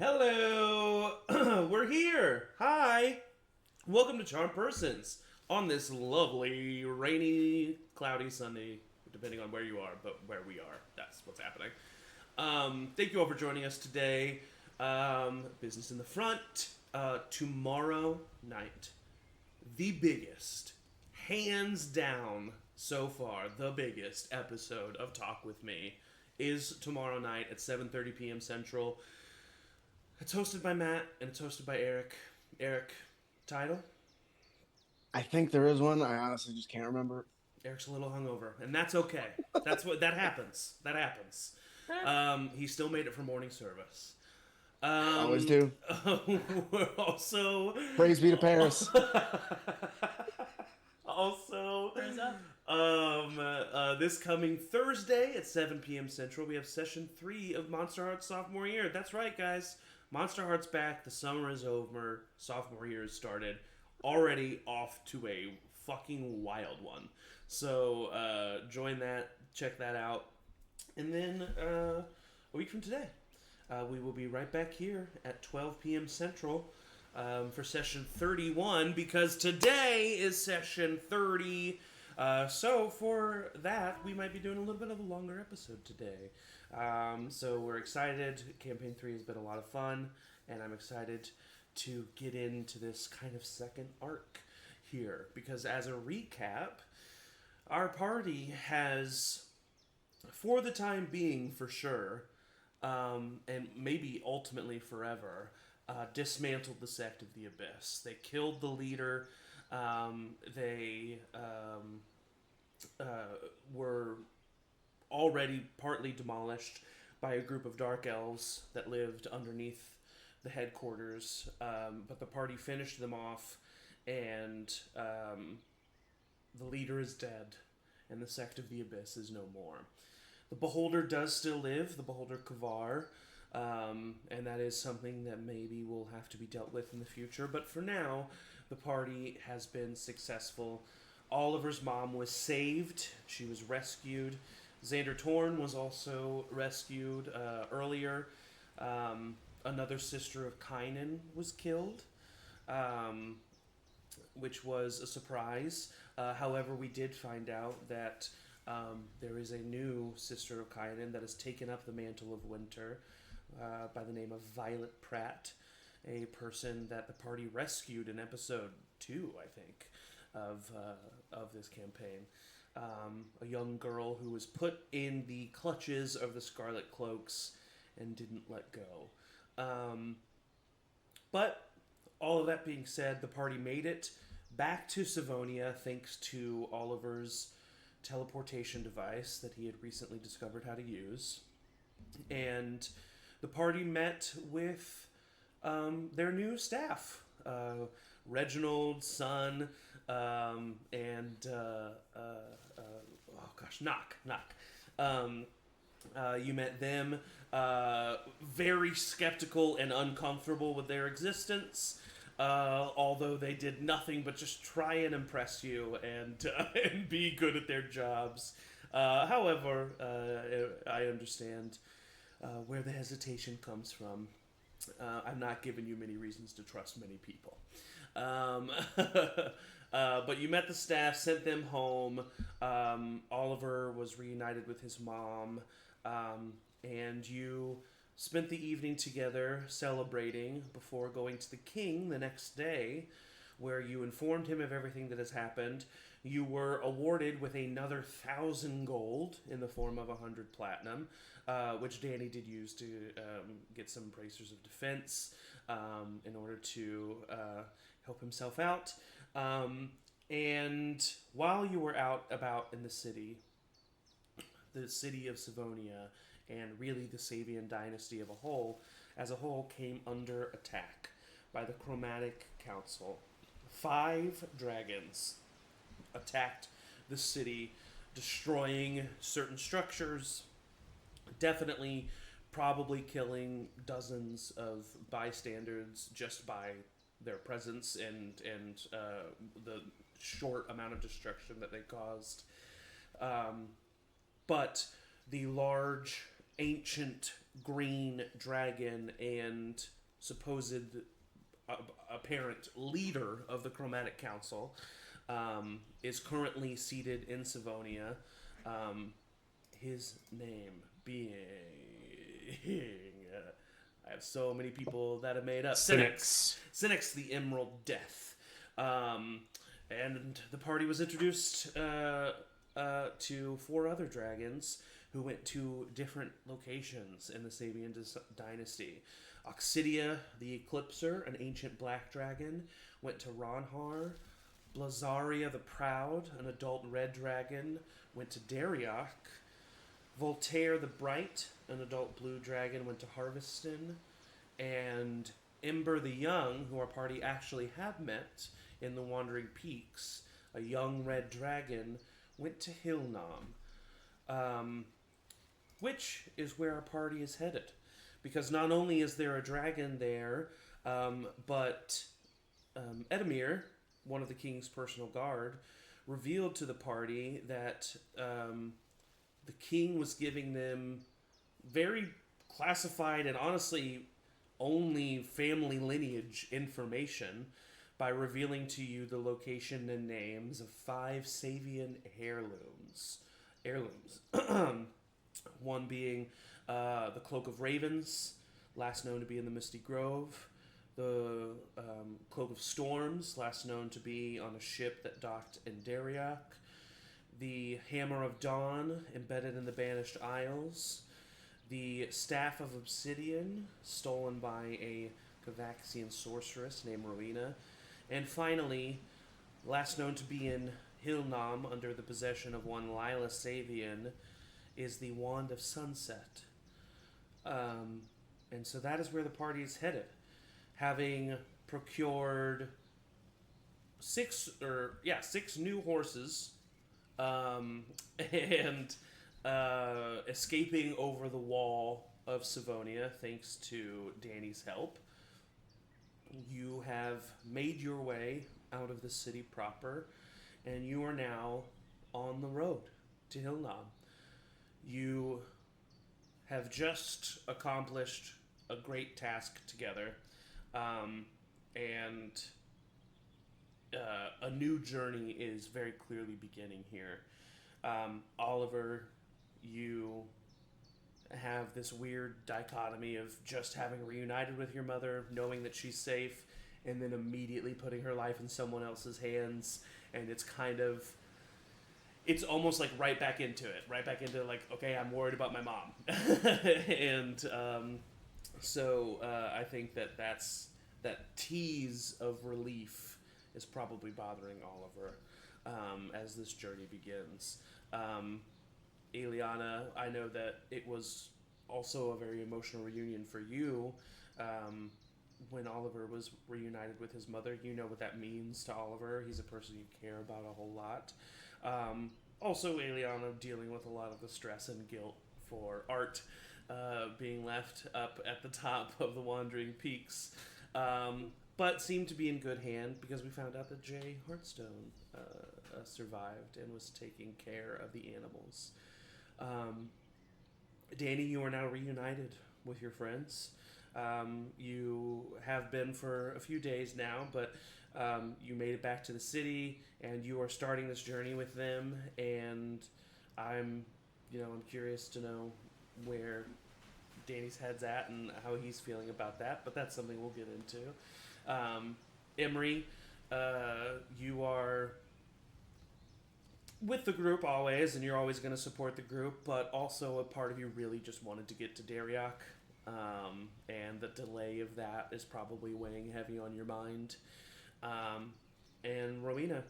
Hello! We're here! Hi! Welcome to CharmedPersons on this lovely, rainy, cloudy Sunday, depending on where you are, but where we are. That's what's happening. Thank you all for joining us today. Business in the front. Tomorrow night, the biggest, hands down so far, the biggest episode of Talk With Me is tomorrow night at 7:30 p.m. Central. It's hosted by Matt, and it's hosted by Eric. Eric, title? I think there is one. I honestly just can't remember. Eric's a little hungover, and that's okay. That happens. That happens. He still made it for morning service. Always Um, do. we're also Praise be to Paris. also Where's up? this coming Thursday at 7 p.m. Central, we have session 3 of Monster Hearts sophomore year. That's right, guys. Monster Hearts back. The summer is over. Sophomore year has started. Already off to a fucking wild one. So join that. Check that out. And then a week from today, we will be right back here at 12 p.m. Central for session 31, because today is session 30. So for that, we might be doing a little bit of a longer episode today. So we're excited. Campaign 3 has been a lot of fun, and I'm excited to get into this kind of second arc here, because as a recap, our party has, for the time being for sure, and maybe ultimately forever, dismantled the sect of the Abyss. They killed the leader. They were already partly demolished by a group of dark elves that lived underneath the headquarters. But the party finished them off, and the leader is dead, and the sect of the Abyss is no more. The Beholder does still live, the Beholder Kavar, and that is something that maybe will have to be dealt with in the future. But for now, the party has been successful. Oliver's mom was saved. She was rescued. Xander Torn was also rescued earlier. Another sister of Kynan was killed, which was a surprise. However, we did find out that there is a new sister of Kynan that has taken up the mantle of Winter by the name of Violet Pratt, a person that the party rescued in episode 2, I think, of this campaign. A young girl who was put in the clutches of the Scarlet Cloaks and didn't let go. But all of that being said, the party made it back to Savonia thanks to Oliver's teleportation device that he had recently discovered how to use. And the party met with their new staff. Reginald, Sun, and Knock. You met them, very skeptical and uncomfortable with their existence, although they did nothing but just try and impress you and and be good at their jobs. However, I understand where the hesitation comes from. I'm not giving you many reasons to trust many people. But you met the staff, sent them home. Oliver was reunited with his mom. And you spent the evening together celebrating before going to the king the next day, where you informed him of everything that has happened. You were awarded with another 1,000 gold in the form of 100 platinum, which Danny did use to get some bracers of defense in order to help himself out. And while you were out about in the city of Savonia, and really the Sabian dynasty as a whole, came under attack by the Chromatic Council. 5 dragons attacked the city, destroying certain structures, definitely probably killing dozens of bystanders just by their presence and the short amount of destruction that they caused. But the large ancient green dragon and supposed apparent leader of the Chromatic Council, is currently seated in Savonia. His name being... I have so many people that have made up. Cynics, the Emerald Death. And the party was introduced to 4 other dragons who went to different locations in the Sabian dynasty. Oxidia, the Eclipser, an ancient black dragon, went to Ronhar. Blazaria the Proud, an adult red dragon, went to Darioch. Voltaire the Bright, an adult blue dragon, went to Harveston. And Ember the Young, who our party actually have met in the Wandering Peaks, a young red dragon, went to Hillnom. Which is where our party is headed. Because not only is there a dragon there, but Edamir, one of the king's personal guard, revealed to the party that the king was giving them very classified and honestly only family lineage information by revealing to you the location and names of 5 Sabian heirlooms. One being the Cloak of Ravens, last known to be in the Misty Grove. The Cloak of Storms, last known to be on a ship that docked in Darioch. The Hammer of Dawn, embedded in the Banished Isles. The Staff of Obsidian, stolen by a Kavaxian sorceress named Rowina. And finally, last known to be in Hillnom under the possession of one Lila Savian, is the Wand of Sunset. And so that is where the party is headed. Having procured 6 new horses, and escaping over the wall of Savonia thanks to Danny's help, you have made your way out of the city proper, and you are now on the road to Hillnom. You have just accomplished a great task together, and a new journey is very clearly beginning here. Oliver, you have this weird dichotomy of just having reunited with your mother, knowing that she's safe, and then immediately putting her life in someone else's hands, and it's almost like right back into like, okay, I'm worried about my mom. And so I think that tease of relief is probably bothering Oliver as this journey begins. Aeliana, I know that it was also a very emotional reunion for you when Oliver was reunited with his mother. You know what that means to Oliver. He's a person you care about a whole lot. Also, Aeliana dealing with a lot of the stress and guilt for Art being left up at the top of the Wandering Peaks. But seemed to be in good hand because we found out that Jay Heartstone survived and was taking care of the animals. Danny, you are now reunited with your friends. You have been for a few days now, but you made it back to the city, and you are starting this journey with them. And I'm curious to know where Danny's head's at and how he's feeling about that. But that's something we'll get into. Emory, you are with the group always, and you're always going to support the group, but also a part of you really just wanted to get to Darioch, and the delay of that is probably weighing heavy on your mind. And Rowina,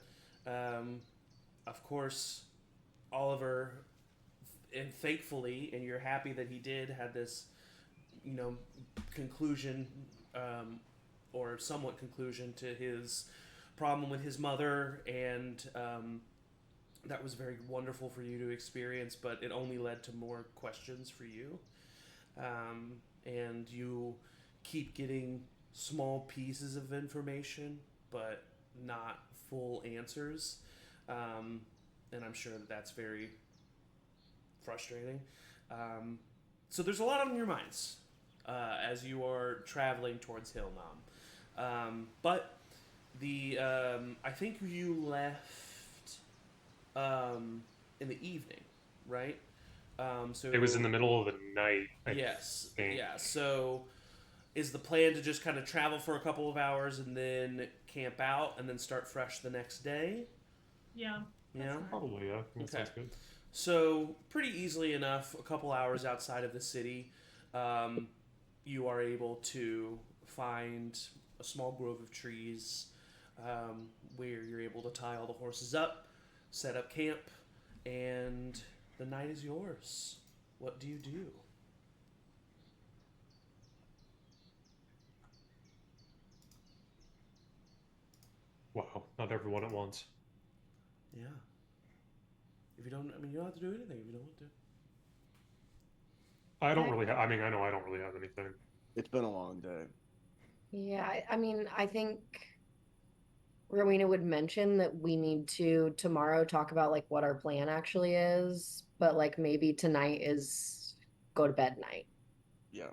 of course, Oliver, and thankfully, and you're happy that he had this, conclusion, or somewhat conclusion to his problem with his mother, and that was very wonderful for you to experience, but it only led to more questions for you. And you keep getting small pieces of information, but not full answers. And I'm sure that that's very frustrating. So there's a lot on your minds as you are traveling towards Hillnom. But the I think you left in the evening, right? It was So in the middle of the night, I yes, think. yeah. So is the plan to just kind of travel for a couple of hours and then camp out and then start fresh the next day? Yeah, that's Yeah. smart. Probably, yeah. That Okay. sounds good. So pretty easily enough, a couple hours outside of the city, um, you are able to find a small grove of trees where you're able to tie all the horses up, set up camp, and the night is yours. What do you do? Wow, not everyone at once. Yeah. If you don't, I mean, you don't have to do anything if you don't want to. I don't really have, I mean, I know I don't really have anything. It's been a long day. Yeah, I mean, I think Rowena would mention that we need to tomorrow talk about like what our plan actually is, but like maybe tonight is go to bed night. Yeah.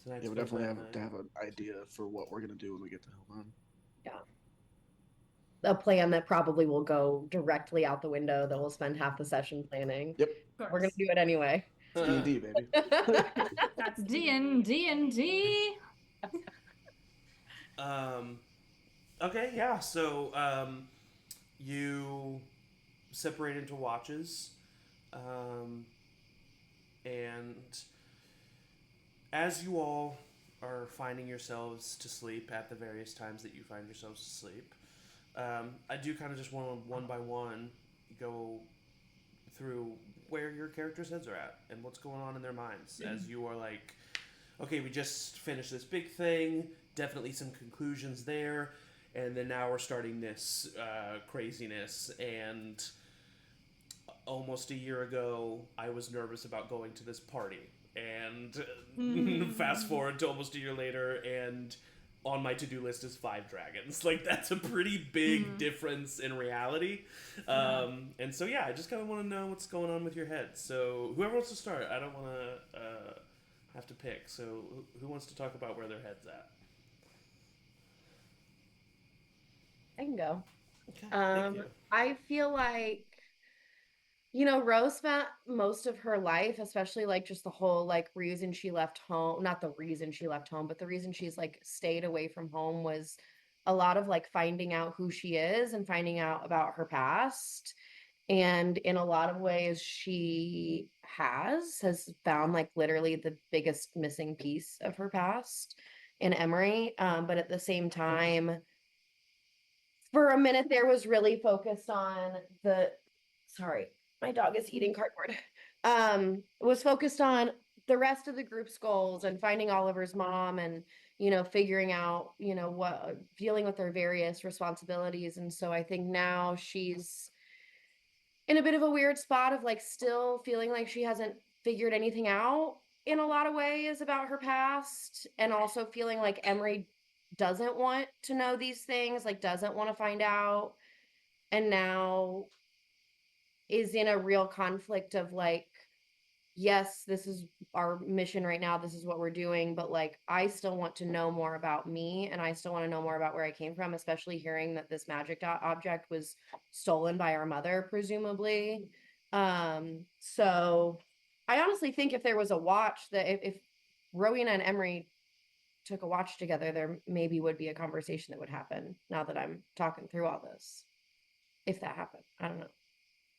Tonight's Yeah, we go definitely bed have night. to have an idea for what we're gonna do when we get to Hellman. Yeah. A plan that probably will go directly out the window that we'll spend half the session planning. Yep. We're gonna do it anyway. It's D&D, baby. That's D&D. um, okay, yeah. So you separate into watches, um, and as you all are finding yourselves to sleep at the various times that you find yourselves to sleep, I do kind of just want to one by one go through where your characters' heads are at and what's going on in their minds as you are like, okay, we just finished this big thing, definitely some conclusions there, and then now we're starting this craziness. And almost a year ago, I was nervous about going to this party, and fast forward to almost a year later, and on my to-do list is 5 dragons. Like, that's a pretty big difference in reality. And so yeah, I just kind of want to know what's going on with your head. So whoever wants to start, I don't want to have to pick. So who wants to talk about where their head's at? I can go. Okay, thank you. I feel like, Rose spent most of her life, especially like just the whole like reason she left home, not the reason she left home, but the reason she's like stayed away from home was a lot of like finding out who she is and finding out about her past. And in a lot of ways, she has found like literally the biggest missing piece of her past in Emory. But at the same time, for a minute there was really focused on sorry, my dog is eating cardboard. Was focused on the rest of the group's goals and finding Oliver's mom and figuring out what dealing with their various responsibilities. And so I think now she's in a bit of a weird spot of like still feeling like she hasn't figured anything out in a lot of ways about her past, and also feeling like Emory doesn't want to know these things, like doesn't want to find out, and now is in a real conflict of like, yes, this is our mission right now, this is what we're doing, but like I still want to know more about me, and I still want to know more about where I came from, especially hearing that this magic object was stolen by our mother, presumably. So I honestly think if there was a watch, that if Rowena and Emory took a watch together, there maybe would be a conversation that would happen now that I'm talking through all this. If that happened, I don't know.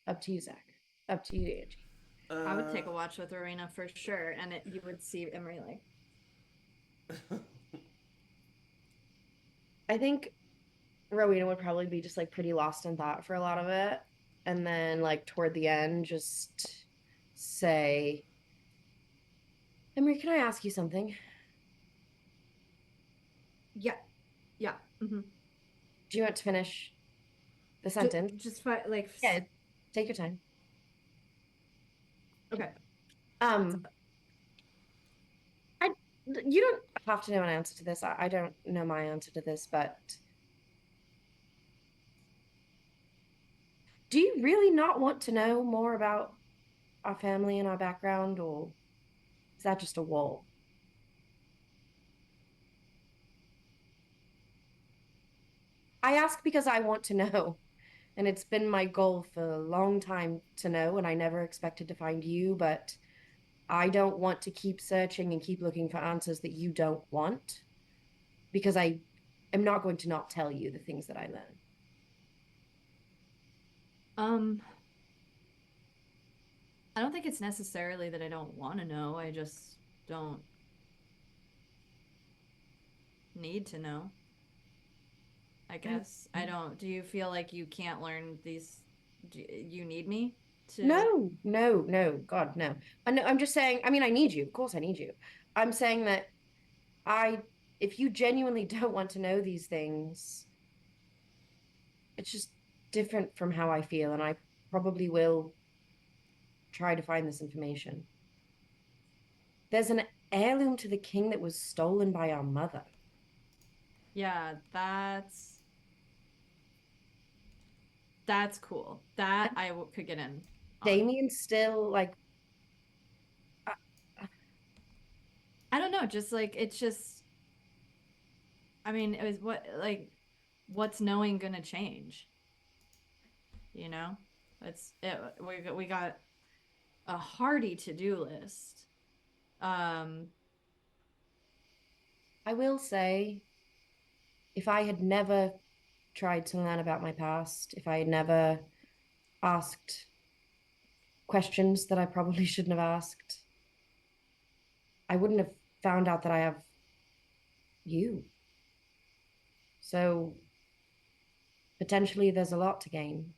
Up to you, Zach. Up to you, Angie. I would take a watch with Rowena for sure, and you would see Emory like. I think Rowena would probably be just like pretty lost in thought for a lot of it. And then like toward the end, just say, Emory, can I ask you something? Yeah, yeah. Do you want to finish the sentence? Just like. Yeah, take your time. Okay. You don't have to know an answer to this. I don't know my answer to this, but do you really not want to know more about our family and our background, or Is that just a wall? I ask because I want to know. And it's been my goal for a long time to know, and I never expected to find you, but I don't want to keep searching and keep looking for answers that you don't want because I am not going to not tell you the things that I learn. I don't think it's necessarily that I don't want to know. I just don't need to know. I guess. I don't. Do you feel like you can't learn these? Do you need me to? No. God, no. I'm just saying, I mean, I need you. Of course I need you. I'm saying that I, if you genuinely don't want to know these things, it's just different from how I feel, and I probably will try to find this information. There's an heirloom to the king that was stolen by our mother. Yeah, that's cool. That could get in on. Damien's still like, I don't know. Just like it's just. I mean, it was what's knowing gonna change? You know, we got a hearty to-do list. I will say, if I had never tried to learn about my past, if I had never asked questions that I probably shouldn't have asked, I wouldn't have found out that I have you. So potentially there's a lot to gain.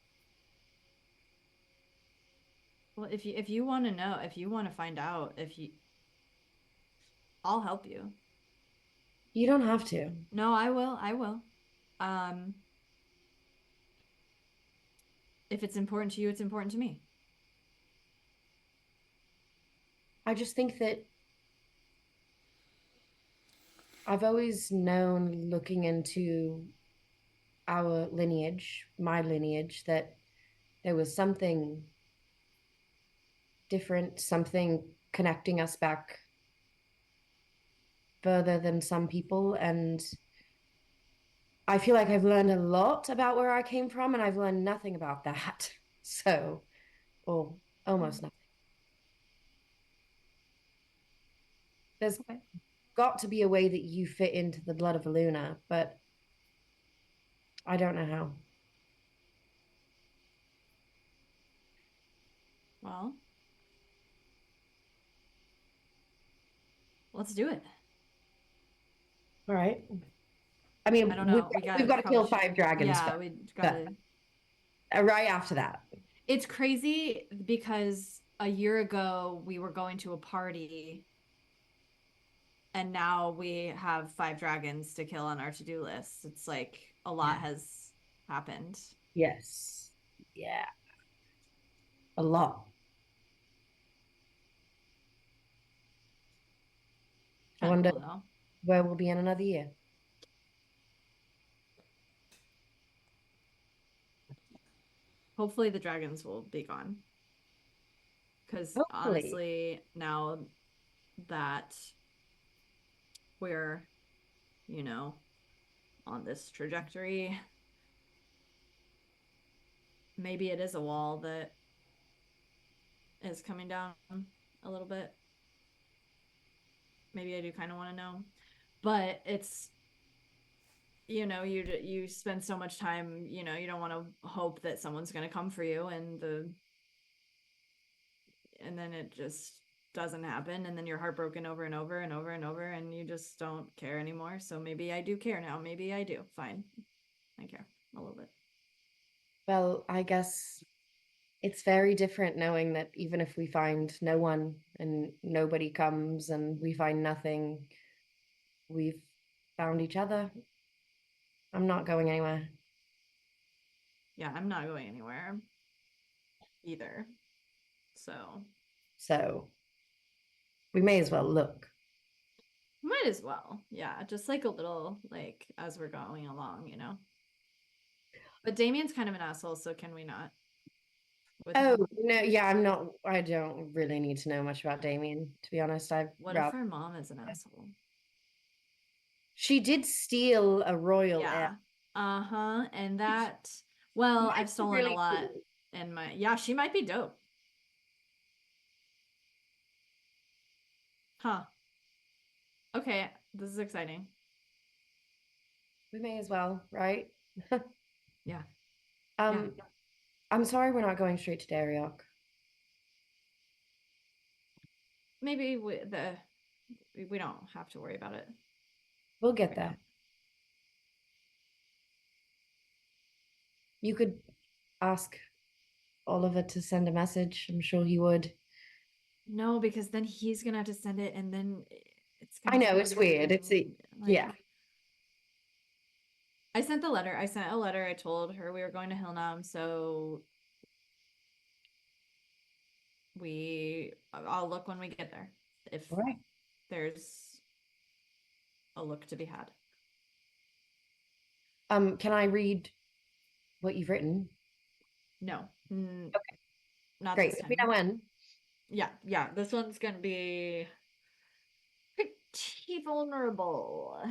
Well, if you want to know, if you want to find out, I'll help you. You don't have to. No, I will. I will. If it's important to you, it's important to me. I just think that I've always known, looking into our lineage, my lineage, that there was something different, something connecting us back further than some people. And I feel like I've learned a lot about where I came from, and I've learned nothing about that. So, or almost nothing. There's Okay. got to be a way that you fit into the blood of a Luna, but I don't know how. Well, let's do it. All right. I mean, I don't know. we've got to kill 5 dragons. Yeah, we gotta. Right after that. It's crazy because a year ago we were going to a party and now we have 5 dragons to kill on our to-do list. It's like a lot has happened. Yes. Yeah. A lot. I wonder Cool, where we'll be in another year. hopefully the dragons will be gone. Because Hopefully. honestly, now that we're, you know, on this trajectory, maybe it is a wall that is coming down a little bit. Maybe I do kind of want to know, but it's, you know, you spend so much time, you know, you don't want to hope that someone's going to come for you, and then it just doesn't happen, and then you're heartbroken over and over and over and over, and you just don't care anymore. So maybe I do care now. Maybe I do. Fine, I care a little bit. Well, I guess it's very different knowing that even if we find no one and nobody comes and we find nothing, we've found each other. I'm not going anywhere. Yeah, I'm not going anywhere either. So we may as well look. Might as well. Yeah, just like a little, like, as we're going along, you know. But Damien's kind of an asshole, so can we not? with Oh, him? no, yeah, I don't really need to know much about Damien, to be honest. What if her mom is an asshole? She did steal a royal heir. Yeah. Uh-huh. And that, well, Might I've be stolen a really lot cool. in my, yeah, she might be dope. Huh. Okay, this is exciting. We may as well, right? Yeah. Um, I'm sorry we're not going straight to Darioch. Maybe we don't have to worry about it We'll get right there. now. You could ask Oliver to send a message. I'm sure he would. No, because then he's gonna have to send it, and then it's I gonna know, be it's weird. It's yeah. I sent the letter. I sent a letter. I told her we were going to Hillnam, so I'll look when we get there. If All right. there's a look to be had. Can I read what you've written? No. Okay. Not Great. this Let me time. know when. Yeah. This one's gonna be pretty vulnerable.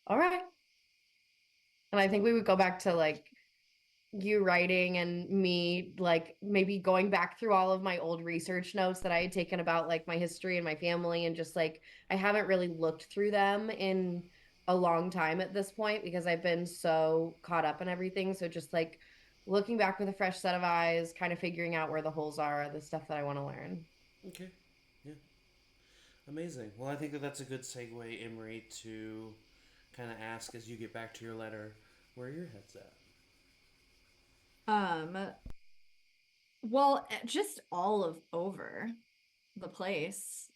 All right. And I think we would go back to like you writing and me like maybe going back through all of my old research notes that I had taken about like my history and my family, and just like I haven't really looked through them in a long time at this point because I've been so caught up in everything. So just like looking back with a fresh set of eyes, kind of figuring out where the holes are, the stuff that I want to learn. Okay. Yeah. Amazing. Well, I think that's a good segue, Emory, to kind of ask as you get back to your letter where your head's at. Well, just all of over the place.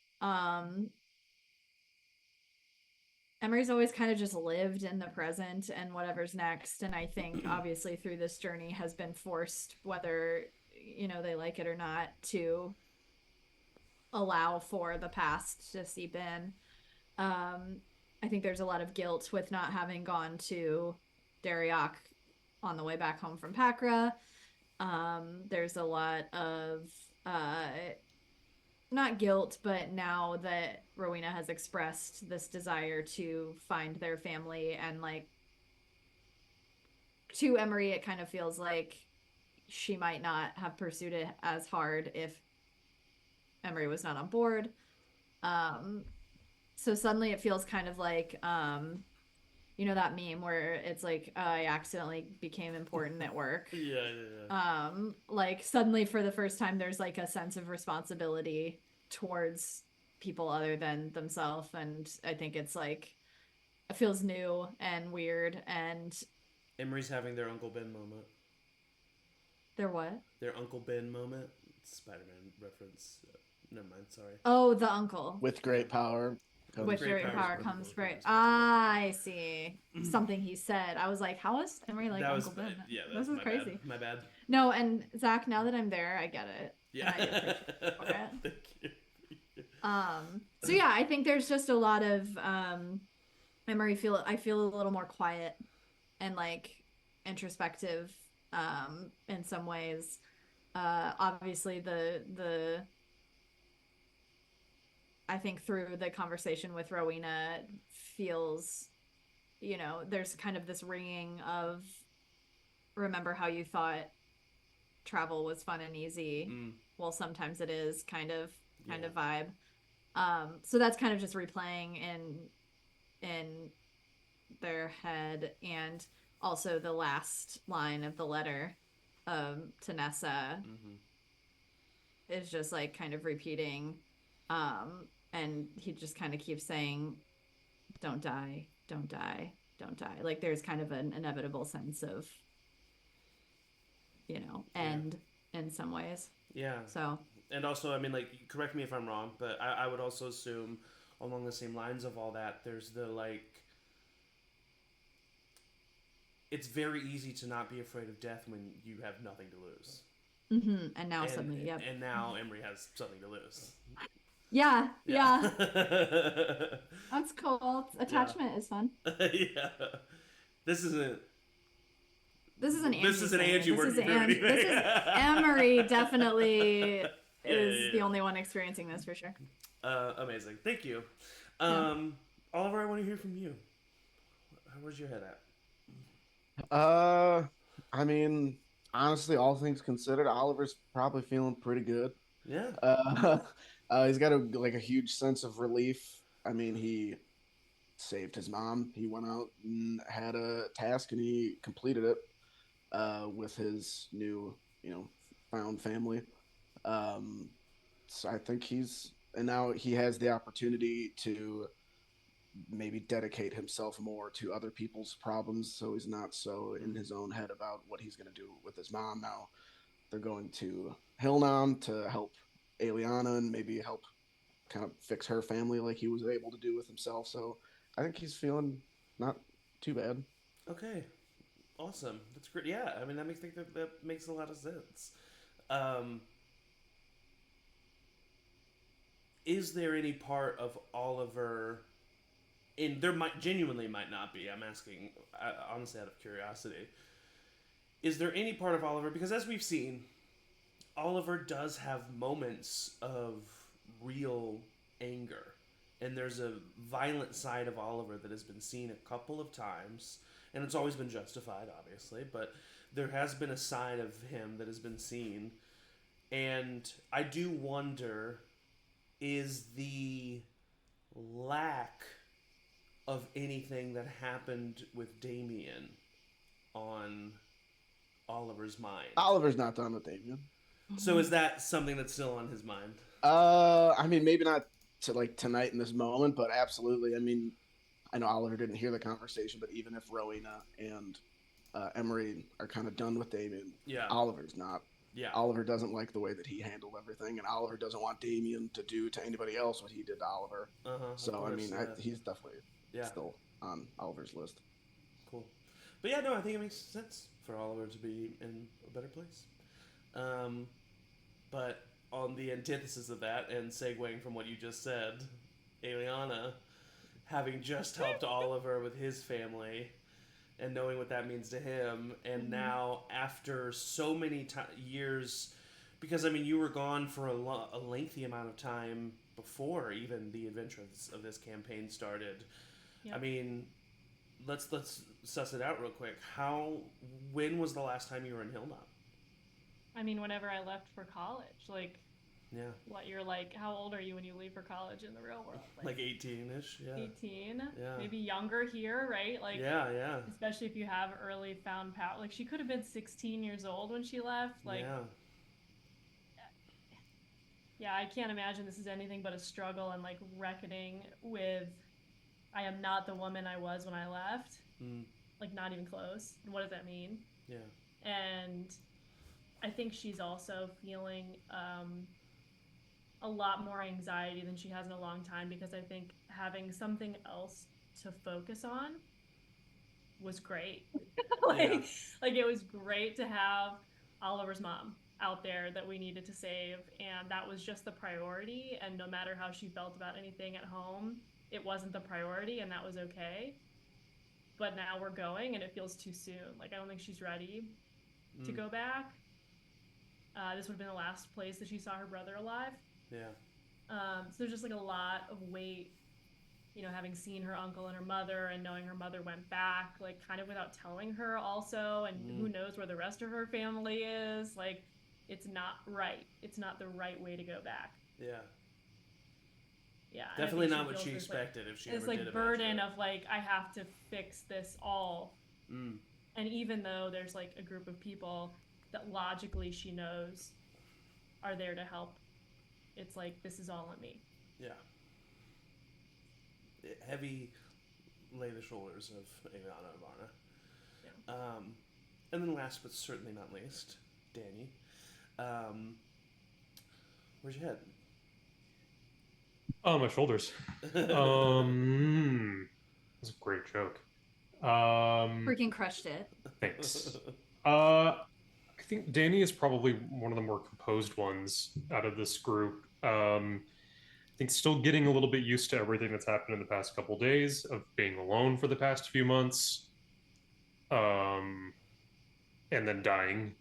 Emory's always kind of just lived in the present and whatever's next, and I think obviously through this journey has been forced, whether they like it or not, to allow for the past to seep in. I think there's a lot of guilt with not having gone to Darioch on the way back home from Pakra. There's a lot of not guilt, but now that Rowina has expressed this desire to find their family, and like to Emory, it kind of feels like she might not have pursued it as hard if Emory was not on board. So suddenly it feels kind of like that meme where it's like I accidentally became important at work. Yeah. Like suddenly for the first time there's like a sense of responsibility towards people other than themselves, and I think it's like it feels new and weird. And Emory's having their Uncle Ben moment. Their what? Their Uncle Ben moment. Spider-Man reference. Never mind, sorry. Oh, the uncle. With great power. With great power comes great. I see. Something he said. I was like, how is Emory like Uncle Ben? Yeah, this is crazy. My bad. No, and Zach, now that I'm there, I get it. Yeah. And I appreciate it. Thank you. So yeah, I think there's just a lot of Emory I feel a little more quiet and like introspective in some ways. Obviously the I think through the conversation with Rowina feels, there's kind of this ringing of remember how you thought travel was fun and easy. Well, sometimes it is kind of vibe. So that's kind of just replaying in their head. And also the last line of the letter to Nessa is just like kind of repeating, and he just kind of keeps saying, don't die, don't die, don't die. Like there's kind of an inevitable sense of end in some ways. Yeah. So, and also, I mean, like, correct me if I'm wrong, but I would also assume along the same lines of all that, there's the like, it's very easy to not be afraid of death when you have nothing to lose. And now suddenly, yep. And now Emory has something to lose. Yeah. That's cool. Attachment is fun. Yeah. This isn't This is an Angie. This is an thing. Angie This is working through anything. This is Emory definitely is yeah. the only one experiencing this for sure. Amazing. Thank you. Oliver, I want to hear from you. Where's your head at? I mean, honestly, all things considered, Oliver's probably feeling pretty good. Yeah. He's got a huge sense of relief. I mean, he saved his mom. He went out and had a task, and he completed it with his new, found family. So I think and now he has the opportunity to maybe dedicate himself more to other people's problems, so he's not so in his own head about what he's going to do with his mom. Now they're going to Hillnom to help Aeliana and maybe help kind of fix her family like he was able to do with himself. So I think he's feeling not too bad. Okay. Awesome. That's great. Yeah, I mean, that makes a lot of sense. Is there any part of Oliver... there genuinely might not be. I'm asking, honestly, out of curiosity. Is there any part of Oliver, because as we've seen, Oliver does have moments of real anger, and there's a violent side of Oliver that has been seen a couple of times, and it's always been justified, obviously, but there has been a side of him that has been seen, and I do wonder, is the lack of anything that happened with Damien on Oliver's mind? Oliver's not done with Damien. So is that something that's still on his mind? I mean, maybe not to tonight in this moment, but absolutely. I mean, I know Oliver didn't hear the conversation, but even if Rowina and Emory are kind of done with Damien, Oliver's not. Yeah. Oliver doesn't like the way that he handled everything, and Oliver doesn't want Damien to do to anybody else what he did to Oliver. So, I mean, he's definitely still on Oliver's list. Cool. But yeah, no, I think it makes sense for Oliver to be in a better place. But on the antithesis of that, and segueing from what you just said, Aeliana, having just helped Oliver with his family, and knowing what that means to him, and now after so many years, because I mean you were gone for a lengthy amount of time before even the adventures of this campaign started. Yep. I mean, let's suss it out real quick. When was the last time you were in Hillnom? I mean, whenever I left for college, yeah. What, you're how old are you when you leave for college in the real world? Like 18-ish, yeah. 18? Yeah. Maybe younger here, right? Yeah. Especially if you have early found power. She could have been 16 years old when she left. Yeah, I can't imagine this is anything but a struggle and reckoning with, I am not the woman I was when I left. Not even close. And what does that mean? Yeah. And I think she's also feeling a lot more anxiety than she has in a long time, because I think having something else to focus on was great. It was great to have Oliver's mom out there that we needed to save, and that was just the priority, and no matter how she felt about anything at home, it wasn't the priority, and that was okay. But now we're going, and it feels too soon. I don't think she's ready to go back. This would have been the last place that she saw her brother alive. Yeah. So there's just a lot of weight, having seen her uncle and her mother, and knowing her mother went back, kind of without telling her also, and who knows where the rest of her family is. It's not right. It's not the right way to go back. Yeah. Yeah. Definitely not what she expected if she ever did. This burden of I have to fix this all. And even though there's a group of people that logically she knows are there to help, it's this is all on me. Yeah. Heavy lay the shoulders of Aeliana and Avarna. Yeah. And then last but certainly not least, Danny. Where's your head? Oh, my shoulders. That's a great joke. Freaking crushed it. Thanks. I think Danny is probably one of the more composed ones out of this group. I think still getting a little bit used to everything that's happened in the past couple days of being alone for the past few months. and then dying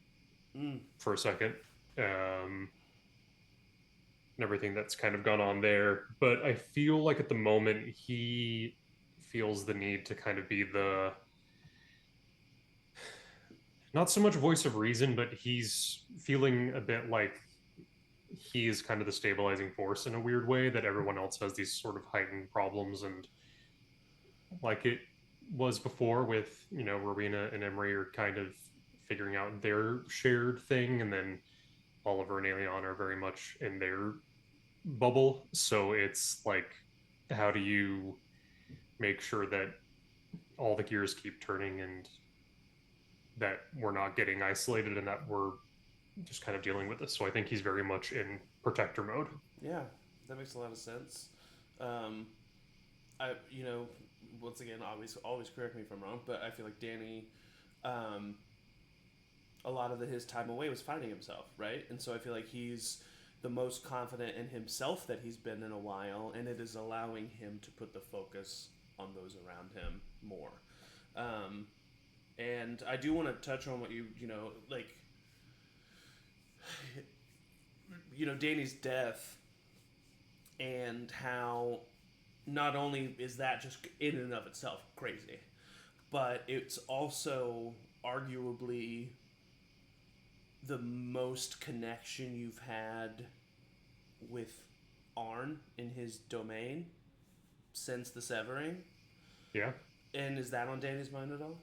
Mm. for a second. And everything that's kind of gone on there. But I feel like at the moment he feels the need to kind of be the, not so much voice of reason, but he's feeling a bit like he is kind of the stabilizing force in a weird way, that everyone else has these sort of heightened problems. And like it was before with, Rowina and Emory are kind of figuring out their shared thing, and then Oliver and Aeliana are very much in their bubble. So it's like, how do you make sure that all the gears keep turning and that we're not getting isolated and that we're just kind of dealing with this? So I think he's very much in protector mode. Yeah, that makes a lot of sense. Once again, always correct me if I'm wrong, but I feel like Danny, a lot of his time away was finding himself, right? And so I feel like he's the most confident in himself that he's been in a while, and it is allowing him to put the focus on those around him more. And I do want to touch on what Danny's death, and how not only is that just in and of itself crazy, but it's also arguably the most connection you've had with Arn in his domain since the severing. Yeah. And is that on Danny's mind at all?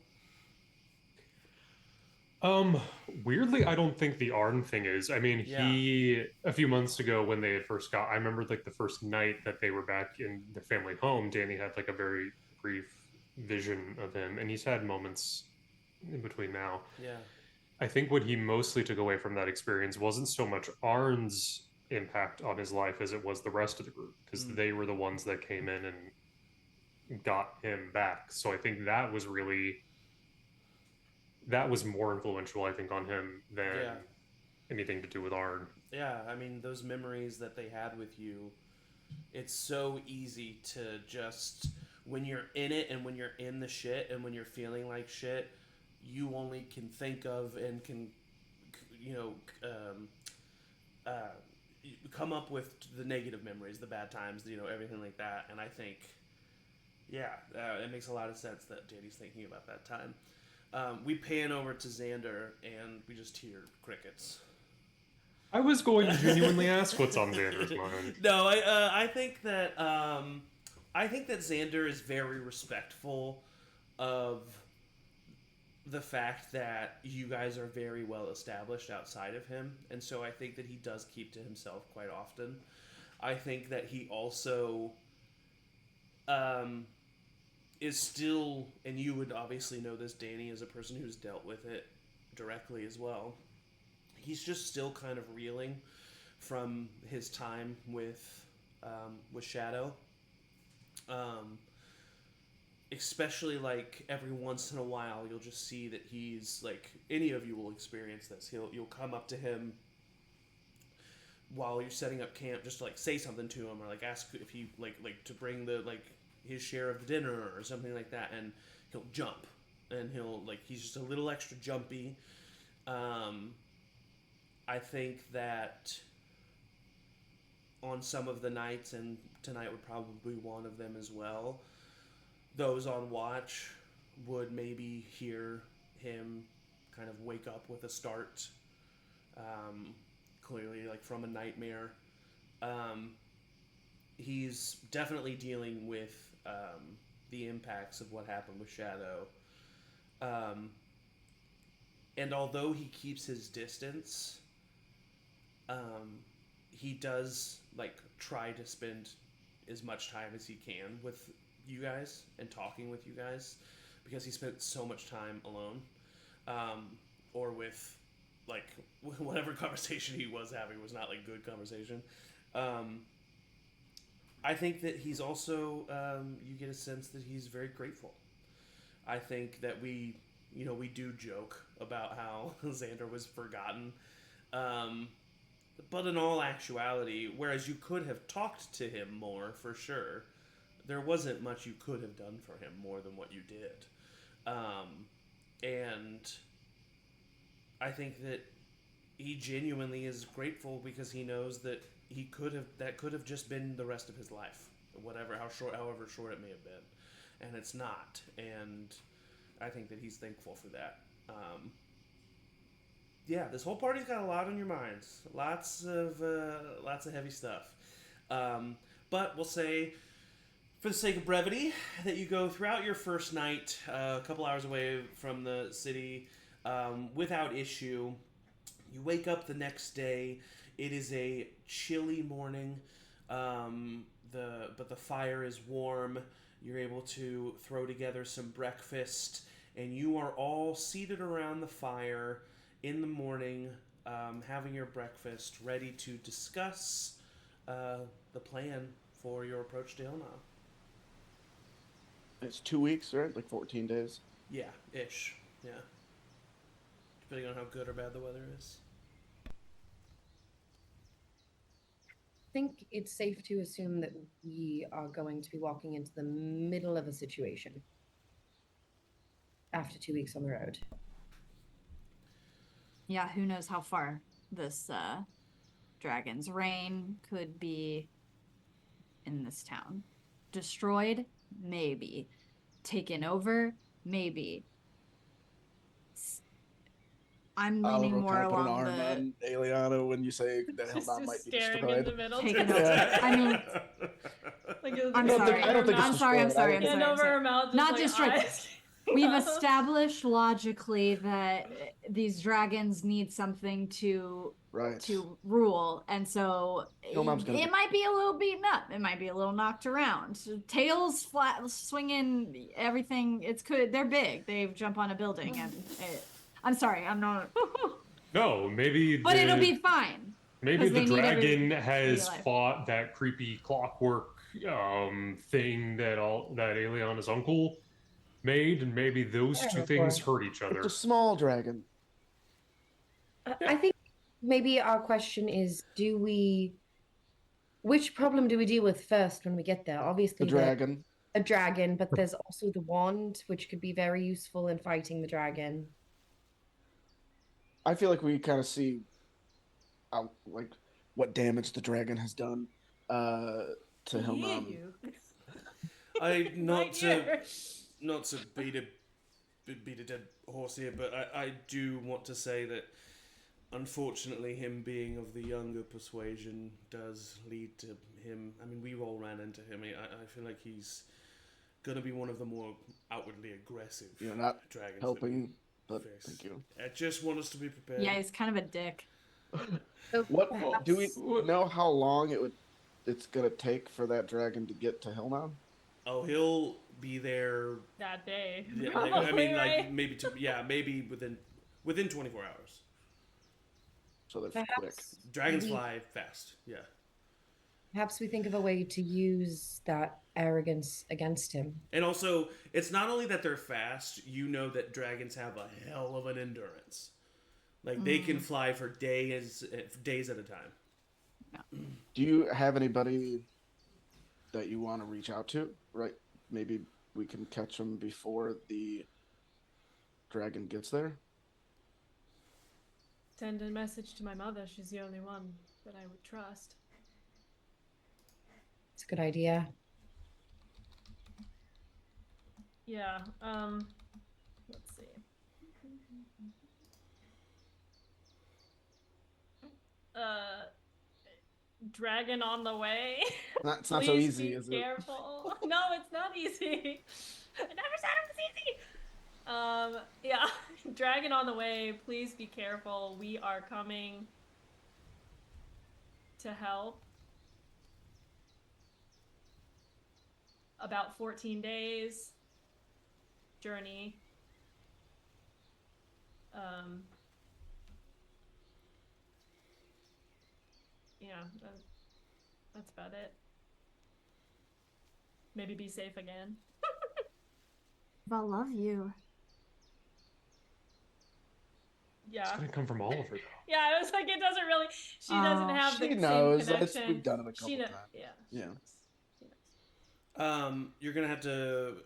Weirdly, I don't think the Arn thing is. I mean, Yeah. a few months ago when they had first I remember like the first night that they were back in the family home, Danny had like a very brief vision of him, and he's had moments in between now. Yeah. I think what he mostly took away from that experience wasn't so much Arn's impact on his life as it was the rest of the group, because they were the ones that came in and got him back. So I think that was more influential, I think, on him than anything to do with Arn. Yeah, I mean, those memories that they had with you, it's so easy to just, when you're in it and when you're in the shit and when you're feeling like shit, you only can think of and can, come up with the negative memories, the bad times, everything like that. And I think, it makes a lot of sense that Danny's thinking about that time. We pan over to Xander, and we just hear crickets. I was going to genuinely ask what's on Xander's mind. No, I think that Xander is very respectful of the fact that you guys are very well established outside of him, and so I think that he does keep to himself quite often. I think that he also is still, and you would obviously know this, Danny, as a person who's dealt with it directly as well. He's just still kind of reeling from his time with Shadow. Especially like every once in a while, you'll just see that he's like, any of you will experience this. You'll come up to him while you're setting up camp, just to like say something to him, or like ask if he like to bring the his share of the dinner or something like that, and he'll jump, and he's just a little extra jumpy. I think that on some of the nights, and tonight would probably be one of them as well, those on watch would maybe hear him kind of wake up with a start, clearly like from a nightmare. He's definitely dealing with the impacts of what happened with Shadow. And although he keeps his distance, he does try to spend as much time as he can with you guys and talking with you guys, because he spent so much time alone, or with whatever conversation he was having was not good conversation. I think that he's also, you get a sense that he's very grateful. I think that we do joke about how Xander was forgotten. But in all actuality, whereas you could have talked to him more, for sure, there wasn't much you could have done for him more than what you did. And I think that he genuinely is grateful because he knows that that could have just been the rest of his life, however short it may have been, and it's not. And I think that he's thankful for that. Yeah, this whole party's got a lot on your minds, lots of heavy stuff. But we'll say, for the sake of brevity, that you go throughout your first night, a couple hours away from the city, without issue. You wake up the next day. It is a chilly morning, but the fire is warm. You're able to throw together some breakfast, and you are all seated around the fire in the morning, having your breakfast, ready to discuss the plan for your approach to Hilna. It's 2 weeks, right? Like 14 days. Yeah, ish. Yeah. Depending on how good or bad the weather is. I think it's safe to assume that we are going to be walking into the middle of a situation after 2 weeks on the road. Yeah, who knows how far this dragon's reign could be in this town. Destroyed? Maybe. Taken over? Maybe. I'm leaning Oliver, more can I put an along arm the on Aeliana when you say that Just Hilda might be staring in the destroyed? middle. taken over. I mean, Like it was I'm like sorry. I don't think it's I'm sorry. I'm destroyed. sorry. I'm hand sorry. I'm over sorry. her mouth. Just Not like destroyed. eyes. We've established logically that these dragons need something to Right. rule, and so Hilma's gonna it be- might be a little beaten up. It might be a little knocked around. Tails flat, swinging, everything. It's good. They're big. They jump on a building, and I'm sorry. I'm not. No, maybe. But it'll be fine. Maybe 'cause the they need dragon has alive. fought that creepy clockwork thing that Aeliana's uncle made, and maybe those two things hurt each other. It's a small dragon. I think maybe our question is, which problem do we deal with first when we get there? Obviously The dragon. a dragon, but there's also the wand, which could be very useful in fighting the dragon. I feel like we kind of see like what damage the dragon has done to him. Yeah, you. Not Right to here. beat a dead horse here, but I do want to say that unfortunately him being of the younger persuasion does lead to him. I mean, we've all ran into him. I feel like he's gonna be one of the more outwardly aggressive You're not dragons. helping, but face. thank you. I just want us to be prepared. Yeah, he's kind of a dick. So What do we perhaps- know how long it's gonna take for that dragon to get to Hilna? Oh, he'll be there. That day. Yeah, Probably, I mean, right? like maybe within 24 hours. So they're quick. Perhaps Dragons we- fly fast. Yeah. Perhaps we think of a way to use that arrogance against him. And also, it's not only that they're fast, you know that dragons have a hell of an endurance. Like, they can fly for days at a time. Do you have anybody that you want to reach out to? Right? Maybe we can catch them before the dragon gets there. Send a message to my mother. She's the only one that I would trust. It's a good idea. Yeah. Let's see. Dragon on the way. It's not so Please easy, be is it? careful. No, it's not easy. I never said it was easy. Yeah. Dragon on the way. Please be careful. We are coming to help. About 14 days journey. Yeah, that's about it. Maybe be safe again. I love you. It's Yeah. gonna come from Oliver, though. Yeah, I was like, it doesn't really. She doesn't have She the same knows. connection. We've done it a couple She times. Yeah. Yeah. She knows. You're gonna have to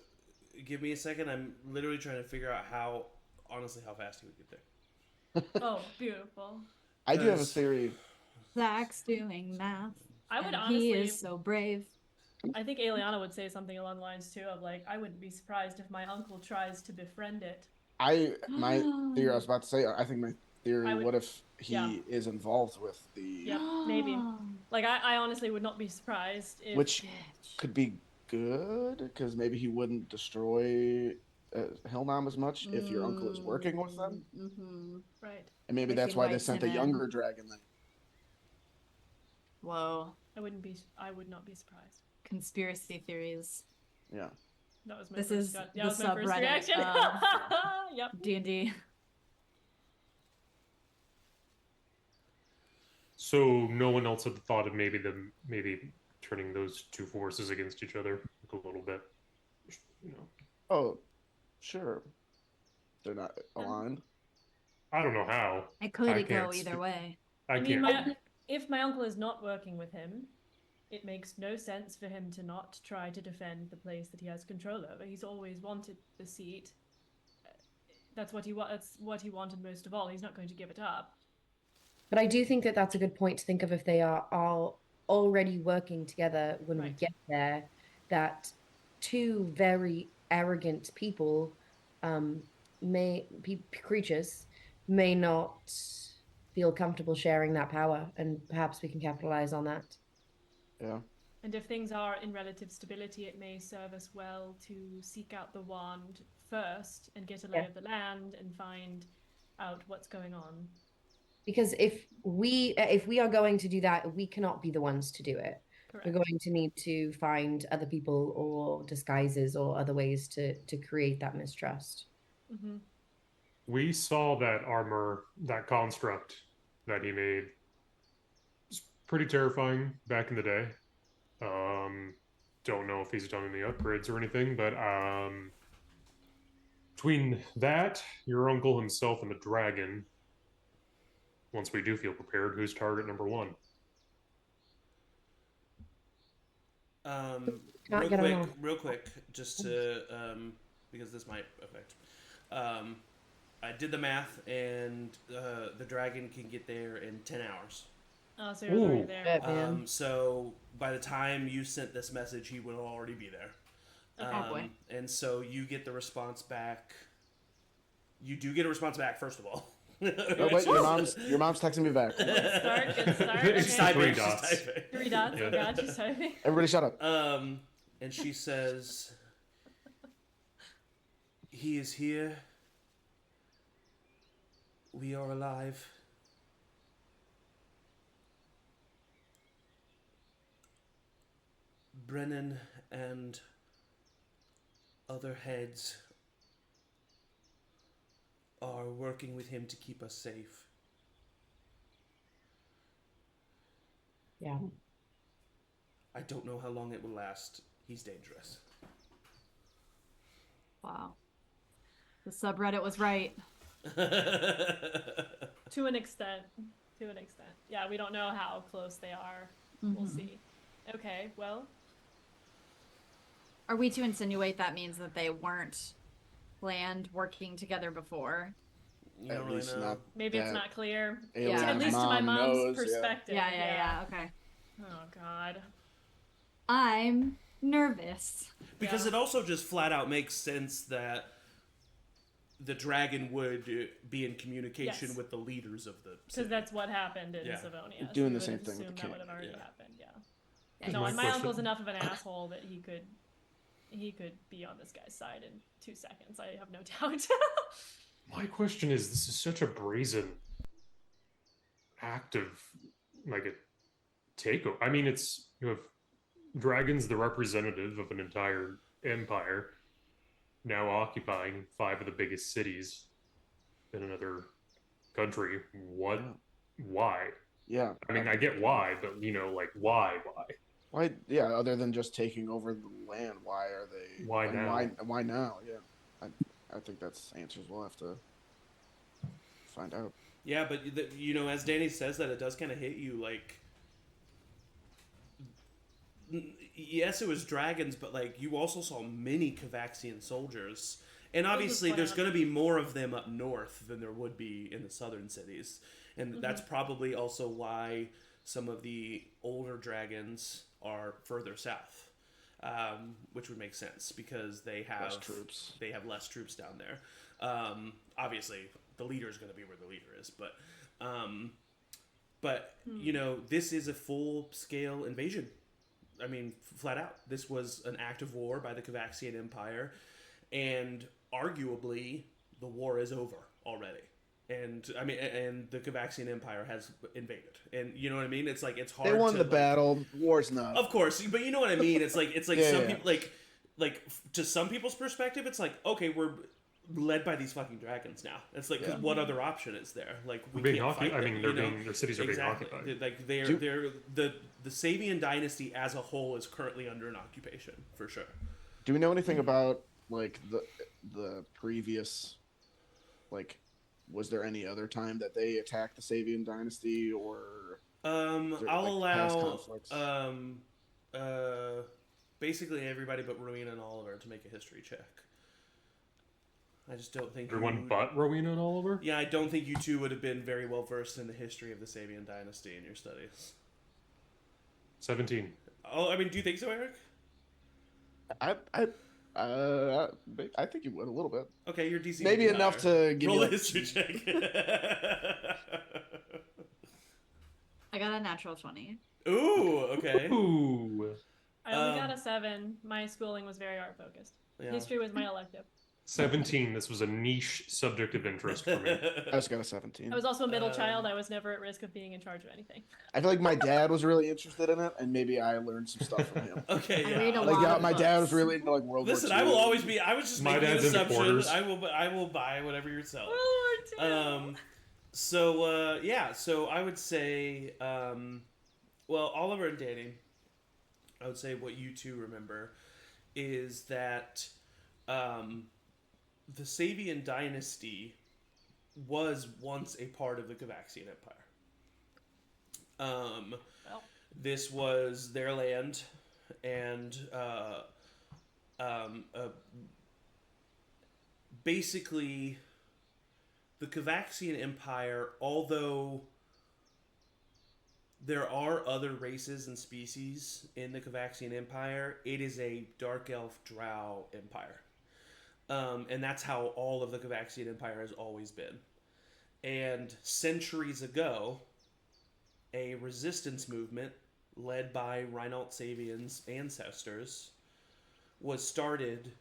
give me a second. I'm literally trying to figure out honestly, how fast he would get there. Oh, beautiful. I do have a Because- theory. Zach's doing math. I would and honestly. He is so brave. I think Aeliana would say something along the lines too of like, I wouldn't be surprised if my uncle tries to befriend it. My theory, I was about to say, I think my theory, I would- what if yeah. he is involved with the, Yep, maybe. Like, I honestly would not be surprised if. which could be good, because maybe he wouldn't destroy Hillnom as much if your uncle is working with them. Mm-hmm. Right. And maybe If that's he why they invites sent him the in. younger dragon then. Whoa. I would not be surprised. Conspiracy theories. Yeah. That was my This first is gut. the That was my first subreddit reaction. of Yep. D&D. So no one else had thought of maybe turning those two forces against each other like a little bit. You know, Oh, sure. They're not aligned. I don't know how. It could I go can't either speak- way. I mean, can't. if my uncle is not working with him, it makes no sense for him to not try to defend the place that he has control over. He's always wanted the seat. That's what he wanted most of all. He's not going to give it up. But I do think that that's a good point to think of if they are already working together when we Right. get there, that two very arrogant people, creatures, may not feel comfortable sharing that power, and perhaps we can capitalize on that. Yeah. And if things are in relative stability, it may serve us well to seek out the wand first and get a lay of the land and find out what's going on. Because if we are going to do that, we cannot be the ones to do it. Correct. We're going to need to find other people or disguises or other ways to create that mistrust. Mm-hmm. We saw that armor, that construct that he made. It's pretty terrifying back in the day. Don't know if he's done any upgrades or anything, but between that, your uncle himself, and the dragon, once we do feel prepared, who's target number one? Real quick, just to because this might affect. I did the math, and the dragon can get there in 10 hours. Oh, so you're already there. Man. So by the time you sent this message, he would already be there. Oh, boy. And so you get the response back. You do get a response back, first of all. Oh, wait, your mom's texting me back. Good start. She's Okay. typing. Three She's dots. typing. 3 dots. Yeah. Oh God, she's typing. Everybody shut up. And she says, "He is here. We are alive. Brennan and other heads are working with him to keep us safe. Yeah. I don't know how long it will last. He's dangerous." Wow. The subreddit was right. To an extent. Yeah, we don't know how close they are. We'll see. Okay, well. Are we to insinuate that means that they weren't planned working together before? You don't At really least know. not. Maybe it's that not clear. Aeliana's Yeah. At least to my mom mom's knows, yeah. perspective. Yeah. Okay. Oh God. I'm nervous. Because Yeah. it also just flat out makes sense that the dragon would be in communication Yes. with the leaders of the Because city. that's what happened in Yeah. Savonia. Doing we the same would thing with assume the that would king, have already yeah. happened. Yeah. Yeah. No, My and my question- uncle's enough of an asshole that he could be on this guy's side in 2 seconds. I have no doubt. My question is, this is such a brazen act of like a takeover. I mean, it's, you have dragons, the representative of an entire empire, now occupying 5 of the biggest cities in another country. What? Why? Yeah. I mean, I get why, but you know, like why? Why? Yeah. Other than just taking over the land, why are they? Why and now? Why now? Yeah. I think that's answers we'll have to find out. Yeah, but as Danny says that, it does kind of hit you like. Yes, it was dragons, but like you also saw many Cavaxian soldiers, And obviously, plan. there's going to be more of them up north than there would be in the southern cities. And that's probably also why some of the older dragons are further south, which would make sense because they have Less troops. They have less troops down there. Obviously, the leader is going to be where the leader is, but you know, this is a full-scale invasion. I mean, flat out, this was an act of war by the Kavaxian Empire, and arguably, the war is over already. And I mean, and the Kavaxian Empire has invaded, and you know what I mean. It's like it's hard. They won to, the battle. War's not. Of course, but you know what I mean. It's like Yeah, some yeah. people like to some people's perspective, it's like, okay, we're led by these fucking dragons now. It's like, 'cause what other option is there? Like we being can't fight I them, mean, you they're know? being their cities are Exactly. being occupied. Like they're the Sabian dynasty as a whole is currently under an occupation for sure. Do we know anything about like the previous, like, was there any other time that they attacked the Sabian dynasty, or I'll there, like, past allow conflicts? basically everybody but Rowina and Oliver to make a history check. I just don't think Everyone but Rowena and Oliver? Yeah, I don't think you two would have been very well versed in the history of the Sabian dynasty in your studies. 17. Oh, I mean, do you think so, Eric? I think you would a little bit. Okay, your DC Maybe would be enough higher. to give Roll you a like, history check. I got a natural 20. Ooh, okay. Ooh. I only got a 7. My schooling was very art focused. Yeah. History was my elective. 17. This was a niche subject of interest for me. I just got a 17. I was also a middle child. I was never at risk of being in charge of anything. I feel like my dad was really interested in it, and maybe I learned some stuff from him. Okay, I yeah. read a Like, lot yeah, of my dad was books. really into like World Listen, War II. I will always be. I was just My making an dad's into assumption. quarters. I will buy whatever you sell. World War II. So yeah. So I would say, well, Oliver and Danny, I would say what you two remember is that the Sabian dynasty was once a part of the Kavaxian Empire. Well. This was their land, and basically, the Kavaxian Empire, although there are other races and species in the Kavaxian Empire, it is a Dark Elf Drow empire. And that's how all of the Kavaxian Empire has always been. And centuries ago, a resistance movement led by Reinald Sabian's ancestors was started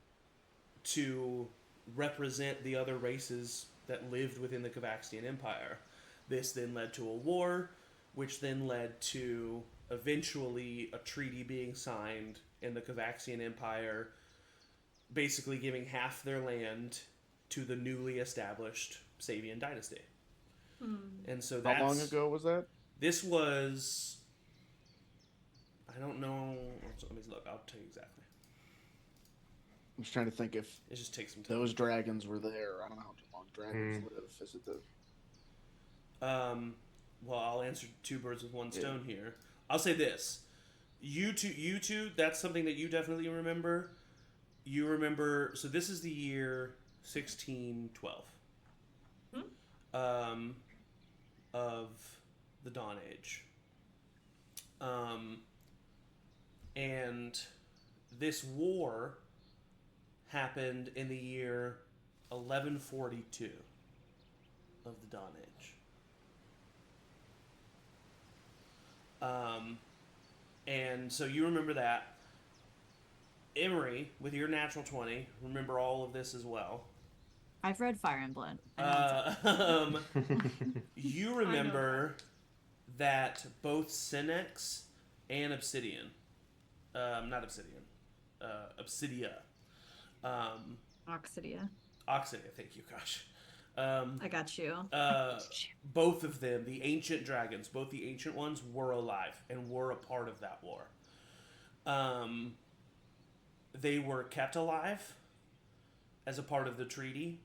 to represent the other races that lived within the Kavaxian Empire. This then led to a war, which then led to eventually a treaty being signed in the Kavaxian Empire, basically giving half their land to the newly established Sabian dynasty. And so that's... How long ago was that? This was... I don't know... Let me look. I'll tell you exactly. I'm just trying to think if It just takes some time. those dragons were there. I don't know how long dragons live. Is it the... Well, I'll answer two birds with one stone here. I'll say this. You two, that's something that you definitely remember. You remember, so this is the year 1612 of the Dawn Age. And this war happened in the year 1142 of the Dawn Age. And so you remember that. Emory, with your natural 20, remember all of this as well. I've read Fire and Blood. I know You remember that both Senex and Obsidian, not Obsidian, Obsidia, Oxidia. Oxidia, thank you, gosh. I got you. Both of them, the ancient dragons, both the ancient ones were alive and were a part of that war. They were kept alive as a part of the treaty,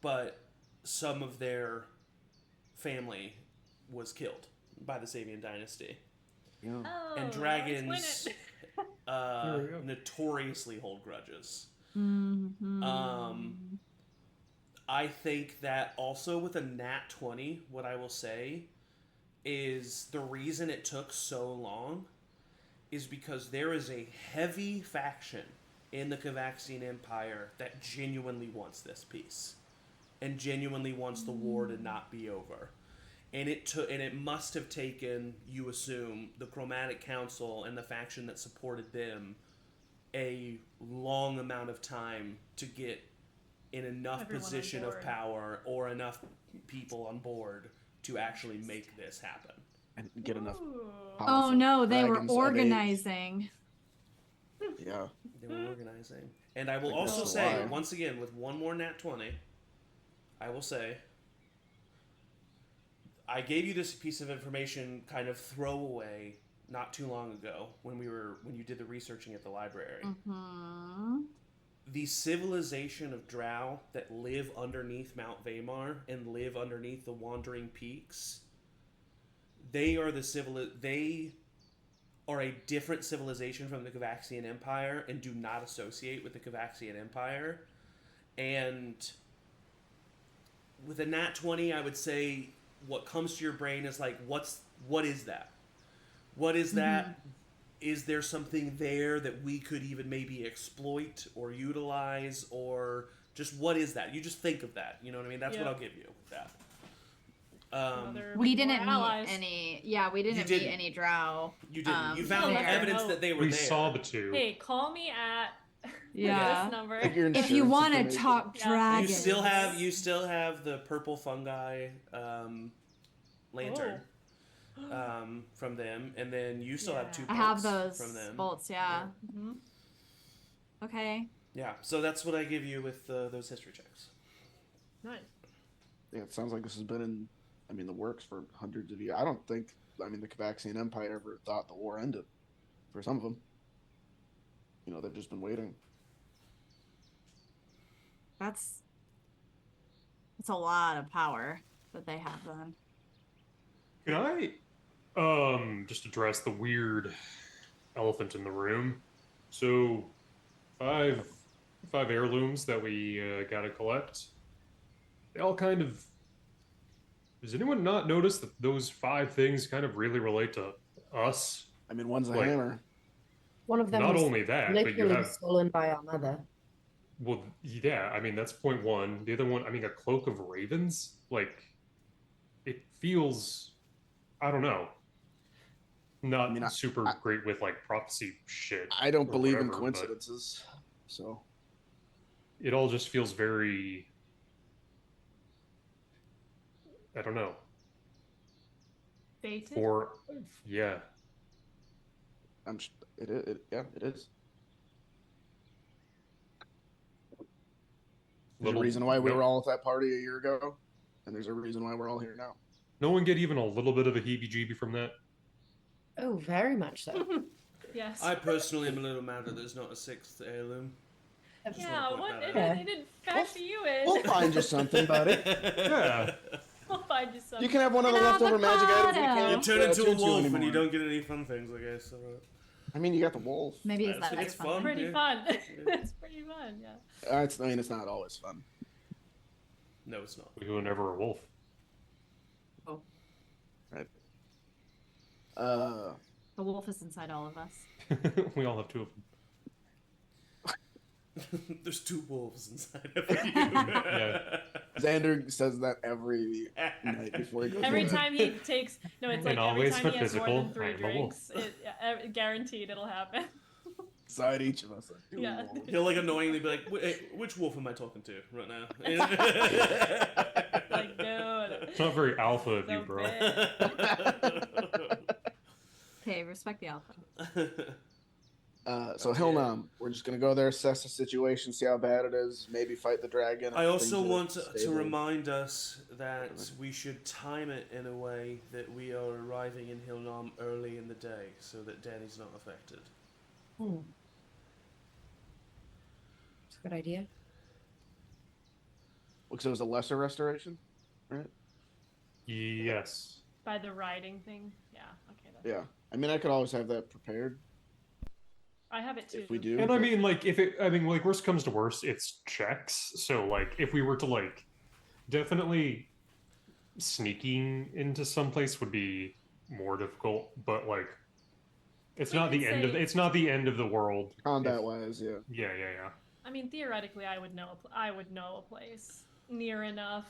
but some of their family was killed by the Sabian dynasty. Yeah. Oh, And let's dragons win it. we go. notoriously hold grudges. I think that also with a nat 20, what I will say is the reason it took so long is because there is a heavy faction in the Cavaxian Empire that genuinely wants this peace and genuinely wants the war to not be over. And it must have taken, you assume, the Chromatic Council and the faction that supported them a long amount of time to get in enough Everyone on position of board. power or enough people on board to actually make this happen. And get enough. Ooh. Oh powerful no, they were dragons of age. organizing. Yeah. They were organizing. And I will Like, also that's say, why. once again, with one more nat 20, I will say, I gave you this piece of information kind of throwaway not too long ago when you did the researching at the library. Mm-hmm. The civilization of Drow that live underneath Mount Vaymar and live underneath the Wandering Peaks, they are a different civilization from the Cavaxian Empire and do not associate with the Cavaxian Empire. And with a nat 20, I would say what comes to your brain is like, what is that? What is that? Is there something there that we could even maybe exploit or utilize, or just what is that? You just think of that. You know what I mean? That's what I'll give you with that. We didn't more meet allies. any. Yeah, we didn't meet didn't. any Drow. You didn't. You No, found that's evidence no- that they were We there. saw the two. Hey, call me at Yeah. this number. Like your If you insurance want to information. talk Yeah. dragons, You still have the purple fungi lantern from them, and then you still have Yeah. 2 I have bolts those from them. bolts. Yeah. Mhm. Okay. Yeah, so that's what I give you with those history checks. Nice. Yeah, it sounds like this has been in the works for hundreds of years. I don't think, the Cavaxian Empire ever thought the war ended. For some of them, they've just been waiting. That's a lot of power that they have then. Can I just address the weird elephant in the room? So five heirlooms that we gotta collect. They all kind of. Does anyone not notice that those 5 things kind of really relate to us? One's a Like, hammer. One of them Not was only that, but you literally have. stolen by our mother. Well, yeah, that's point 1. The other one, a cloak of ravens. Like, it feels. I don't know. Not super great with prophecy shit. I don't or believe in whatever, but coincidences, so it all just feels very. I don't know. Fated. Yeah. it is. Yeah, it is. There's a reason why we were all at that party a year ago, and there's a reason why we're all here now. No one get even a little bit of a heebie-jeebie from that? Oh, very much so. Yes. I personally am a little mad that there's not a 6th heirloom. Yeah, what? that They didn't factor you in. We'll find you something, buddy. Yeah. We'll find you something. You can have one of the An leftover magic items. We avocado. can't You turn into a tune to wolf and anymore. you don't get any fun things, I guess. So, You got the wolf. Maybe it's That's- that it's fun. fun. Pretty Yeah. fun. It's pretty fun. Yeah. It's not always fun. no, it's not. We were never a wolf. Right. The wolf is inside all of us. We all have 2 of them. There's 2 wolves inside of you. Yeah. Xander says that every night before he goes Every to bed. time he takes, no, it's like And every always time for he has more physical, than 3 I'm a wolf. drinks, guaranteed it'll happen. Beside each of us. Like, Yeah. wolves. He'll annoyingly be like, "Hey, which wolf am I talking to right now?" Like, dude. It's not very alpha of you, So bro. big. Okay, respect the alpha. So Hilnam, we're just gonna go there, assess the situation, see how bad it is, maybe fight the dragon. I if also things are want to stable. remind us that we should time it in a way that we are arriving in Hilnam early in the day so that Danny's not affected. It's a good idea. So it was a lesser restoration, right? Yes. By the riding thing? Yeah, okay. Yeah. I could always have that prepared. I have it too. If we do, And I mean, like, like, worst comes to worst, it's checks. So, like, if we were to, like, definitely sneaking into someplace would be more difficult, but, like, it's We not could the end of say- it's not the end of the world. combat wise, yeah. Yeah. I mean, theoretically, I would know a place near enough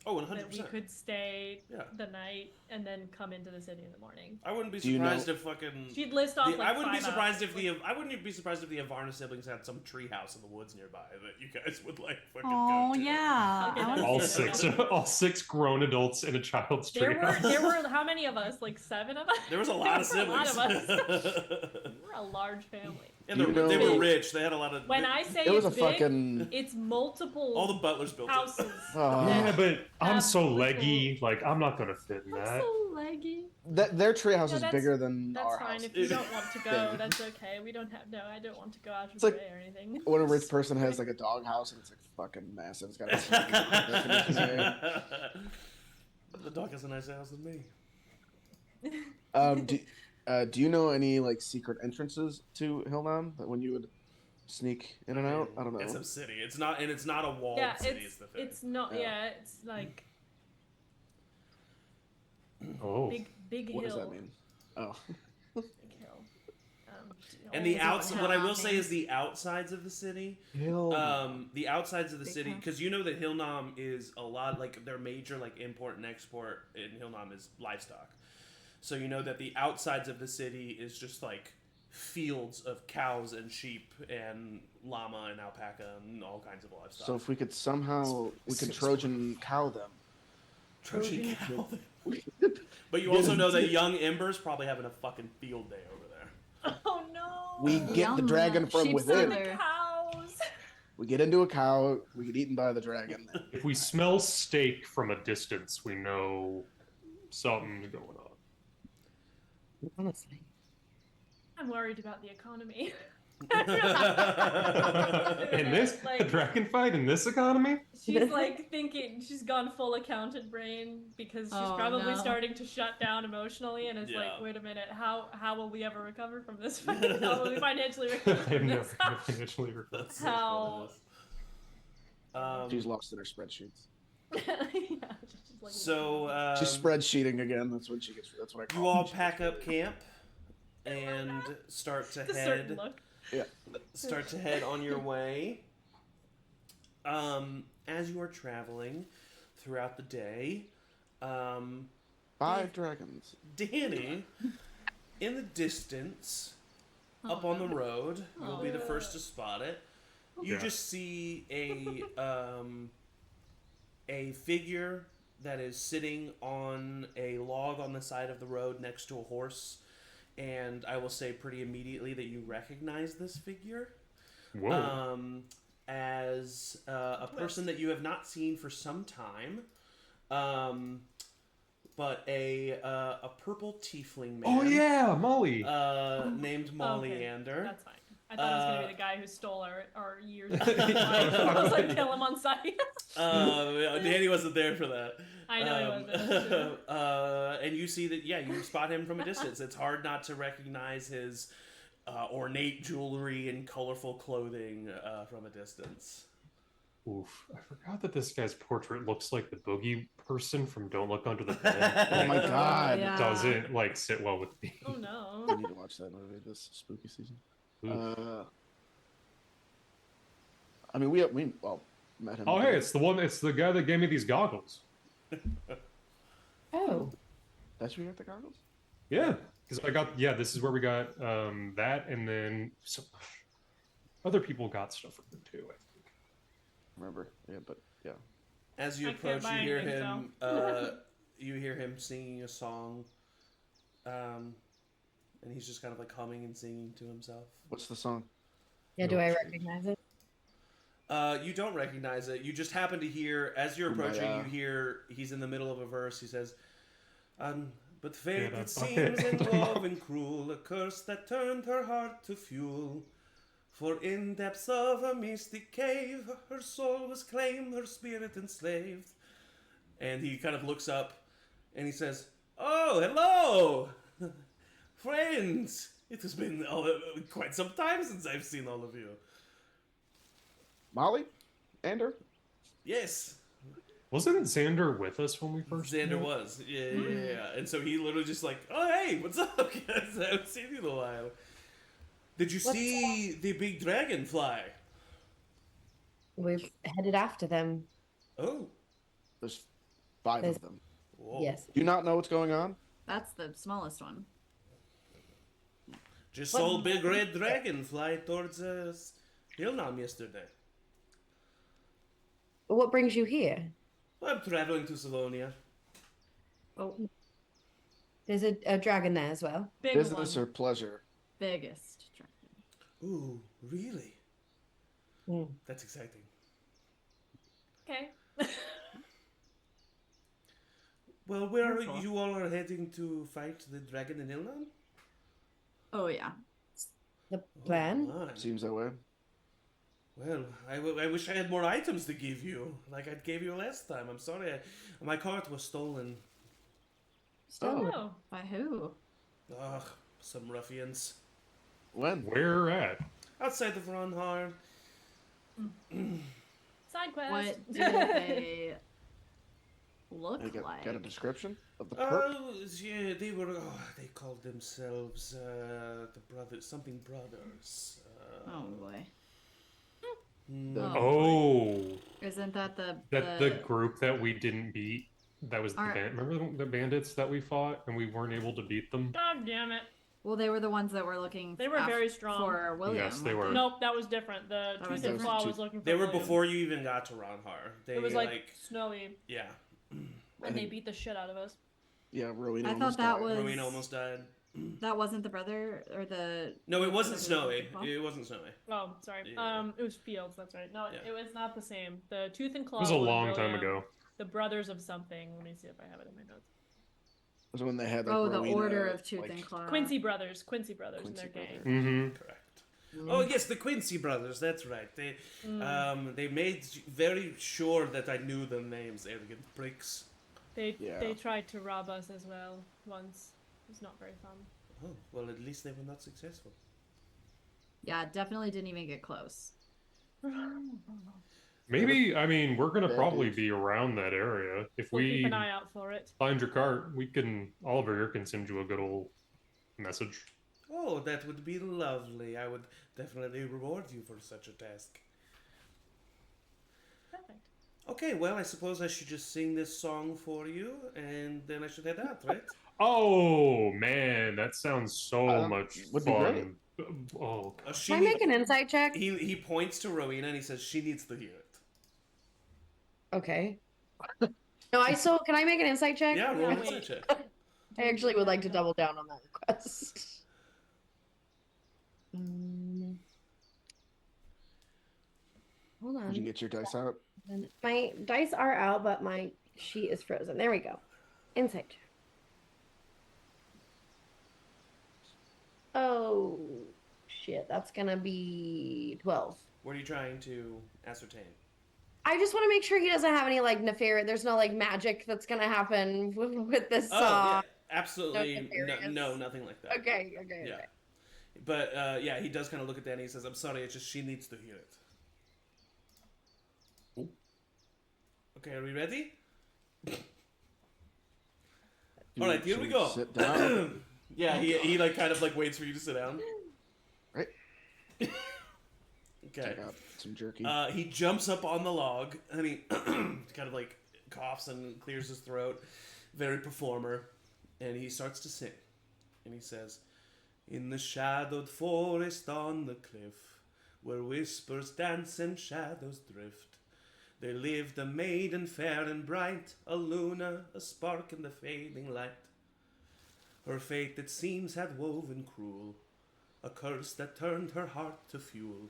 Oh, that we 100%. could stay Yeah. the night and then come into the city in the morning. I wouldn't be Do you surprised know- if fucking. She'd list off like I wouldn't be 5 surprised if options. I wouldn't be surprised if the Avarna siblings had some treehouse in the woods nearby that you guys would like fucking Oh go to. yeah. Okay, I wanna All see that's- that. all six grown adults in a child's There treehouse. were how many of us? Like 7 of us. There was a lot of There were siblings. A lot of us. We're a large family. And You they know- were rich. They had a lot of. When I say It was it's a big, fucking. it's multiple all the butlers built houses. Oh. Yeah, but I'm so Absolutely. leggy. Like, I'm not gonna fit in I'm that. so leggy. Their treehouse No, is that's- bigger than That's our fine house. if you don't want to go. Big. That's okay. We don't have. No, I don't want to go out of It's the like- way or anything. When a rich person has like a dog house and it's like fucking massive, it's got a The dog has a nicer house than me. do you know any like secret entrances to Hillnam that when you would sneak in and out? I don't know. It's a city. It's not, and it's not a walled Yeah, city. Is the thing. it's not. Yeah. Yeah, it's like Oh, big What hill. does that mean? Oh, Big hill. and the Always outs. what What I will Hillnam say means. is the outsides of the city. Hill. The outsides of the Big city, house. because you know that Hillnam is a lot like their major like import and export in Hillnam is livestock. So you know that the outsides of the city is just like fields of cows and sheep and llama and alpaca and all kinds of livestock. So if we could somehow we could Seems- Trojan cow them. Trojan cow. We But you also know that young Ember's probably having a fucking field day over there. Oh no! We get the Yum. dragon from Sheep's within. leather. cows. We get into a cow. We get eaten by the dragon. if we smell steak from a distance, we know something's going on. Honestly. I'm worried about the economy. In this a dragon fight in this economy? She's like thinking she's gone full accountant brain because she's Oh, probably no. starting to shut down emotionally and is Yeah. like, wait a minute, how will we ever recover from this fight? How will we financially I recover have from no this? financially recovered. That's How- She's lost in her spreadsheets. Yeah, she's like, so She's spreadsheeting again. That's what she gets. That's what I call. you all it. pack up camp and start to the certain head look. start to head on your way. As you are traveling throughout the day, 5 dragons. Danny, in the distance, up on the road, you'll be the first to spot it. You Yeah. just see a figure that is sitting on a log on the side of the road next to a horse, and I will say pretty immediately that you recognize this figure Whoa. as a person that you have not seen for some time, but a purple tiefling man. Oh yeah, Molly. Named Mollyander. That's fine. I thought it was gonna be the guy who stole our years. I was like, kill him on sight. Danny wasn't there for that. I know he wasn't. That's true. And you see that, yeah, you spot him from a distance. It's hard not to recognize his ornate jewelry and colorful clothing from a distance. Oof, I forgot that this guy's portrait looks like the boogie person from Don't Look Under the Bed. Oh my Like, god. Yeah. doesn't like sit well with me. Oh no. I need to watch that movie this spooky season. Oof. I mean, we well met him. Oh hey, it's the guy that gave me these goggles. Oh. That's where you got the goggles. Yeah, because this is where we got that, and then some other people got stuff from him too. I think. Remember? Yeah, but yeah. As you I can't approach, you buy hear anything, him. so. You hear him singing a song, and he's just kind of like humming and singing to himself. What's the song? Yeah, do I recognize it? You don't recognize it. You just happen to hear, as you're approaching, Yeah. you hear he's in the middle of a verse. He says, "But fate, Yeah, it that's seems, okay. involving cruel, a curse that turned her heart to fuel. For in depths of a mystic cave, her soul was claimed, her spirit enslaved." And he kind of looks up, and he says, "Oh, hello, friends! It has been quite some time since I've seen all of you. Molly? Ander? Yes, Wasn't Xander with us when we first Xander met? was. Yeah. And so he literally just like, oh, hey, what's up, guys? I haven't seen you in a while. Did you What's see the big dragon fly? We've headed after them. Oh. There's 5 There's- of them. Whoa. Yes. Do you not know what's going on? That's the smallest one. Just What? saw big red dragon fly towards Hilnam yesterday. What brings you here? I'm traveling to Salonia. Oh, There's a dragon there as well. Big Business one. or pleasure? biggest dragon. Ooh, really? Mm. That's exciting. Okay. Well, where are Careful. you all are heading to fight the dragon in Hilnam? Oh yeah. The plan? Oh, my. Seems that way. Well, I wish I had more items to give you, like I gave you last time. I'm sorry, my cart was stolen. Still. Oh. By who? Ugh, some ruffians. When? Where at? Outside of Ronhar. Side quest. What do they look Hey, like? got a description of the perp? Yeah, they were, they called themselves, the brothers, something brothers. Oh boy. The- Oh, Isn't that the the group that we didn't beat. That was the Are- remember the bandits that we fought and we weren't able to beat them. God damn it. Well, they were the ones that were looking. They were very strong. for William. Yes, they weren't were. Nope, that was different. The That was Tooth and different. Claw was looking for They were William. before you even got to Ronhar. They It was like snowy, yeah. and they beat the shit out of us. Yeah, Rowina I almost thought that died. was- Rowena almost died. That wasn't the brother or the. No, it wasn't whatever snowy. it was called? It wasn't snowy. Oh, sorry. Yeah. It was Fields. That's right. No, Yeah. it was not the same. The Tooth and Claw. It was a was long time William, ago. The brothers of something. Let me see if I have it in my notes. Was when they had like Oh, the Rowena, Order of Tooth like, and Claw. Quincy brothers. Quincy brothers Quincy and their gang. brothers. Mm-hmm. Correct. Oh yes, the Quincy brothers. That's right. They made very sure that I knew their names. Arrogant pricks. They Yeah. tried to rob us as well once. It was not very fun. Oh well, at least they were not successful. Yeah, definitely didn't even get close. Maybe I mean we're gonna Bad probably dudes. be around that area. If We'll keep we an eye out for it. find your cart, we can Oliver here can send you a good old message. Oh, that would be lovely. I would definitely reward you for such a task. Perfect. Okay, well, I suppose I should just sing this song for you, and then I should head out, right? Oh man, that sounds so much would be great. fun. Oh, She Can I make an insight check? he points to Rowena and he says she needs to hear it. Okay. No, can I make an insight check? Yeah, roll an wait. insight check. I actually would like to double down on that request. Hold Did you on. get your dice out? My dice are out, but my sheet is frozen. There we go. Insight check. Oh, shit. That's going to be 12. What are you trying to ascertain? I just want to make sure he doesn't have any, like, nefarious. There's no, like, magic that's going to happen with this Oh, song. yeah, absolutely. nefarious. No, nothing like that. Okay. Yeah. But, yeah, he does kind of look at Danny and he says, I'm sorry, it's just she needs to hear it. Okay, are we ready? Do All right, here should we go. Sit down. Yeah, he like kind of like waits for you to sit down. Right. Okay. Check out some jerky. He jumps up on the log and he kind of like coughs and clears his throat. Very performer. And he starts to sing. And he says, in the shadowed forest on the cliff, where whispers dance and shadows drift, there lived a maiden fair and bright, a Luna, a spark in the fading light. Her fate, it seems, had woven cruel, a curse that turned her heart to fuel.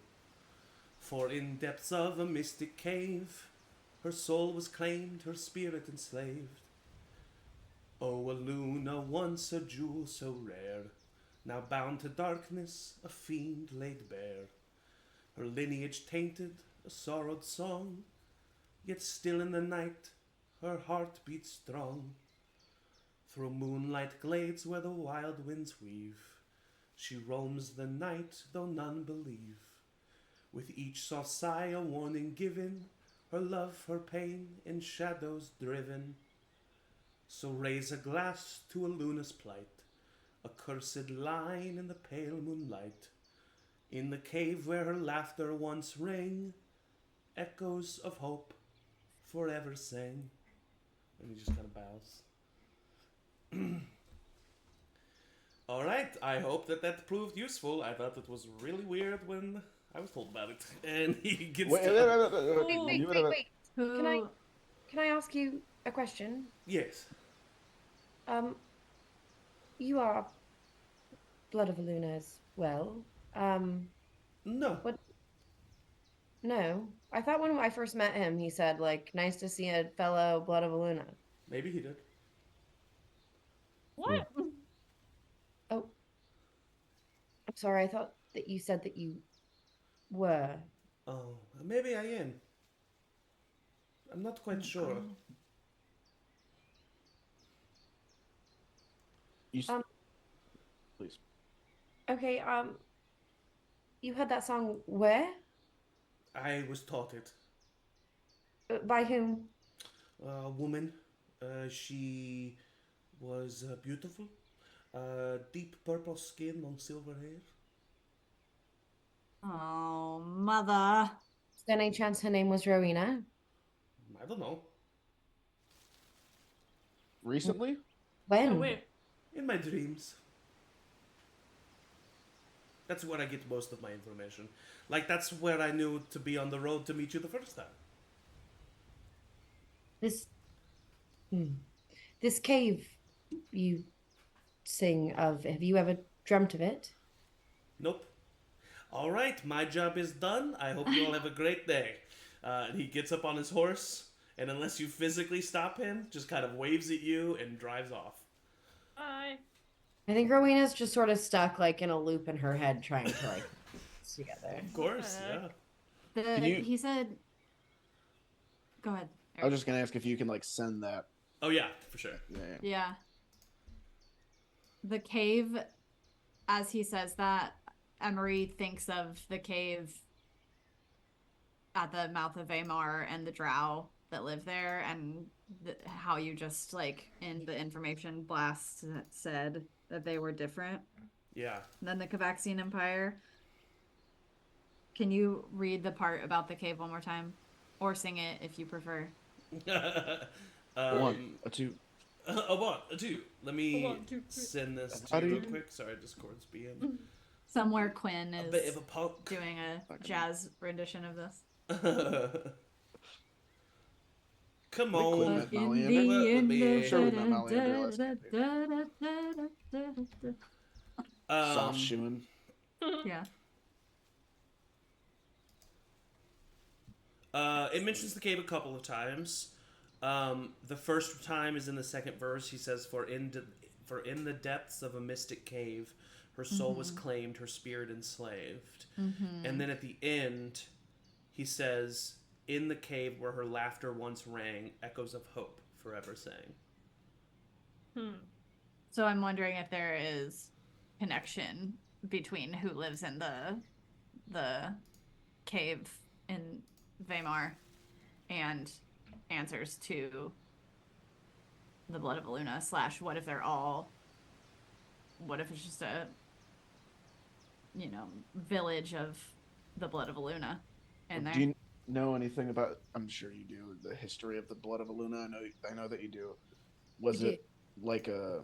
For in depths of a mystic cave, her soul was claimed, her spirit enslaved. Oh, a Luna, once a jewel so rare, now bound to darkness, a fiend laid bare. Her lineage tainted, a sorrowed song, yet still in the night, her heart beats strong. Through moonlight glades where the wild winds weave, She roams the night, though none believe. With each soft sigh a warning given, her love, her pain, in shadows driven. So raise a glass to Aluna's plight, a cursed line in the pale moonlight. In the cave where her laughter once rang, echoes of hope forever sang. And he just kind of bows. All right, I hope that proved useful. I thought it was really weird when I was told about it. And he gets Wait, to... Wait. Who? Can I ask you a question? Yes. Um, you are Blood of Luna as well. No. What? No, I thought when I first met him, he said like, "Nice to see a fellow Blood of Luna." Maybe he did. What? Oh, I'm sorry. I thought that you said that you were. Oh, maybe I am. I'm not quite sure. You s- Um, Please. Okay. You heard that song where? I was taught it. By whom? A woman. She was beautiful. Deep purple skin, long silver hair. Oh, mother. Is there any chance her name was Rowina? I don't know. Recently? When? Oh wait. In my dreams. That's where I get most of my information. Like, that's where I knew to be on the road to meet you the first time. This. This cave you sing of. Have you ever dreamt of it? Nope. All right, my job is done. I hope you all have a great day. And he gets up on his horse, and unless you physically stop him, just kind of waves at you and drives off. Bye. I think Rowena's just sort of stuck like in a loop in her head, trying to like piece together. Of course, Heck. yeah. He said. Go ahead. I was just gonna ask if you can like send that. Oh yeah, for sure. Yeah. Yeah. The cave, as he says that, Emory thinks of the cave at the mouth of Amar and the drow that live there, and how you just, like, in the information blast said that they were different Yeah. than the Cavaxian Empire. Can you read the part about the cave one more time? Or sing it if you prefer. One, a two. A one, a two. Let me A one, two, three. send this How to do you real you- quick. Sorry, Discord's being Somewhere Quinn a bit of is a punk. doing a Fucking- jazz rendition of this. Come Wait, Quinn on. met In Maliander? the Let end, me- I'm sure we met Maliander last Soft shoeing. Yeah. It mentions the cave a couple of times. The first time is in the second verse. He says, For in the depths of a mystic cave, her soul was claimed, her spirit enslaved." And then at the end, he says, "In the cave where her laughter once rang, echoes of hope forever sang." So I'm wondering if there is connection between who lives in the cave in Weimar and answers to the Blood of Luna / what if they're all, what if it's just a, village of the Blood of Luna in there. Do you know anything about? I'm sure you do. The history of the Blood of Luna. I know that you do. Was I it like a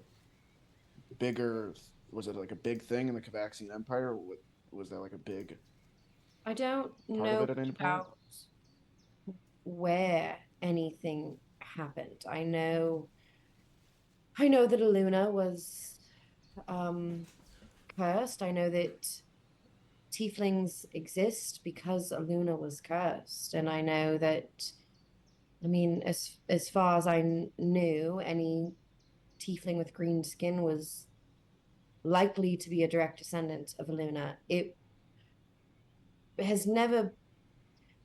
bigger? Was it like a big thing in the Cavaxian Empire? Or was that like a big? I don't Part of know it at any point? about where anything happened. I know that Aluna was cursed. I know that tieflings exist because Aluna was cursed, and I know that. I mean, as far as I knew, any tiefling with green skin was likely to be a direct descendant of Aluna. It has never.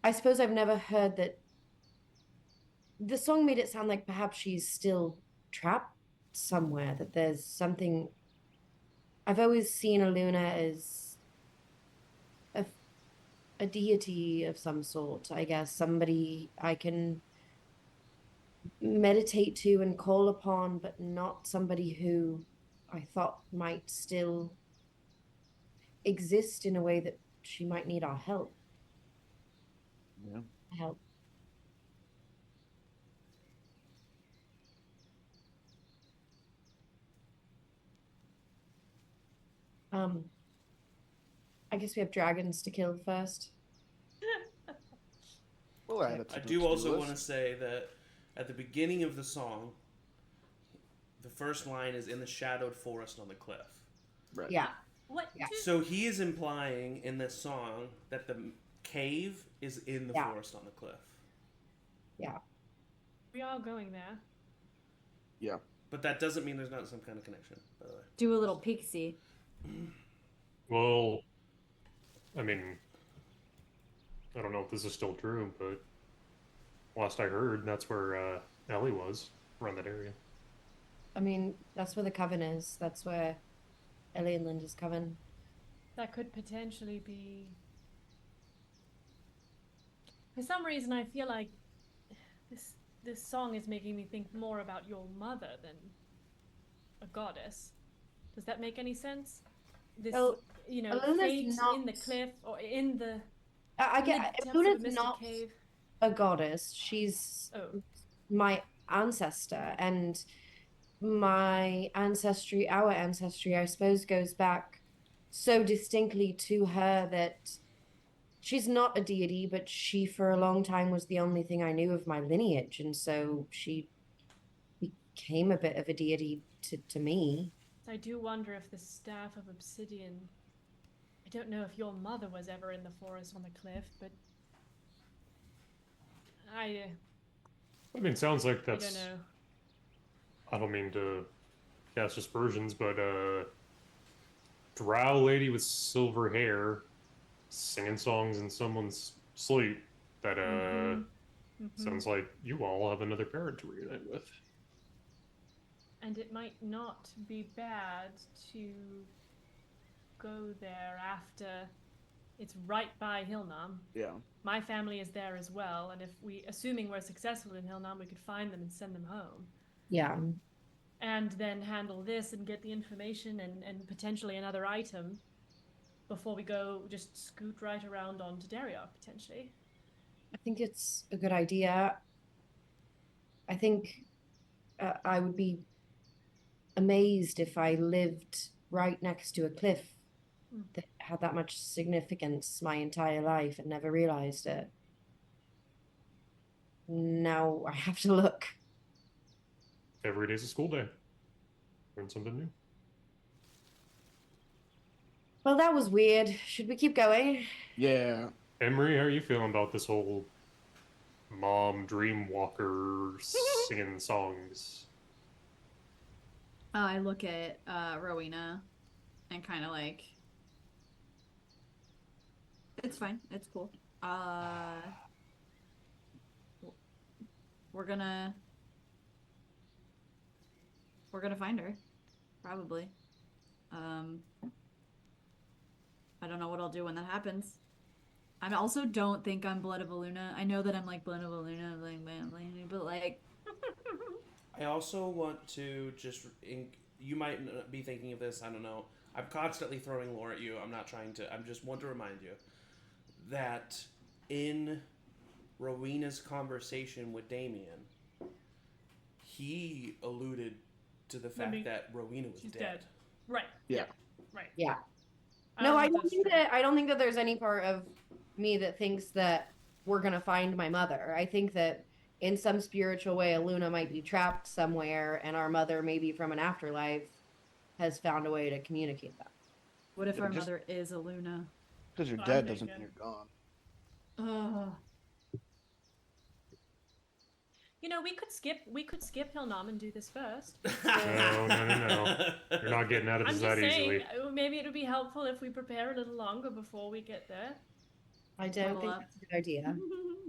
I suppose I've never heard that. The song made it sound like perhaps she's still trapped somewhere, that there's something. I've always seen Aeliana as a deity of some sort, I guess, somebody I can meditate to and call upon, but not somebody who I thought might still exist in a way that she might need our help. Yeah. Help. I guess we have dragons to kill first. We'll add it to I the do to-do also want to list. say that at the beginning of the song, the first line is in the shadowed forest on the cliff. Right. Yeah. What? Yeah. So he is implying in this song that the cave is in the Yeah. forest on the cliff. Yeah. We are going there. Yeah. But that doesn't mean there's not some kind of connection, by the way. Do a little peek-see. Well, I mean, I don't know if this is still true, but last I heard, that's where Ellie was, around that area. I mean, that's where the coven is. That's where Ellie and Linda's coven. That could potentially be. For some reason, I feel like this song is making me think more about your mother than a goddess. Does that make any sense? This, Well, you know, Alluna's fate not- in the cliff or in the I in get the depths of a Luna's mystic not cave. a goddess. She's Oh, my ancestor, and my ancestry, our ancestry, I suppose, goes back so distinctly to her that she's not a deity, but she for a long time was the only thing I knew of my lineage, and so she became a bit of a deity to me. I do wonder if the staff of obsidian. I don't know if your mother was ever in the forest on the cliff, but I mean, sounds like don't that's. know. I don't mean to cast aspersions, but drow lady with silver hair singing songs in someone's sleep. That Mhm. sounds like you all have another parent to reunite with. And it might not be bad to go there after it's right by Hilnam. Yeah. My family is there as well, and if we, assuming we're successful in Hilnam, we could find them and send them home. Yeah. And then handle this and get the information and potentially another item before we go just scoot right around onto Dariok, potentially. I think it's a good idea. I think I would be amazed if I lived right next to a cliff that had that much significance my entire life and never realized it. Now I have to look. Every day's a school day. Learn something new. Well, that was weird. Should we keep going? Yeah. Emory, how are you feeling about this whole mom dreamwalker singing songs? I look at Rowina and kind of like, it's fine, it's cool. We're gonna find her, probably. I don't know what I'll do when that happens. I also don't think I'm Blood of Aeliana. I know that I'm like Blood of Aeliana, but like. I also want to just... You might not be thinking of this, I don't know. I'm constantly throwing lore at you. I'm not trying to... I just want to remind you that in Rowina's conversation with Damien, he alluded to the fact that Rowena was She's dead. dead. Right. Yeah. Right. Yeah. No, I don't that's think true. that I don't think that there's any part of me that thinks that we're gonna find my mother. I think that in some spiritual way, Aeliana might be trapped somewhere, and our mother, maybe from an afterlife, has found a way to communicate that. What if Yeah, our just- mother is Aeliana? Because you're I'm dead doesn't thinking. mean you're gone. You know, we could skip Hilnam and do this first. No. You're not getting out of I'm this just that saying, easily. maybe it would be helpful if we prepare a little longer before we get there. I don't Level think up. that's a good idea.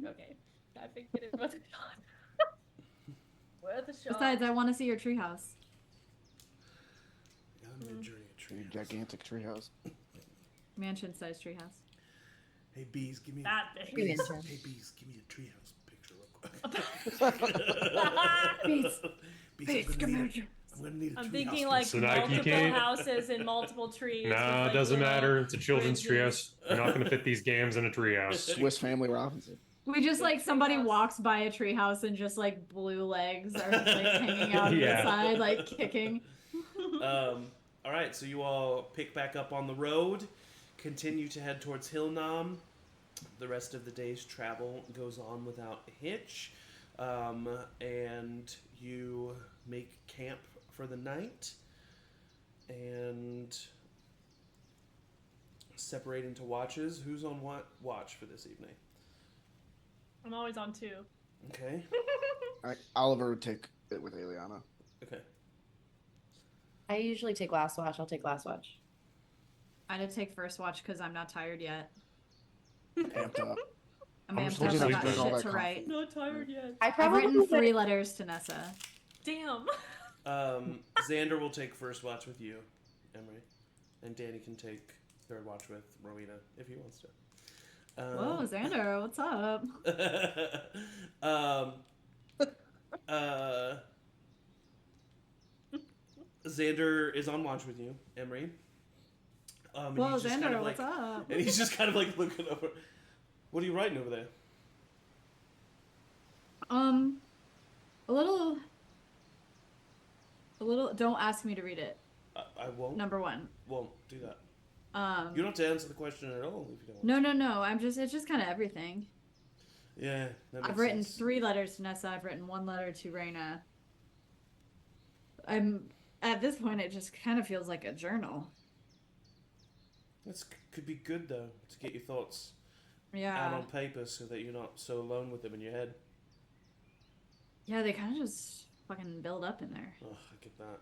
Okay, I think it is worth a shot. Worth a shot. Besides, I want to see your treehouse. On a journey of Your gigantic treehouse. Mansion-sized treehouse. Hey bees, give me That big. Pretty intense. Hey bees, give me a treehouse picture real quick. Bees. Bees, I'm gonna need a I'm treehouse thinking picture. like So now you multiple can't- houses and multiple trees. with, Nah, like, it doesn't little matter. It's a children's bridges. treehouse. You're not going to fit these games in a treehouse. Swiss Family Robinson. We just The like somebody treehouse. walks by a treehouse and just like blue legs are just like hanging out Yeah. the side, like kicking. All right, so you all pick back up on the road, continue to head towards Hillnam. The rest of the day's travel goes on without a hitch, and you make camp for the night and separate into watches. Who's on what watch for this evening? I'm always on 2. Okay. Oliver would take it with Aeliana. Okay. I usually take last watch. I'll take last watch. I did take first watch because I'm not tired yet. Amped up. I'm How amped much up. did you I sleep got in? All shit that to write. Not tired yet. I I've probably written would- 3 letters to Nessa. Damn. Xander will take first watch with you, Emory, and Danny can take third watch with Rowina if he wants to. Whoa, Xander, what's up? Xander is on watch with you, Emory. And Whoa, he's just Xander, kind of what's like, up? and he's just kind of like looking over. What are you writing over there? A little. Don't ask me to read it. I won't. Number 1. Won't do that. You don't have to answer the question at all if you don't. No. It's just kind of everything. Yeah. That I've makes written sense. 3 letters to Nessa. I've written 1 letter to Reyna. At this point, it just kind of feels like a journal. This could be good though to get your thoughts out Yeah. on paper so that you're not so alone with them in your head. Yeah, they kind of just fucking build up in there. Oh, I get that.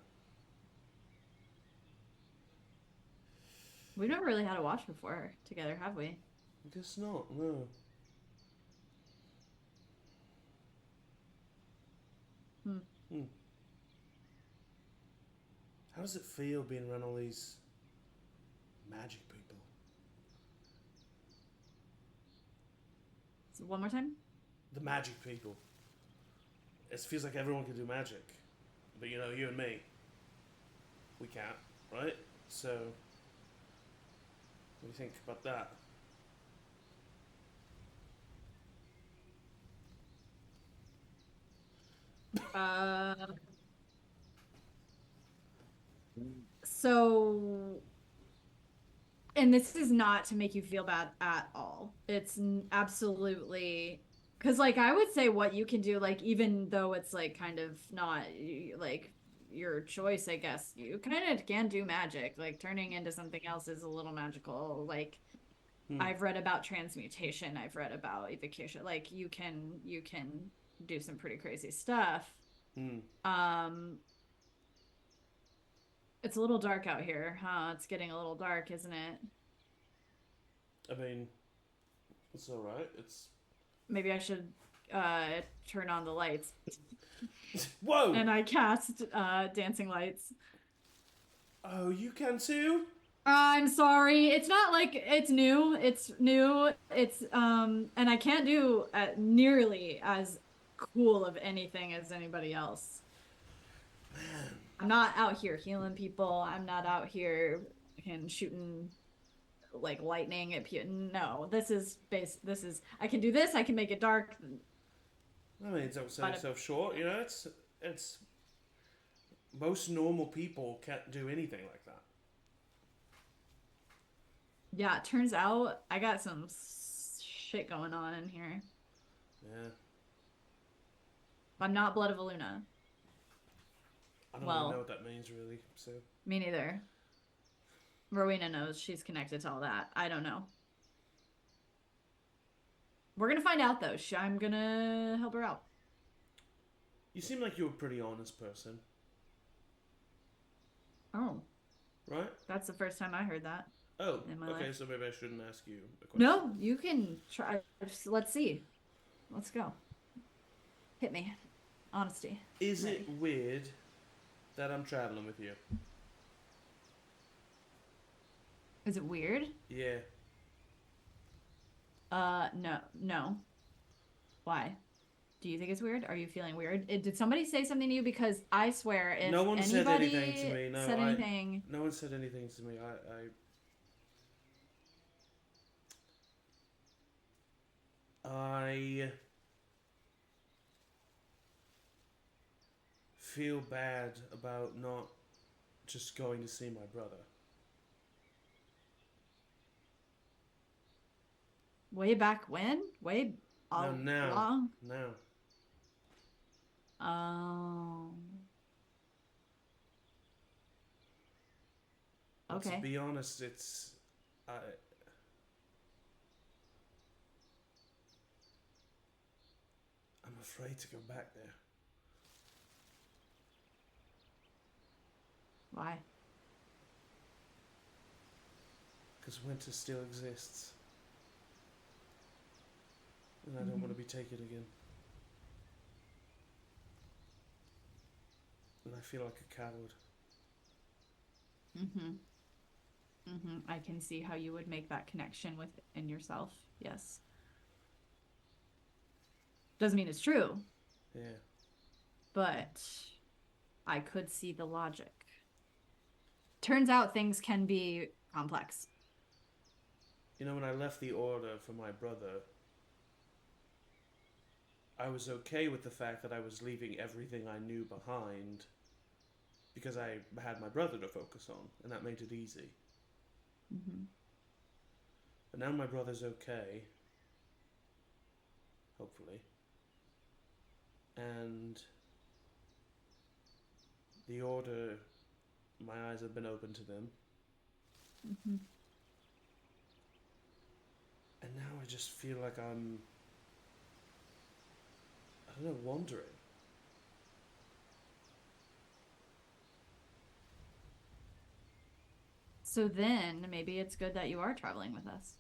We've never really had a watch before together, have we? I guess not. No. Hmm. How does it feel being around all these magic people? So one more time? The magic people. It feels like everyone can do magic. But you know, you and me, we can't, right? So, what do you think about that? So, and this is not to make you feel bad at all. It's absolutely, because like I would say what you can do, like even though it's like kind of not like your choice, I guess you kind of can do magic. Like turning into something else is a little magical. Like I've read about transmutation. I've read about evocation. Like you can do some pretty crazy stuff. It's a little dark out here, huh? It's getting a little dark, isn't it? I mean, it's alright. It's. Maybe I should turn on the lights. Whoa! And I cast dancing lights. Oh, you can too? I'm sorry. It's not like it's new. It's new. It's and I can't do nearly as cool of anything as anybody else. Man. I'm not out here healing people. I'm not out here fucking shooting like lightning at people. No, this is I can do this. I can make it dark. I mean, don't sell yourself short. You know, it's most normal people can't do anything like that. Yeah, it turns out I got some shit going on in here. Yeah. I'm not Blood of Aluna. I don't Well- really know what that means, really. So. Me neither. Rowina knows. She's connected to all that. I don't know. We're gonna find out though. I'm gonna help her out. You seem like you're a pretty honest person, Oh, right? that's the first time I heard that. Oh, In my okay. life. So maybe I shouldn't ask you a question. No, you can try. Let's see. Let's go. Hit me. Honesty. Is Ready. it weird that I'm traveling with you? Is it weird? Yeah. No. Why? Do you think it's weird? Are you feeling weird? Did somebody say something to you? Because I swear, if No one said anybody anything to me. No, said anything, no one said anything to me. I feel bad about not just going to see my brother. way back when, No, now. long. Now. Oh. But Okay. to be honest, it's I'm afraid to go back there. Why? Because winter still exists. And I don't want to be taken again. And I feel like a coward. I can see how you would make that connection within yourself. Yes. Doesn't mean it's true, Yeah. but I could see the logic. Turns out things can be complex. You know, when I left the order for my brother, I was okay with the fact that I was leaving everything I knew behind because I had my brother to focus on, and that made it easy. But now my brother's okay, hopefully, and the order, my eyes have been open to them, and now I just feel like I'm, I don't know, wandering. So then maybe it's good that you are traveling with us.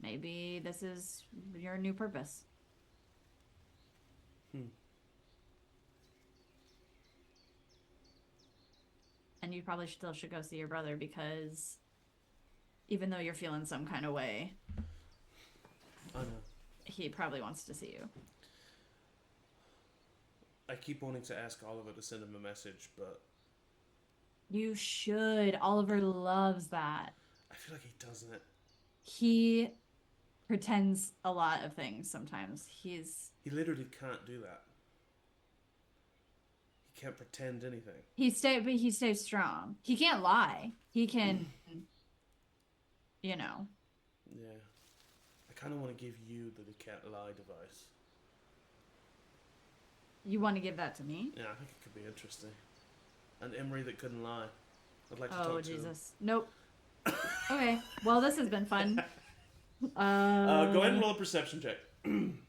Maybe this is your new purpose. And you probably still should go see your brother, because even though you're feeling some kind of way, I know. he probably wants to see you. I keep wanting to ask Oliver to send him a message, but You should. Oliver loves that. I feel like he doesn't. He pretends a lot of things sometimes. He literally can't do that. He can't pretend anything. But he stays strong. He can't lie. He can, Yeah. I kind of want to give you the can't lie device. You want to give that to me? Yeah, I think it could be interesting. And Emory that couldn't lie. I'd like to Oh, talk to him. Jesus. Nope. Okay. Well, this has been fun. Go ahead and roll a perception check.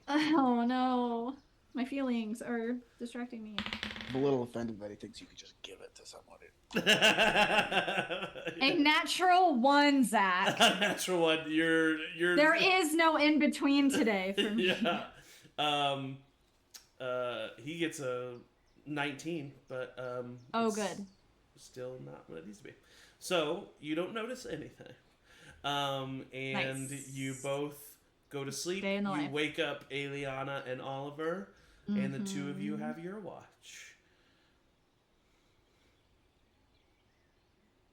Oh, no. My feelings are distracting me. I'm a little offended that he thinks you could just give it to someone. A natural 1, Zach. Natural 1. You're. There is no in between today for me. Yeah. He gets a 19, but Oh, good. Still not what it needs to be. So you don't notice anything, and Nice. you both go to sleep. Day in the You life. wake up Aeliana and Oliver, and the two of you have your watch.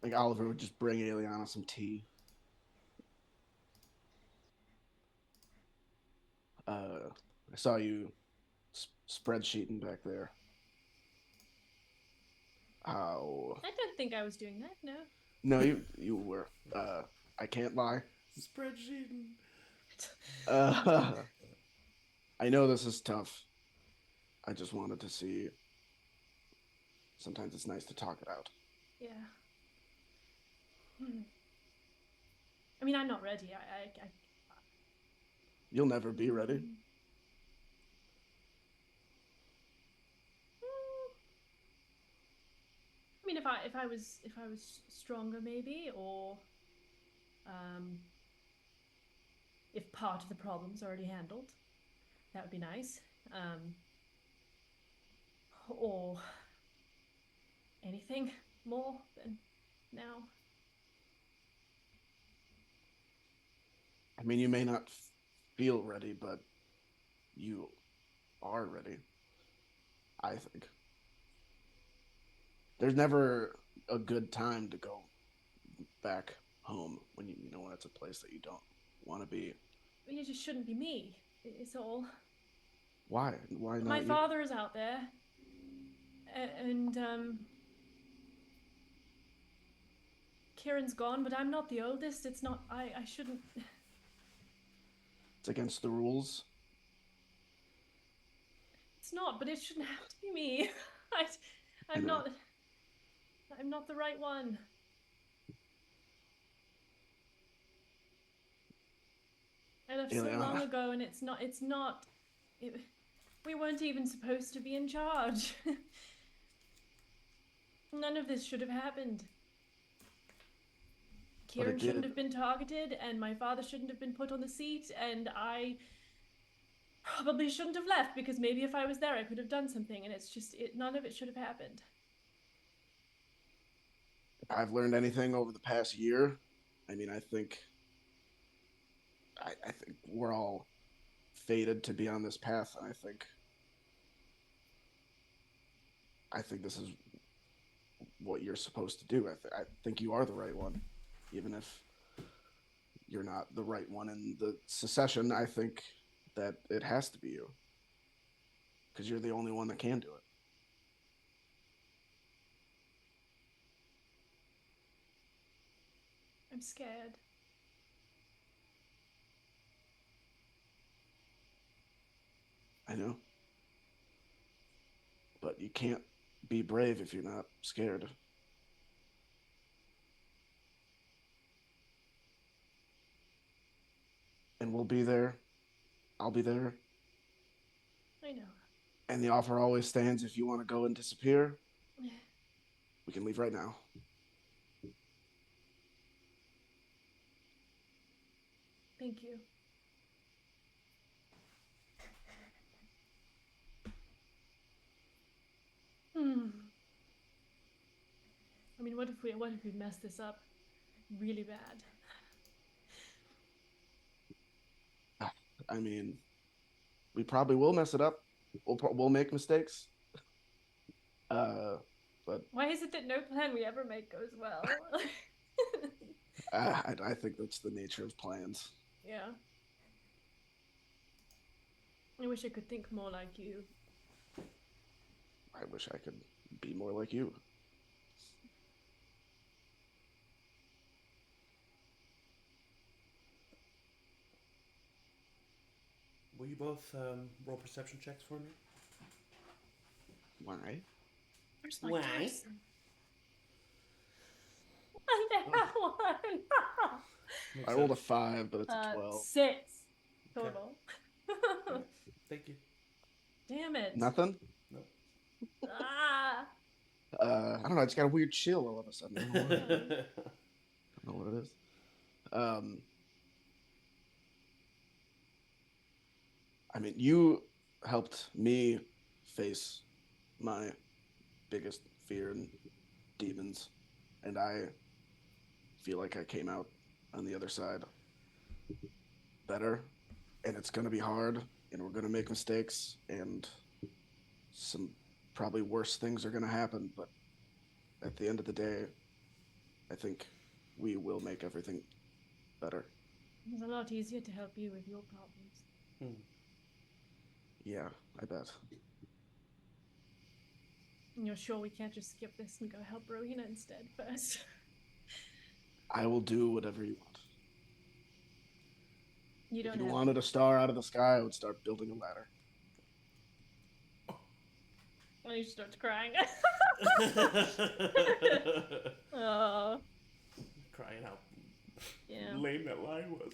Like Oliver would just bring Aeliana some tea. I saw you spreadsheeting back there. How? I don't think I was doing that, no. No, you were. I can't lie. Spreadsheeting. I know this is tough. I just wanted to see. Sometimes it's nice to talk it out. Yeah. I mean, I'm not ready. I You'll never be ready. I mean, if I was stronger, maybe, or if part of the problem's already handled, that would be nice. Or anything more than now. I mean, you may not feel ready, but you are ready. I think. There's never a good time to go back home when you know when it's a place that you don't want to be. It just shouldn't be me. It's all. Why? Why not? My you? father is out there, and Kieran's gone, but I'm not the oldest. It's not. I shouldn't. It's against the rules. It's not, but it shouldn't have to be me. I'm know. not. I'm not the right one. I left so Aeliana. long ago, and it's not. It's not. We weren't even supposed to be in charge. None of this should have happened. Kieran shouldn't have been targeted, and my father shouldn't have been put on the seat, and I probably shouldn't have left, because maybe if I was there I could have done something, and it's just, none of it should have happened. If I've learned anything over the past year, I mean, I think we're all fated to be on this path, and I think this is what you're supposed to do. I think you are the right one, even if you're not the right one in the secession. I think that it has to be you, because you're the only one that can do it. I'm scared. I know. But you can't be brave if you're not scared. And we'll be there. I'll be there. I know. And the offer always stands if you want to go and disappear. We can leave right now. Thank you. I mean, what if we mess this up really bad? I mean, we probably will mess it up. We'll make mistakes. But why is it that no plan we ever make goes well? I think that's the nature of plans. Yeah. I wish I could think more like you. I wish I could be more like you. Will you both roll perception checks for me? Why? Where's my Why? dice? I have one. I rolled a 5, but it's a 12. 6 total. Okay. Thank you. Damn it. Nothing? No. Ah. I don't know. I just got a weird chill all of a sudden. I don't know what it is. I mean, you helped me face my biggest fear and demons, and I feel like I came out on the other side better, and it's going to be hard, and we're going to make mistakes, and some probably worse things are going to happen, but at the end of the day, I think we will make everything better. It's a lot easier to help you with your problems. Yeah, I bet. And you're sure we can't just skip this and go help Rowina instead first? I will do whatever you want. You don't If you have wanted a star out of the sky, I would start building a ladder. to. And he starts crying. Oh. Crying out. Yeah. Lame that line was.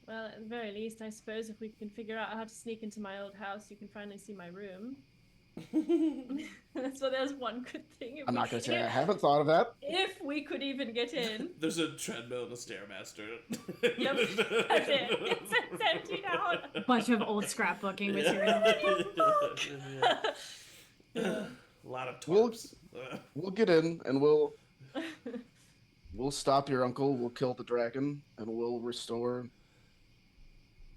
Well, at the very least, I suppose if we can figure out how to sneak into my old house, you can finally see my room. So there's one good thing. I'm not going to say I haven't thought of that. If we could even get in. There's a treadmill and a Stairmaster. Yep, that's it. It's emptied out. Bunch of old scrapbooking material. A lot of We'll- tarps. We'll get in and we'll stop your uncle. We'll kill the dragon and we'll restore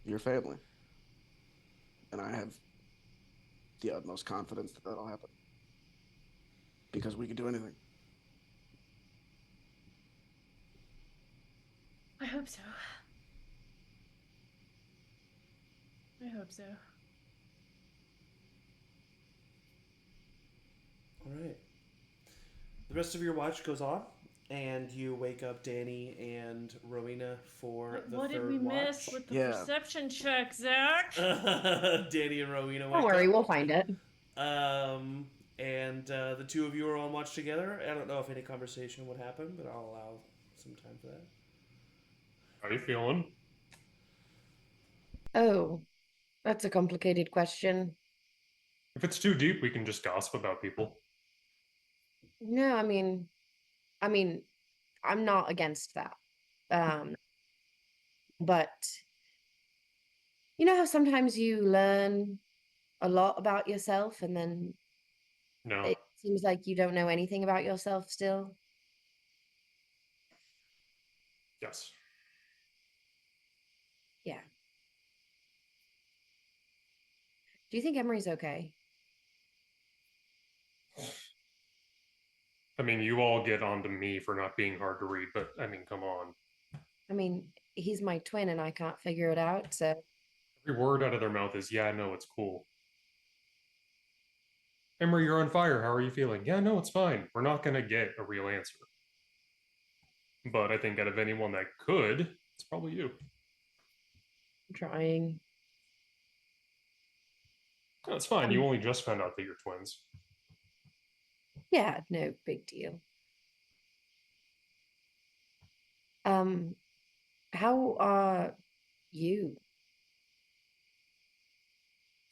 your family. And I have the utmost confidence that that'll happen because we can do anything. I hope so. I hope so. All right. The rest of your watch goes on, and you wake up Danny and Rowina for the What did third we watch. miss with the Yeah. perception check, Zach? Danny and Rowina wake Don't worry, up. we'll find it. And the two of you are on watch together. I don't know if any conversation would happen, but I'll allow some time for that. How are you feeling? Oh, that's a complicated question. If it's too deep, we can just gossip about people. No, I mean, I'm not against that. But you know how sometimes you learn a lot about yourself and then No. it seems like you don't know anything about yourself still? Yes. Yeah. Do you think Emory's okay? I mean, you all get onto me for not being hard to read, but I mean, come on. I mean, he's my twin and I can't figure it out, so Every word out of their mouth is, yeah, no, it's cool. Emory, you're on fire. How are you feeling? Yeah, no, it's fine. We're not going to get a real answer. But I think out of anyone that could, it's probably you. I'm trying. No, it's fine. You only just found out that you're twins. Yeah, no big deal. How are you?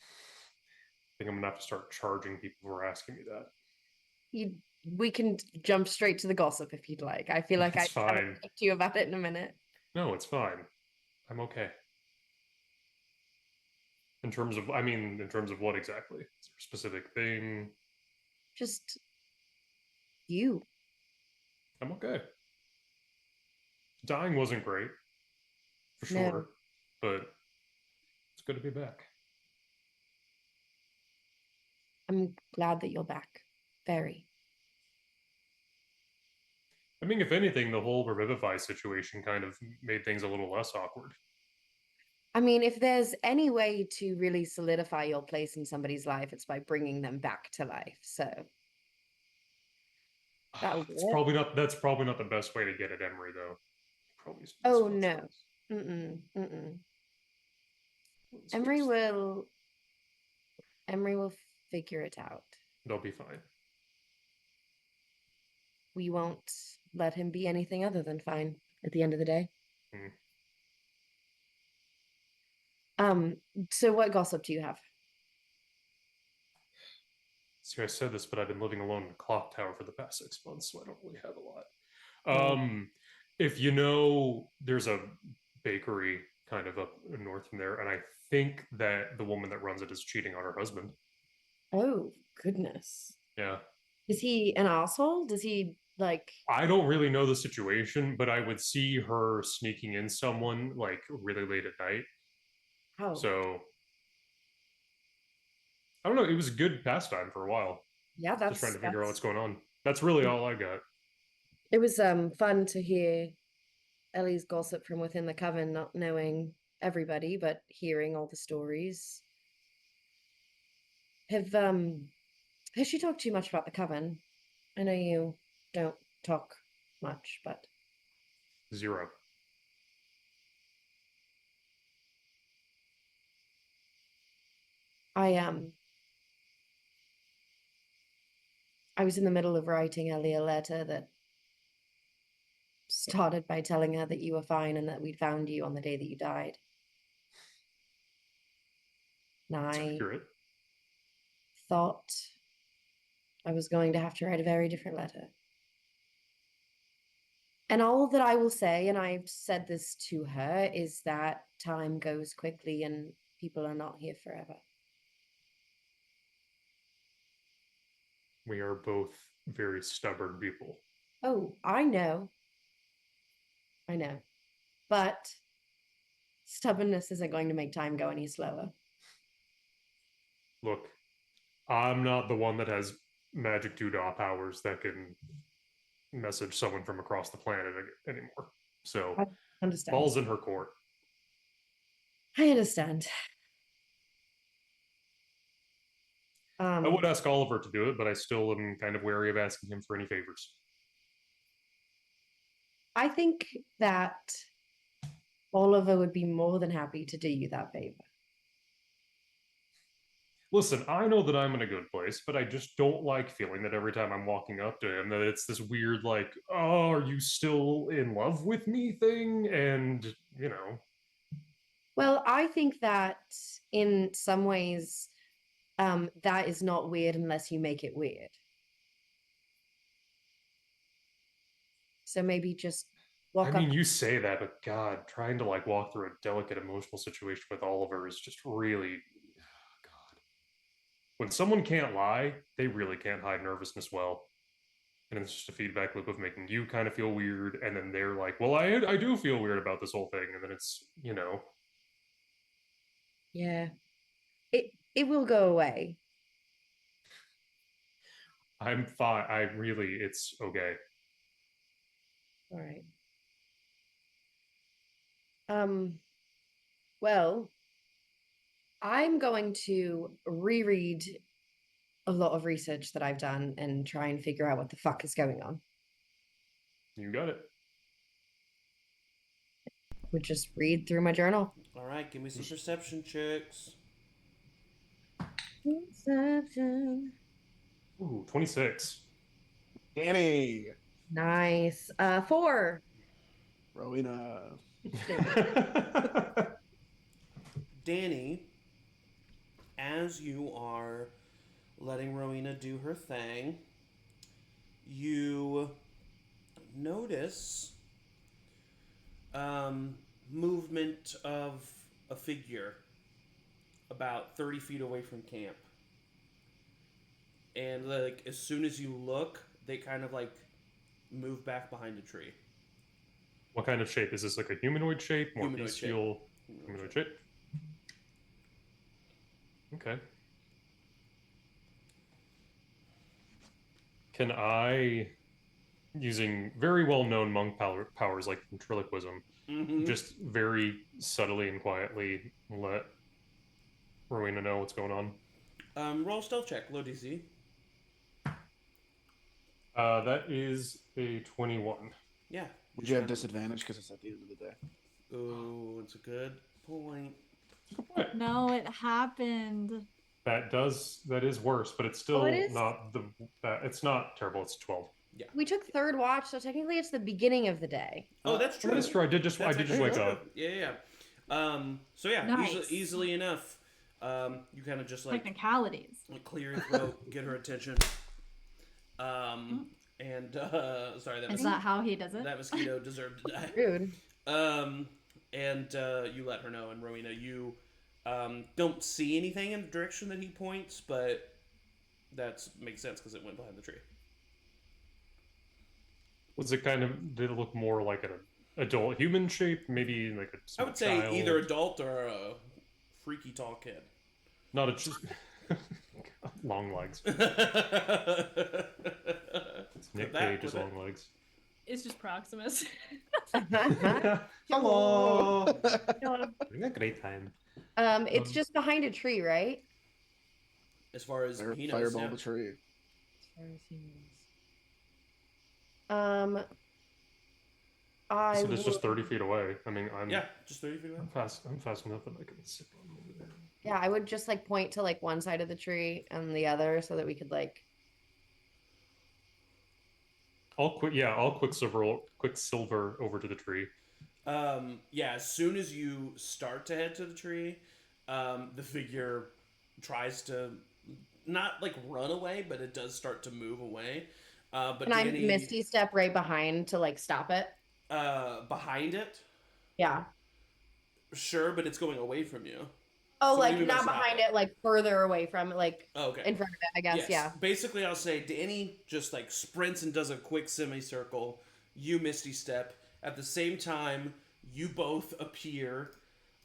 I think I'm going to have to start charging people for asking me that. We can jump straight to the gossip if you'd like. I feel like I It's haven't fine. talked to you about it in a minute. No, it's fine. I'm okay. In terms of what exactly? Is there a specific thing? Just you. I'm okay. Dying wasn't great, for No. sure, but it's good to be back. I'm glad that you're back. Very. I mean, if anything, the whole Revivify situation kind of made things a little less awkward. I mean, if there's any way to really solidify your place in somebody's life, it's by bringing them back to life. So that'll do It's it. that's probably not the best way to get at Emory, though. Probably Oh, no. Mm-mm. Emory will figure it out. They'll be fine. We won't let him be anything other than fine at the end of the day. So what gossip do you have? See, I said this, but I've been living alone in a clock tower for the past 6 months, so I don't really have a lot. If you know, there's a bakery kind of up north from there, and I think that the woman that runs it is cheating on her husband. Oh, goodness. Yeah. Is he an asshole? Does he like... I don't really know the situation, but I would see her sneaking in someone like really late at night. Oh. So I don't know. It was a good pastime for a while. Yeah, that's... Just trying to figure out what's going on. That's really all I got. It was fun to hear Ellie's gossip from within the coven, not knowing everybody, but hearing all the stories. Has she talked too much about the coven? I know you don't talk much, but... 0. I was in the middle of writing Ellie a letter that started by telling her that you were fine and that we'd found you on the day that you died. And It's I accurate. thought I was going to have to write a very different letter. And all that I will say, and I've said this to her, is that time goes quickly and people are not here forever. We are both very stubborn people. Oh, I know. I know. But stubbornness isn't going to make time go any slower. Look, I'm not the one that has magic doodah powers that can message someone from across the planet anymore. So, I understand. ball's in her court. I understand. I would ask Oliver to do it, but I still am kind of wary of asking him for any favors. I think that Oliver would be more than happy to do you that favor. Listen, I know that I'm in a good place, but I just don't like feeling that every time I'm walking up to him that it's this weird, like, oh, are you still in love with me thing? And, you know. Well, I think that in some ways, that is not weird unless you make it weird. So maybe just walk up. You say that, but God, trying to like walk through a delicate emotional situation with Oliver is just really, God. When someone can't lie, they really can't hide nervousness well. And it's just a feedback loop of making you kind of feel weird, and then they're like, well, I do feel weird about this whole thing, and then it's, you know. Yeah. It will go away. I'm fine. It's okay. All right. Well, I'm going to reread a lot of research that I've done and try and figure out what the fuck is going on. You got it. Would just read through my journal. All right, give me some perception checks. Perception. Ooh, 26. Danny. Nice. 4. Rowina. Danny, as you are letting Rowina do her thing, you notice movement of a figure about 30 feet away from camp. And like as soon as you look, they kind of like move back behind a tree. What kind of shape? Is this like a humanoid shape? More Humanoid bestial humanoid shape? Okay. Can I, using very well-known monk powers like ventriloquism, just very subtly and quietly let Rowena know what's going on? Roll stealth check, low DC. That is a 21. Yeah. Would you have disadvantage because it's at the end of the day? Oh, it's a good point. No, it happened. That is worse, but it's still not it's not terrible. It's 12. Yeah. We took third watch, so technically it's the beginning of the day. Oh, that's true. That is true. I did just wake up. Yeah. So yeah, Nice. easily enough. You kind of just like Technicalities. clear your throat, get her attention. And sorry, Is that how he does it? that mosquito deserved to die. Rude. And you let her know, and Rowena, you don't see anything in the direction that he points, but that makes sense because it went behind the tree. Was it did it look more like an adult human shape? Maybe like a I would say child? either adult or a freaky tall kid. Not a just long legs. Nick Cage is long legs. It's just Proximus. Hello. Having a great time. It's just behind a tree, right? As far as he knows, Fireball yeah. the tree. As far as he knows. So it's just 30 feet away. I'm just 30 feet away. I'm fast enough that I can sit on over there. Yeah, I would just like point to like one side of the tree and the other so that we could like. I'll quicksilver over to the tree. As soon as you start to head to the tree, the figure tries to not like run away, but it does start to move away. But Can I Misty step right behind to like stop it? Behind it? Yeah. Sure, but it's going away from you. Oh, So what do like you mean by not stop behind it? it, like further away from it, like Oh, okay. in front of it, I guess. Yes. Yeah. Basically, I'll say Danny just like sprints and does a quick semicircle. You Misty Step. At the same time, you both appear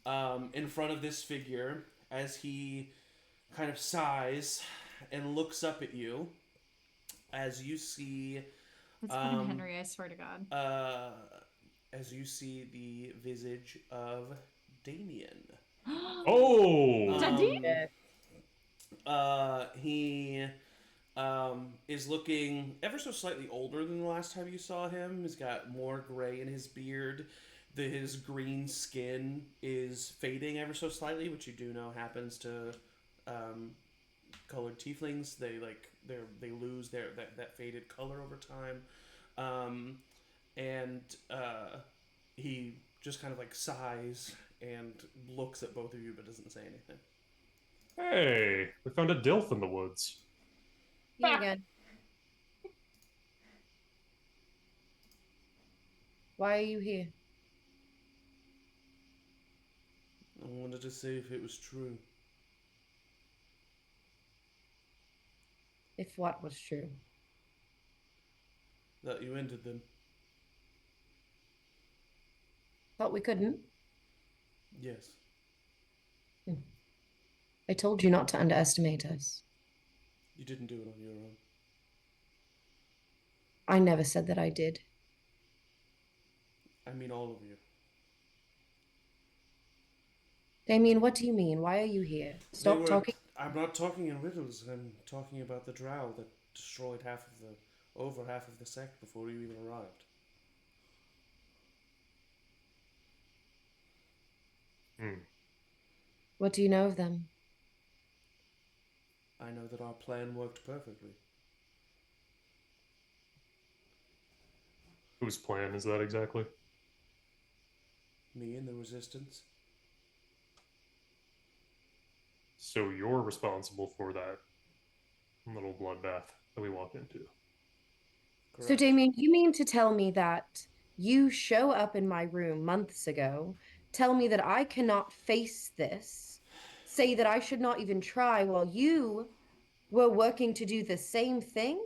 in front of this figure as he kind of sighs and looks up at you. As you see, It's fucking Henry, I swear to God. as you see the visage of Damien. Oh, Daddy? He is looking ever so slightly older than the last time you saw him. He's got more gray in his beard. His green skin is fading ever so slightly, which you do know happens to colored tieflings. They lose that faded color over time. And he just kind of like sighs and looks at both of you but doesn't say anything. hey, we found a Dilf in the woods. You again. Why are you here? I wanted to see if it was true. If what was true? That you ended them. Thought we couldn't. Yes. I told you not to underestimate us. You didn't do it on your own. I never said that I did. I mean all of you. Damien, what do you mean? Why are you here? Stop talking. I'm not talking in riddles. I'm talking about the drow that destroyed over half of the sect before you even arrived. What do you know of them? I know that our plan worked perfectly. Whose plan is that exactly? Me and the resistance. So you're responsible for that little bloodbath that we walked into. So, Correct. Damien, you mean to tell me that you show up in my room months ago, tell me that I cannot face this, say that I should not even try while you were working to do the same thing?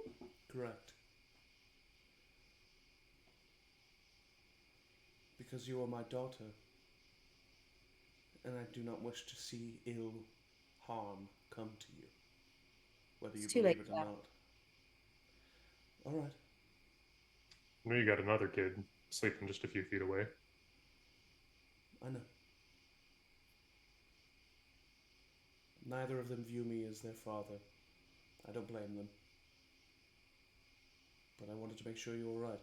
Correct. Because you are my daughter. And I do not wish to see ill harm come to you. Whether you It's too believe late it for or that. not. Alright. I know you got another kid sleeping just a few feet away. I know. Neither of them view me as their father. I don't blame them. But I wanted to make sure you were right.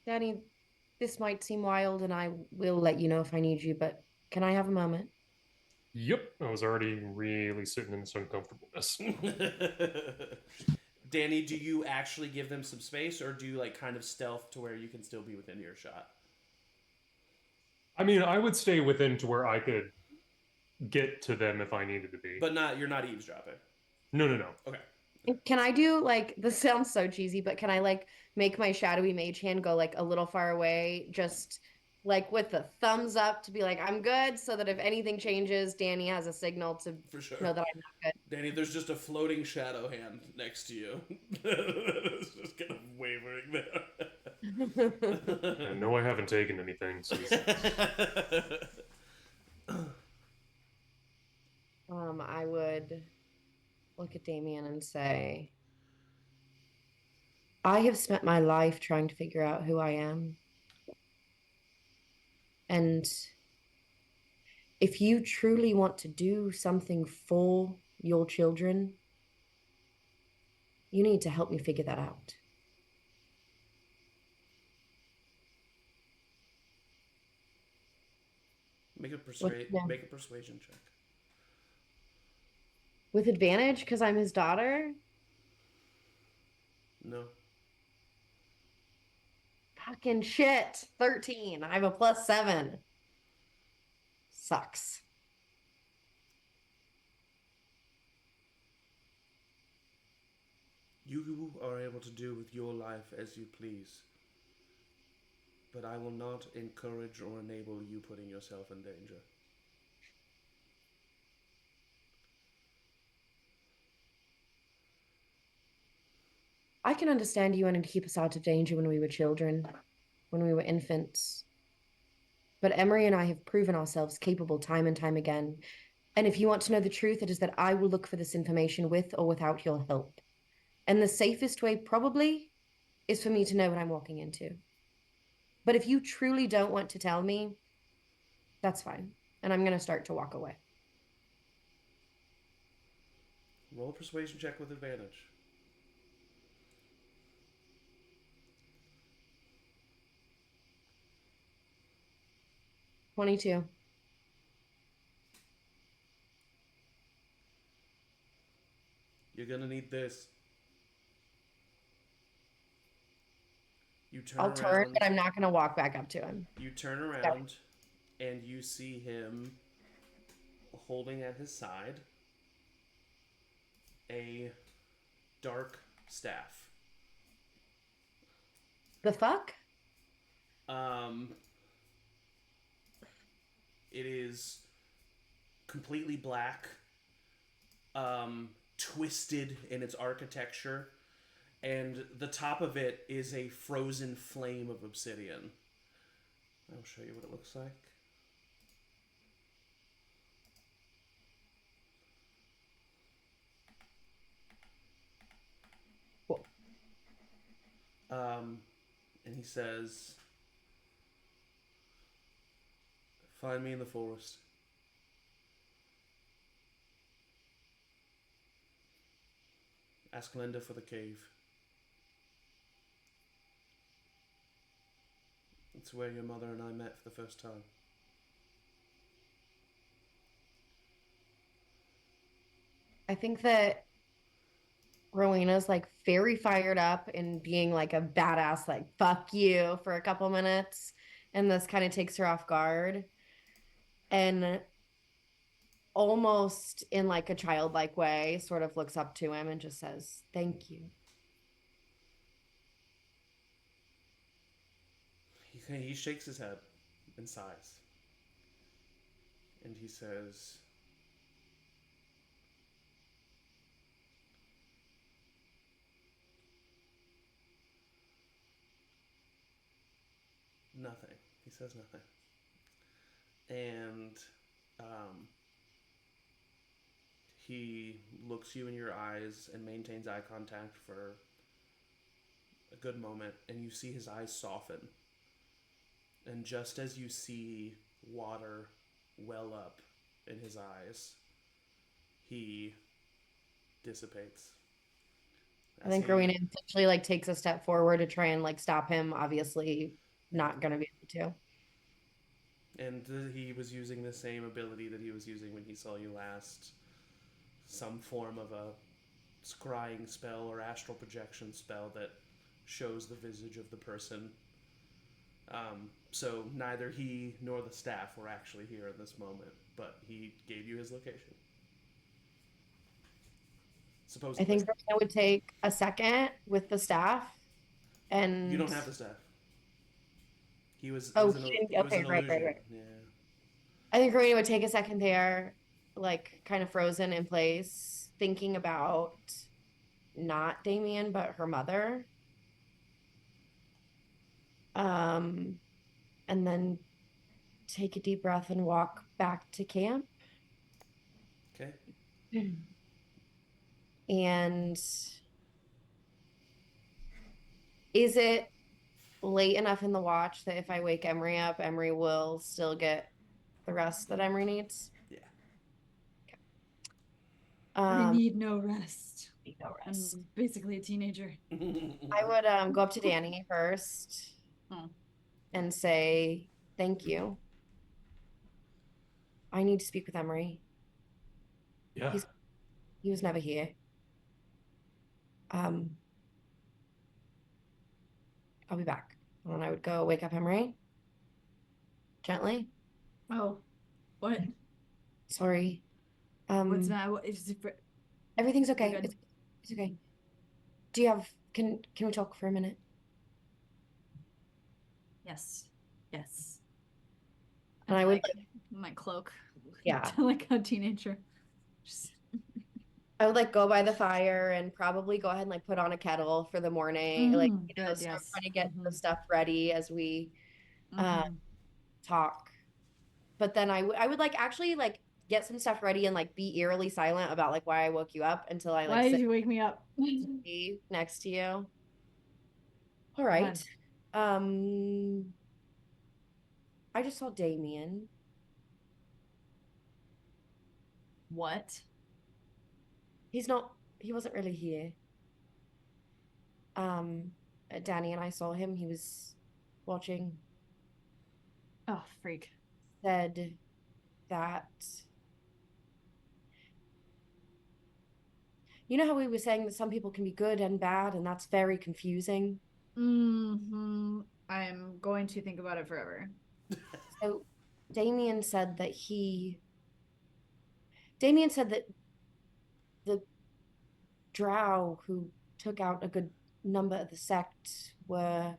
Danny, this might seem wild and I will let you know if I need you, but can I have a moment? Yep, I was already really sitting in this uncomfortableness. Danny, do you actually give them some space, or do you like kind of stealth to where you can still be within earshot? I mean, I would stay within to where I could get to them if I needed to be. But you're not eavesdropping. No. Okay. Can I do like, this sounds so cheesy, but can I like make my shadowy mage hand go like a little far away, just like with the thumbs up to be like, I'm good, so that if anything changes, Danny has a signal to For sure. know that I'm not good. Danny, there's just a floating shadow hand next to you. It's just kind of wavering there. And no, I haven't taken anything. So I would look at Damien and say, I have spent my life trying to figure out who I am. And if you truly want to do something for your children, you need to help me figure that out. Make a persuasion check. With advantage, because I'm his daughter? No. Fucking shit. 13. I have a +7. Sucks. You are able to do with your life as you please. But I will not encourage or enable you putting yourself in danger. I can understand you wanting to keep us out of danger when we were children, when we were infants. But Emory and I have proven ourselves capable time and time again. And if you want to know the truth, it is that I will look for this information with or without your help. And the safest way, probably, is for me to know what I'm walking into. But if you truly don't want to tell me, that's fine. And I'm going to start to walk away. Roll a persuasion check with advantage. 22. You're gonna need this. I'll turn, but I'm not going to walk back up to him. You turn around, and you see him holding at his side a dark staff. The fuck? It is completely black, twisted in its architecture, and the top of it is a frozen flame of obsidian. I'll show you what it looks like. Cool. And he says, "Find me in the forest. Ask Linda for the cave. It's where your mother and I met for the first time." I think that Rowina's like very fired up and being like a badass, like, fuck you for a couple minutes. And this kind of takes her off guard. And almost in like a childlike way, sort of looks up to him and just says, "Thank you." He shakes his head and sighs. And he says, "Nothing." He says nothing. And he looks you in your eyes and maintains eye contact for a good moment, and you see his eyes soften. And just as you see water well up in his eyes, he dissipates. I think Rowena essentially like takes a step forward to try and like stop him. Obviously, not going to be able to. And he was using the same ability that he was using when he saw you last. Some form of a scrying spell or astral projection spell that shows the visage of the person. So neither he nor the staff were actually here in this moment, but he gave you his location. Supposedly. I think Rowena would take a second with the staff, and You don't have the staff. He was. Oh, it was he an, didn't- it was okay, an right. illusion. Yeah. I think Rowena would take a second there, like kind of frozen in place, thinking about not Damien, but her mother. And then take a deep breath and walk back to camp. Okay. And is it late enough in the watch that if I wake Emory up, Emory will still get the rest that Emory needs? Yeah. Okay. I need no rest. Need no I'm rest. basically a teenager. I would go up to Danny first and say, "Thank you. I need to speak with Emory. Yeah. He was never here. I'll be back." And then I would go wake up Emory gently. Oh, what? Sorry. What's that? What, is it, Everything's okay. You're good. It's okay. Do you have? Can we talk for a minute? Yes. Yes. And I would like my cloak. Yeah. Like a teenager. Just... I would like go by the fire and probably go ahead and like put on a kettle for the morning. Like, good, start yes. trying to get the stuff ready as we Mhm. talk. But then I would like actually like get some stuff ready and like be eerily silent about like why I woke you up until I like Why did sit you wake me up? next to you. All right. I just saw Damien. What? He wasn't really here. Danny and I saw him. He was watching. Oh, freak. Said that, you know how we were saying that some people can be good and bad, and that's very confusing. I'm going to think about it forever. So Damien said that Damien said that the drow who took out a good number of the sect were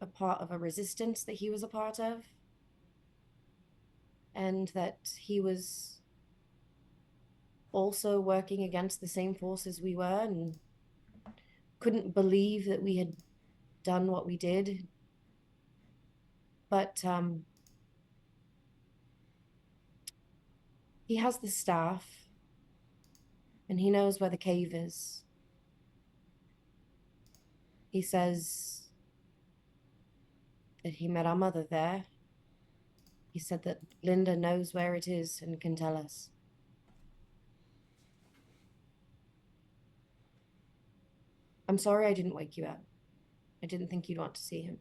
a part of a resistance that he was a part of, and that he was also working against the same forces we were, and couldn't believe that we had done what we did. But he has the staff, and he knows where the cave is. He says that he met our mother there. He said that Linda knows where it is and can tell us. I'm sorry I didn't wake you up. I didn't think you'd want to see him.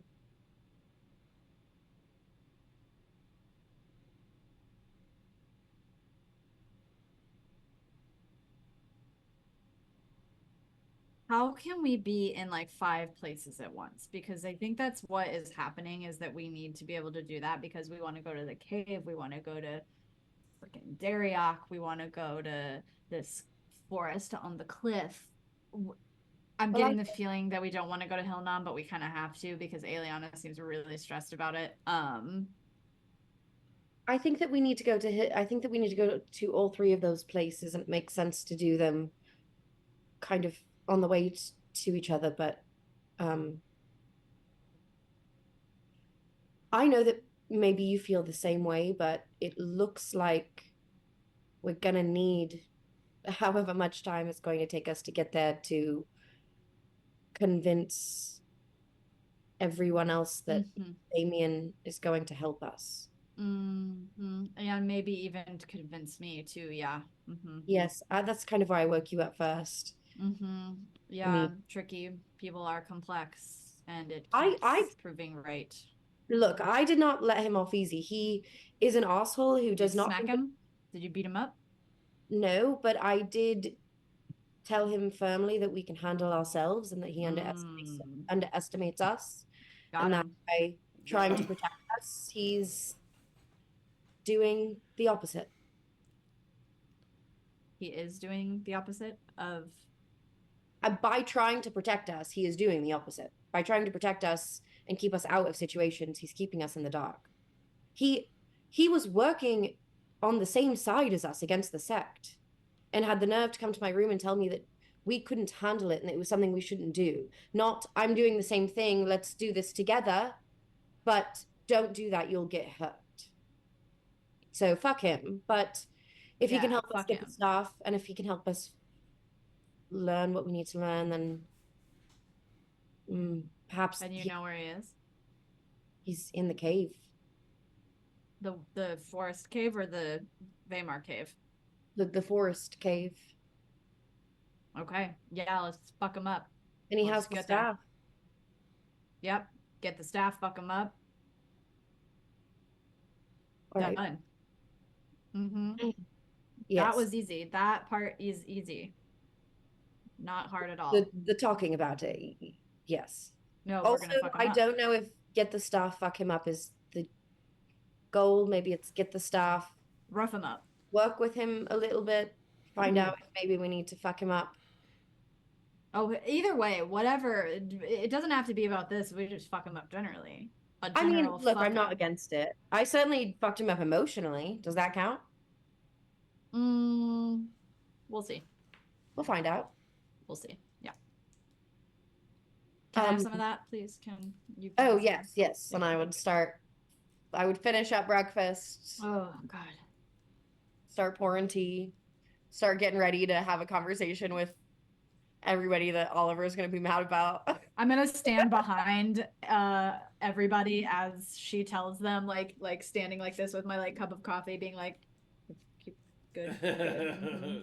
How can we be in like 5 places at once? Because I think that's what is happening, is that we need to be able to do that because we want to go to the cave, we want to go to freaking Danrek, we want to go to this forest on the cliff. I'm getting the feeling that we don't want to go to Hillnon, but we kind of have to because Aeliana seems really stressed about it. I think that we need to go to all 3 of those places, and it makes sense to do them kind of on the way to each other. But I know that maybe you feel the same way, but it looks like we're gonna need however much time it's going to take us to get there to convince everyone else that Damien is going to help us. Yeah, maybe even to convince me too. Yeah. Yes, that's kind of why I woke you up first. Yeah, I mean, tricky. People are complex, and it I keeps proving right. Look, I did not let him off easy. He is an asshole who does not smack him. Did you beat him up? No, but I did tell him firmly that we can handle ourselves, and that he underestimates us. Got that him. by trying to protect us, he's doing the opposite. He is doing the opposite of. By trying to protect us, he is doing the opposite. By trying to protect us and keep us out of situations, he's keeping us in the dark. He was working on the same side as us against the sect, and had the nerve to come to my room and tell me that we couldn't handle it and it was something we shouldn't do. Not, I'm doing the same thing, let's do this together, but don't do that, you'll get hurt. So fuck him. But if he can help us get the stuff, and if he can help us learn what we need to learn, then perhaps. And you know where he is? He's in the cave. The forest cave or the Weimar cave? The forest cave. Okay. Yeah, let's fuck him up. And he has the staff. Yep. Get the staff, fuck him up. All right. Done. Yes. That was easy. That part is easy. Not hard at all. The talking about it, yes. No, also, we're gonna fuck him up. I don't know if get the staff, fuck him up is the goal. Maybe it's get the staff, rough him up, work with him a little bit, find out if maybe we need to fuck him up. Oh, either way, whatever. It doesn't have to be about this. We just fuck him up generally. A I mean, general look, fuck I'm not up. against it. I certainly fucked him up emotionally. Does that count? We'll see. We'll find out. We'll see. Yeah. Can I have some of that, please? Can you? Oh, pass yes, some? yes. And I would finish up breakfast, Oh God. start pouring tea, start getting ready to have a conversation with everybody that Oliver is going to be mad about. I'm gonna stand behind everybody as she tells them, like standing like this with my like cup of coffee, being like, "Keep good." Mhm.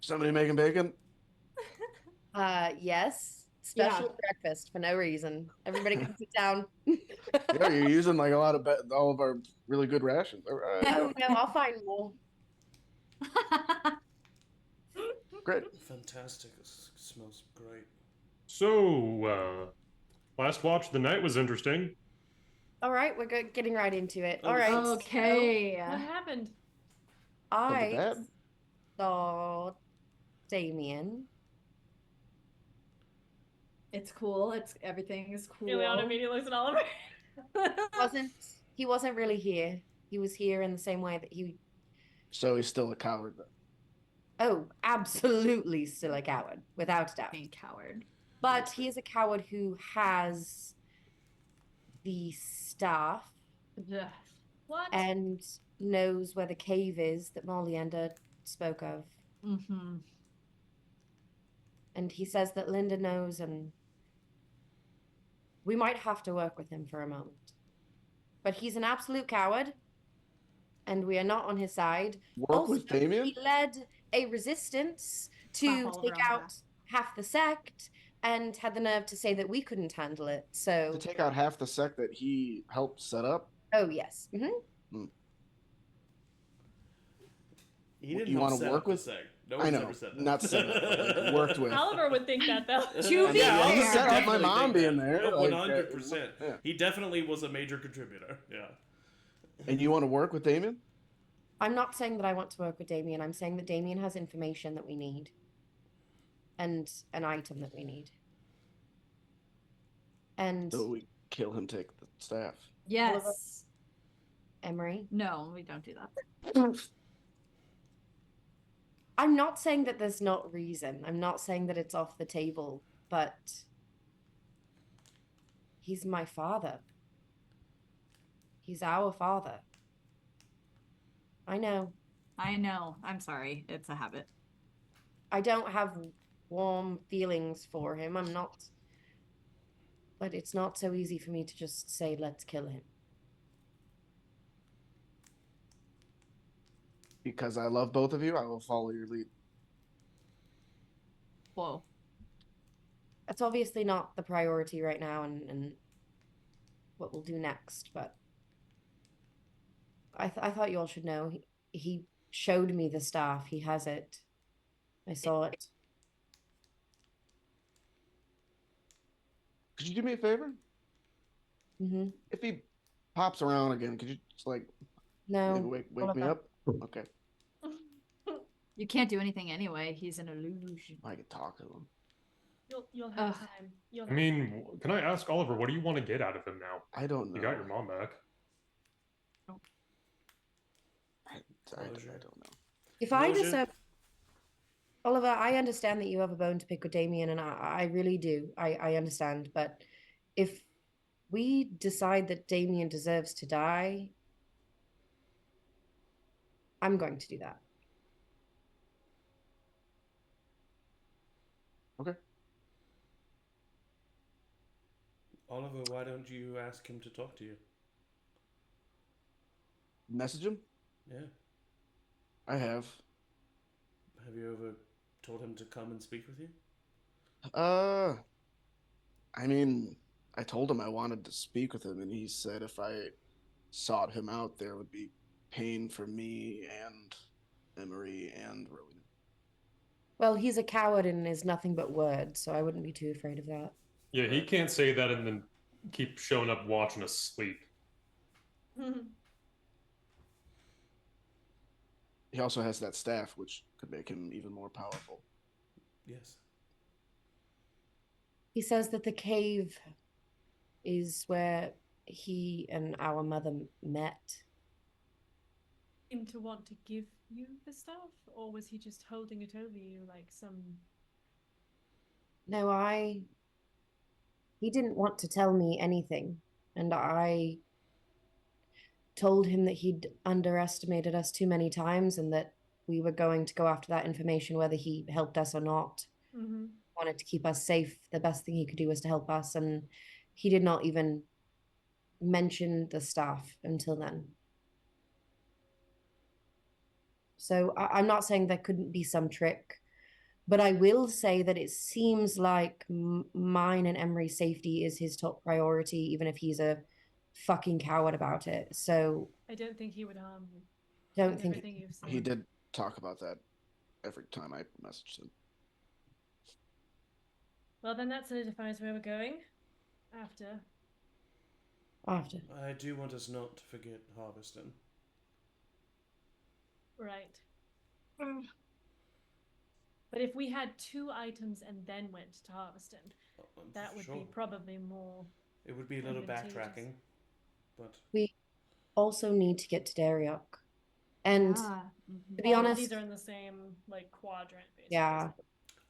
Somebody making bacon? Yes. Special breakfast for no reason. Everybody come sit down. Yeah, you're using like a lot of all of our really good rations. All right. Oh, no, I'll find more. Great. Fantastic. It smells great. So, last watch of the night was interesting. All right, we're getting right into it. Oh, All right. Okay. What happened? So Something I bad? saw Damien. It's cool. Everything is cool. Aeliana immediately looks at Oliver. He wasn't really here. He was here in the same way that he. So he's still a coward then. Oh, absolutely still a coward, without a doubt. Being coward. But he is a coward who has the staff Ugh. What? and knows where the cave is that Molienda spoke of. Mm-hmm. And he says that Linda knows, and we might have to work with him for a moment. But he's an absolute coward, and we are not on his side. Work with Damien? He led a resistance Slap to Oliver take on the out back. half the sect, and had the nerve to say that we couldn't handle it. So, To take out half the sect that he helped set up? oh yes, He didn't You help wanna set work up the with- sect. No I one's know, ever said that. not set up, but like worked with. Oliver would think that though. To be Yeah, fair. Oliver Set up my definitely mom think being that. there, No, like, 100%. yeah. He definitely was a major contributor. Yeah. And you want to work with Damien? I'm not saying that I want to work with Damien. I'm saying that Damien has information that we need, and an item that we need. And So we kill him, take the staff. Yes. Emory, No, we don't do that. I'm not saying that there's not reason. I'm not saying that it's off the table, but he's my father. He's our father. I know. I know. I'm sorry. It's a habit. I don't have warm feelings for him. I'm not. But it's not so easy for me to just say, let's kill him. Because I love both of you, I will follow your lead. Whoa. That's obviously not the priority right now, and what we'll do next, but I thought you all should know. He showed me the staff. He has it. I saw it. Could you do me a favor? Mm-hmm. If he pops around again, could you just like No. maybe wake me up? Okay. You can't do anything anyway. He's an illusion. I can talk to him. You'll have Ugh. time. You'll I have mean, can I ask Oliver, what do you want to get out of him now? I don't know. You got your mom back. I don't know. If I Closure. decide, Oliver, I understand that you have a bone to pick with Damien, and I really do. I understand. But if we decide that Damien deserves to die, I'm going to do that. Okay. Oliver, why don't you ask him to talk to you? Message him? Yeah. I have. Have you ever told him to come and speak with you? I mean, I told him I wanted to speak with him, and he said if I sought him out, there would be pain for me and Emory and Rowina. Well, he's a coward and is nothing but words, so I wouldn't be too afraid of that. Yeah, he can't say that and then keep showing up watching us sleep. time. He also has that staff, which could make him even more powerful. Yes. He says that the cave is where he and our mother met. Him to want to give you the stuff, or was he just holding it over you like some? No, he didn't want to tell me anything, and I told him that he'd underestimated us too many times and that we were going to go after that information whether he helped us or not. Mm-hmm. Wanted to keep us safe. The best thing he could do was to help us, and he did not even mention the staff until then. So I'm not saying there couldn't be some trick, but I will say that it seems like mine and Emory's safety is his top priority, even if he's a fucking coward about it. So I don't think he would harm you. don't With think everything you've said. He did talk about that every time I messaged him. Well, then that solidifies where we're going. After. I do want us not to forget Harveston. Right. But if we had 2 items and then went to Harveston, that would be probably more. It would be a little advantageous. backtracking, but we also need to get to Danrek. And to be All of honest, these are in the same like quadrant, basically. yeah.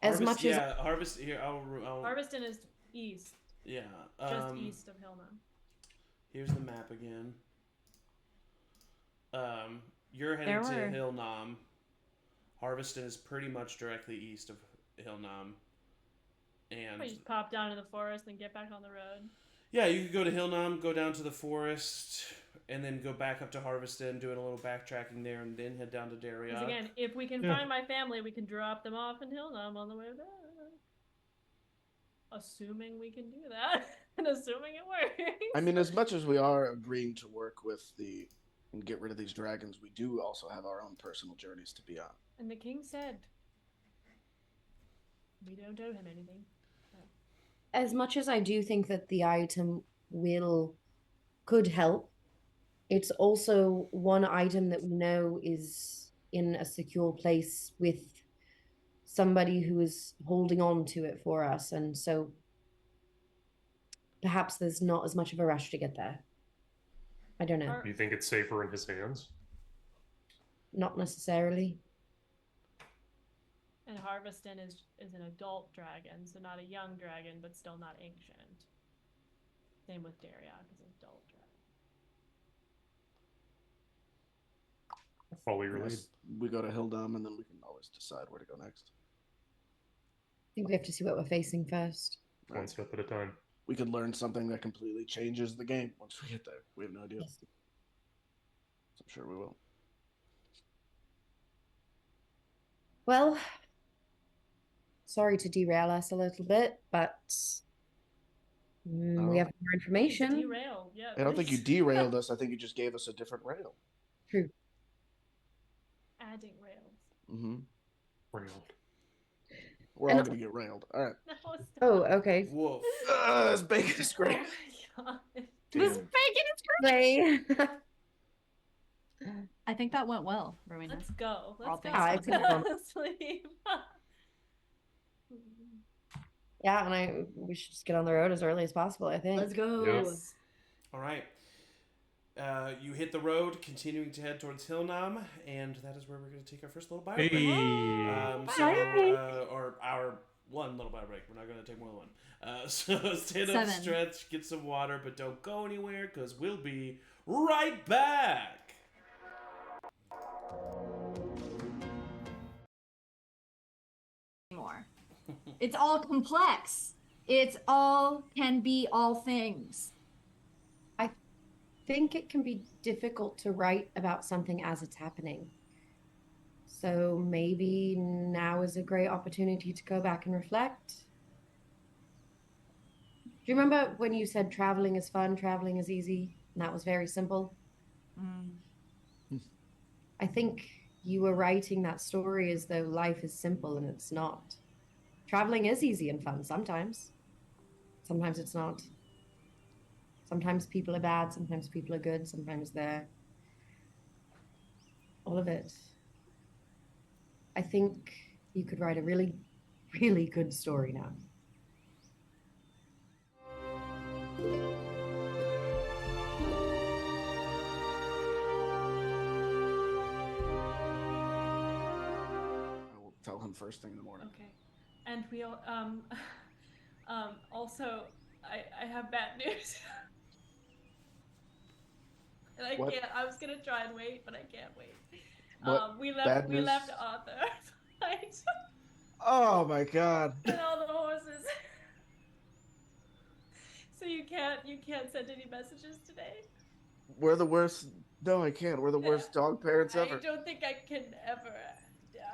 As much as Harvest here, I'll Harveston is east, yeah, just east of Hillman. Here's the map again. You're headed to Hillnam. Harveston is pretty much directly east of Hillnam. And We just pop down to the forest and get back on the road. yeah, you could go to Hillnam, go down to the forest, and then go back up to Harveston, doing a little backtracking there, and then head down to Danrek. Because again, if we can find my family, we can drop them off in Hillnam on the way there. Assuming we can do that, and assuming it works. I mean, as much as we are agreeing to work with and get rid of these dragons, we do also have our own personal journeys to be on. And the king said, we don't owe him anything. as much as I do think that the item could help, it's also one item that we know is in a secure place with somebody who is holding on to it for us, and so perhaps there's not as much of a rush to get there. I don't know. Do you think it's safer in his hands? Not necessarily. And Harveston is an adult dragon, so not a young dragon, but still not ancient. Same with Danrek, is an adult dragon. Follow your lead. We go to Hildam, and then we can always decide where to go next. I think we have to see what we're facing first. One step at a time. We could learn something that completely changes the game once we get there. We have no idea. Yes. So I'm sure we will. Well, sorry to derail us a little bit, but we have more information. Derail, yeah. I don't think you derailed us. I think you just gave us a different rail. True. Adding rails. Mm-hmm. Railed. We're all going to get railed. All right. No, stop. Oh, okay. Woof. This bacon is great. Oh my God. This Damn. bacon is great. I think that went well, Rowina. Let's go. All Let's go. things I Let's could've go gone. to sleep. Yeah, and we should just get on the road as early as possible, I think. Let's go. Yes. All right. You hit the road, continuing to head towards Hillnam, and that is where we're going to take our first little bio break. Or our one little bio break. We're not going to take more than one. So stand up, 7. stretch, get some water, but don't go anywhere because we'll be right back. More. It's all complex. It's all can be all things. I think it can be difficult to write about something as it's happening. So maybe now is a great opportunity to go back and reflect. Do you remember when you said traveling is fun, traveling is easy, and that was very simple? I think you were writing that story as though life is simple, and it's not. Traveling is easy and fun sometimes. Sometimes it's not. Sometimes people are bad, sometimes people are good, sometimes they're all of it. I think you could write a really, really good story now. I will tell him first thing in the morning. Okay. And we also I have bad news. And I What? can't. I was gonna try and wait, but I can't wait. What We bad news? left Arthur right? Oh my god. And all the horses. So you can't send any messages today. We're the worst. No, I can't. We're the worst dog parents ever. I don't think I can ever.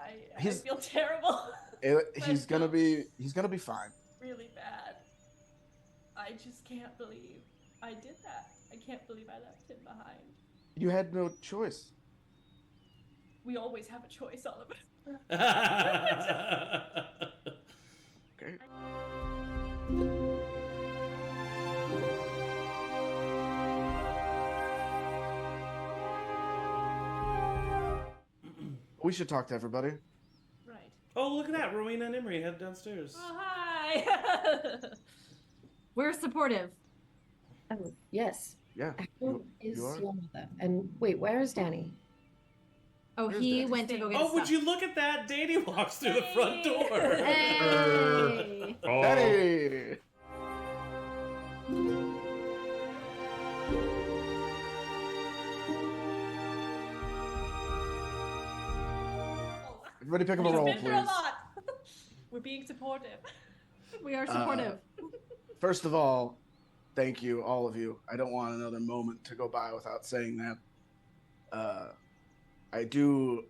I He's- feel terrible. He's gonna be fine. Really bad. I just can't believe I did that. I can't believe I left him behind. You had no choice. We always have a choice, Oliver. Okay. We should talk to everybody. Right. Oh, look at that. Rowina and Emory head downstairs. Oh, hi. We're supportive. Oh, yes. Yeah. Who is you are? your mother? And wait, where is Danny? Oh, Where's he that? went to go get Oh, his would stuff. you look at that? Danny walks through the front door. Hey! Oh, Hey! Everybody pick up a He's roll, been through a please. lot. We're being supportive. We are supportive. First of all, thank you, all of you. I don't want another moment to go by without saying that. I do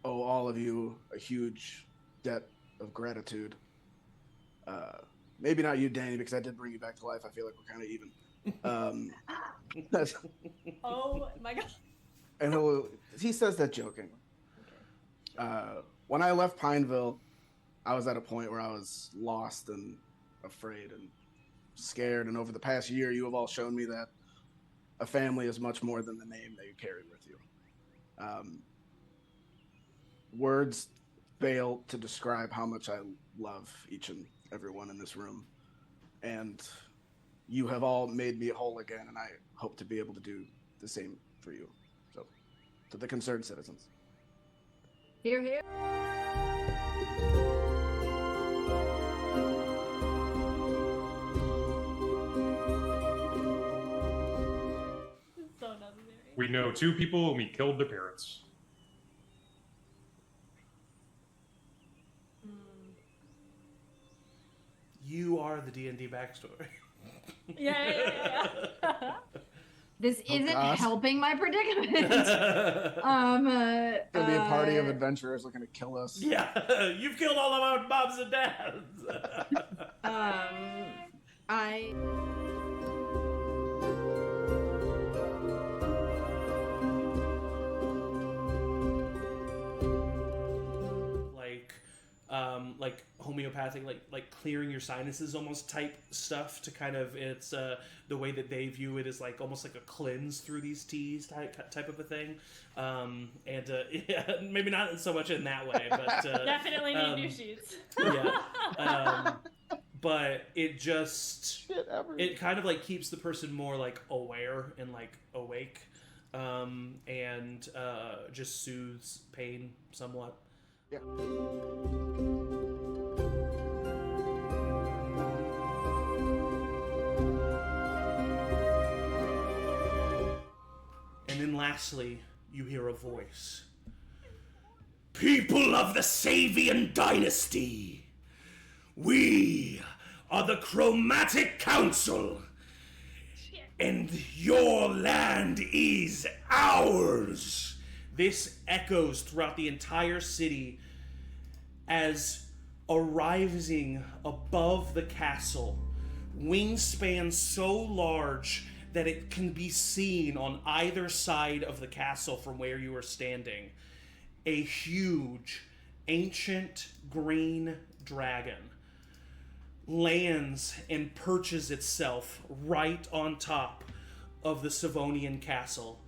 owe all of you a huge debt of gratitude. Maybe not you, Danny, because I did bring you back to life. I feel like we're kind of even. Oh my god. And he says that joking. When I left Pineville, I was at a point where I was lost and afraid and scared. And over the past year, you have all shown me that a family is much more than the name that you carry with you. Words fail to describe how much I love each and everyone in this room. And you have all made me whole again, and I hope to be able to do the same for you. So, to the concerned citizens. Here, here. It's so necessary. we know 2 people and we killed their parents. You are the D&D backstory. Yeah. This isn't gosh. helping my predicament. It's gonna be a party of adventurers looking to kill us. Yeah, you've killed all of our moms and dads. I like homeopathic, like clearing your sinuses almost type stuff to kind of, it's the way that they view it is like almost like a cleanse through these teas type of a thing. Yeah, maybe not so much in that way, but Definitely need new sheets. yeah. But it just Shit ever. it kind of like keeps the person more like aware and like awake, and just soothes pain somewhat. Yeah. And then lastly, you hear a voice. People of the Savian dynasty, we are the Chromatic Council, and your land is ours. This echoes throughout the entire city as arising above the castle, wingspan so large that it can be seen on either side of the castle from where you are standing, a huge, ancient green dragon lands and perches itself right on top of the Savonian castle.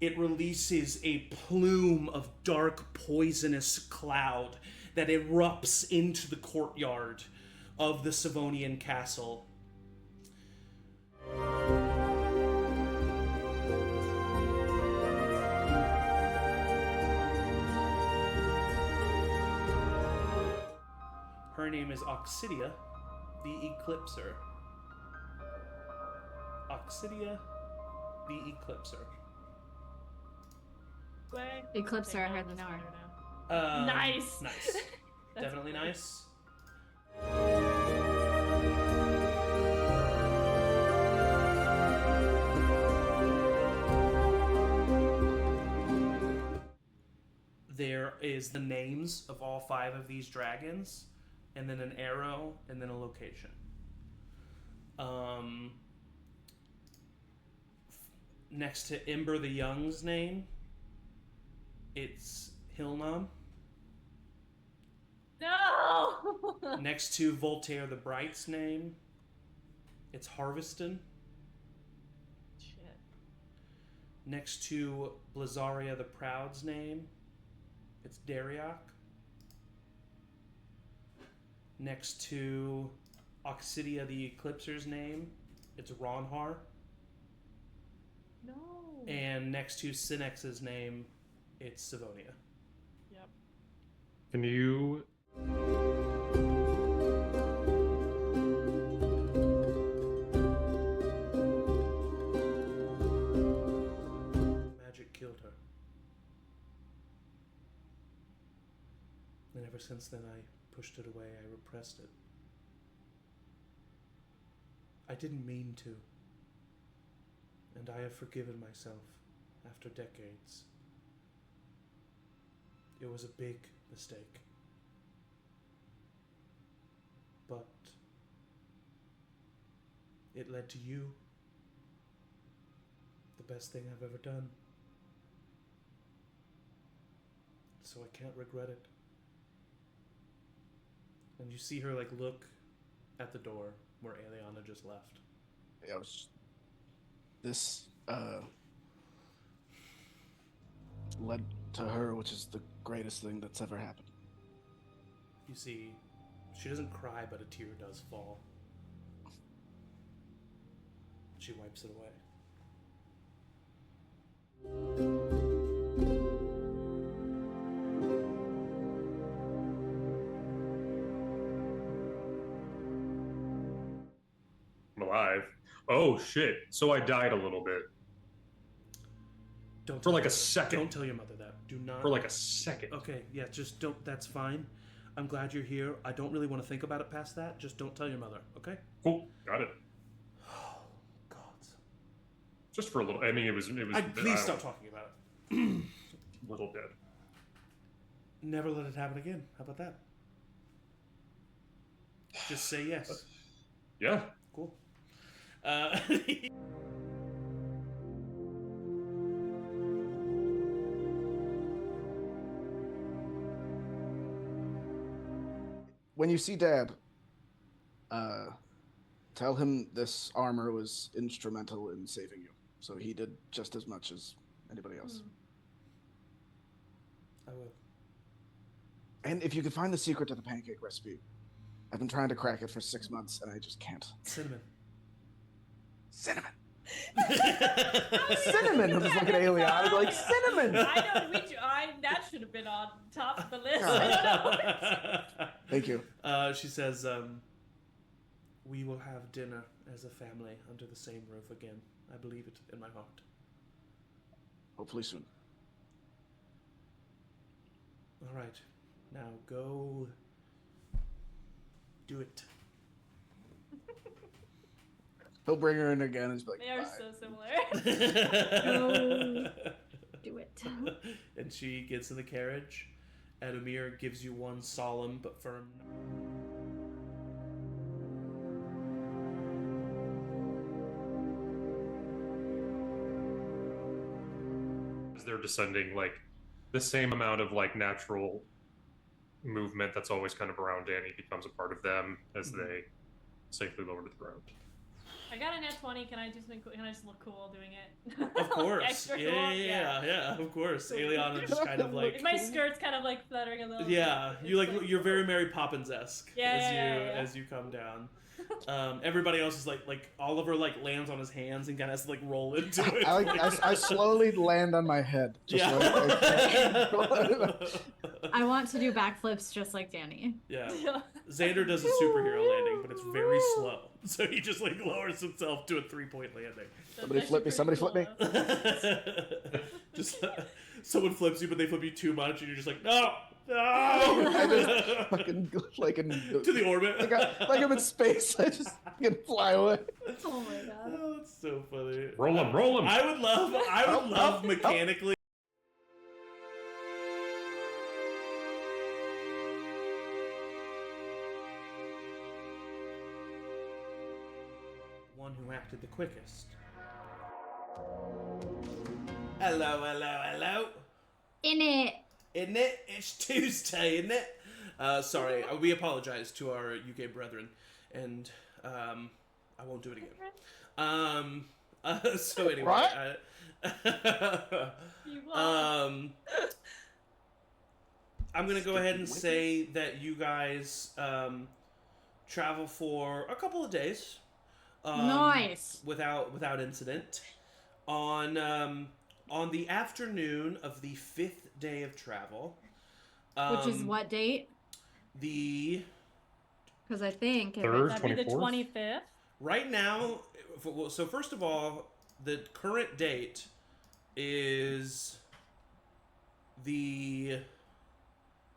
It releases a plume of dark, poisonous cloud that erupts into the courtyard of the Savonian castle. Her name is Oxidia, the Eclipser. Oxidia, the Eclipser. Way. Eclipser, I Okay, hardly know her. now. Nice. Nice. That's Definitely great. nice. There is the names of all 5 of these dragons, and then an arrow, and then a location. Next to Ember the Young's name, it's Hilnam. No. Next to Voltaire the Bright's name, it's Harveston. Shit. Next to Blazaria the Proud's name, it's Dariok. Next to Oxidia the Eclipser's name, it's Ronhar. No. And next to Synex's name, it's Savonia. Yep. Can you Magic killed her. And ever since then, I pushed it away. I repressed it. I didn't mean to. And I have forgiven myself after decades. It was a big mistake. But it led to you. The best thing I've ever done. So I can't regret it. And you see her like look at the door where Aeliana just left. Yeah, it was this led to her, which is the greatest thing that's ever happened. You see, she doesn't cry, but a tear does fall. She wipes it away. I'm alive? Oh shit. So I died a little bit. Don't For tell like a your- second. Don't tell your mother that. Do not. For like a second. Okay, yeah, just don't. That's fine. I'm glad you're here. I don't really want to think about it past that. Just don't tell your mother, okay? Cool. Got it. Oh, God. Just for a little. I mean, it was. Please stop talking about it. Little bit. Never let it happen again. How about that? Just say yes. Yeah. Cool. When you see Dad, tell him this armor was instrumental in saving you. So he did just as much as anybody else. I will. And if you could find the secret to the pancake recipe, I've been trying to crack it for 6 months and I just can't. Cinnamon. Cinnamon. Cinnamon. Cinnamon! I'm just looking at Aeliana like, cinnamon! I know. That should have been on top of the list. Thank you. She says, we will have dinner as a family under the same roof again. I believe it in my heart. Hopefully soon. All right. Now go do it. He'll bring her in again and just be like, They are bye. so similar. Do it. And she gets in the carriage. Edamir gives you one solemn but firm. As they're descending, like the same amount of like natural movement that's always kind of around Danny becomes a part of them as they safely lower to the ground. I got a nat 20. Can I just look cool doing it? Of course. Extra yeah, cool? yeah, of course. Aeliana just kind of like My skirt's kind of like fluttering a little. yeah, bit. you It's like you're very Mary Poppins-esque Yeah, as yeah, yeah. as you come down. Everybody else is like Oliver like lands on his hands and kind of has to like roll into it. I slowly land on my head. Just I want to do backflips just like Danny. Yeah. Xander does a superhero landing, but it's very slow. So he just like lowers himself to a 3-point landing. Somebody flip me. Somebody flip me. Just someone flips you, but they flip you too much, and you're just like, no. I just fucking like in To the orbit. like I'm in space. I just can fly away. Oh my god. Oh, that's so funny. Roll him. I would love mechanically. One who acted the quickest. Hello. In it. Isn't it? It's Tuesday, isn't it? Sorry, we apologize to our UK brethren, and I won't do it again. So anyway, What? You won. I'm gonna go ahead and say that you guys travel for a couple of days. Nice. Without incident. On the afternoon of the 5th day of travel. Which is what date? The... Because I think... Third, That'd be the 24th? 25th. Right now... So first of all, the current date is the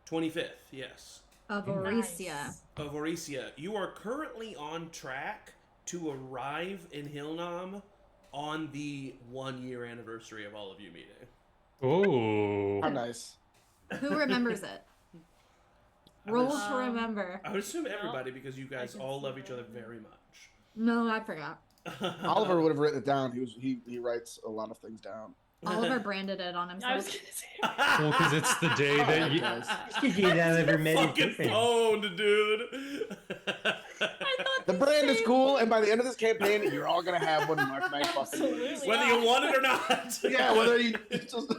25th, yes. Of Oricia. Nice. Of Oricia. You are currently on track to arrive in Hilnam on the 1-year anniversary of all of you meeting. Oh. How nice. Who remembers it? Roll to remember. I would assume everybody, because you guys can all see love each other that. very much. No, I forgot. Oliver would have written it down. He writes a lot of things down. Oliver branded it on I was himself. gonna say. Well, because it's the day that you. Guys. Fucking phoned, dude. I thought The brand is cool, and by the end of this campaign, you're all gonna have one Mark Knight fucking Absolutely. release. Whether you want it or not. Yeah, whether you just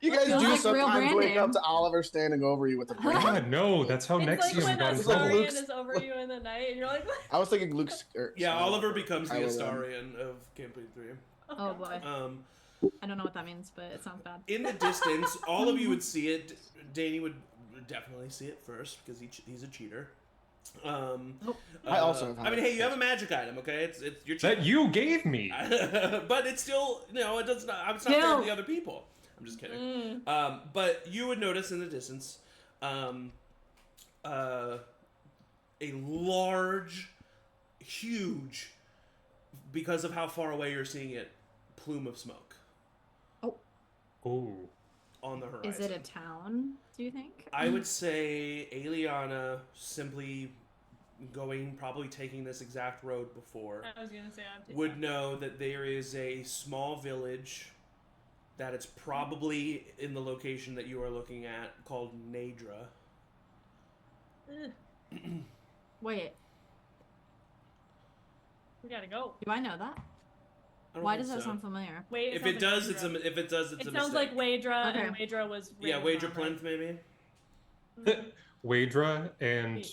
you guys Feels do like real sometimes wake branding. up to Oliver standing over you with a brand. God, no, that's how It's like Nexium when got a his like name. Astarian Luke's- is over you in the night, and you're like, what? I was thinking Luke's. Yeah, Oliver becomes the Kylo Ren. Astarian of Campaign 3. Oh boy. I don't know what that means, but it sounds bad. In the distance, all of you would see it. Danny would definitely see it first, because he's a cheater. I also have I mean, hey, you have a magic item, okay? It's your That you gave me. but it's still, it does not. It's not fair to the other people. I'm just kidding. But you would notice in the distance, a large, huge, because of how far away you're seeing it, plume of smoke Oh. on the horizon. Is it a town, do you think? I would say Aeliana simply probably taking this exact road before, I was gonna say I'm would know that there is a small village that it's probably in the location that you are looking at called Nadra. Wait, We gotta go. do I know that? I don't Why think does that so. sound familiar? Wait. If it does, it's a like Waedra, Okay. and Waedra was. yeah, Ravenloft, Wager right? Plinth maybe. Waedra and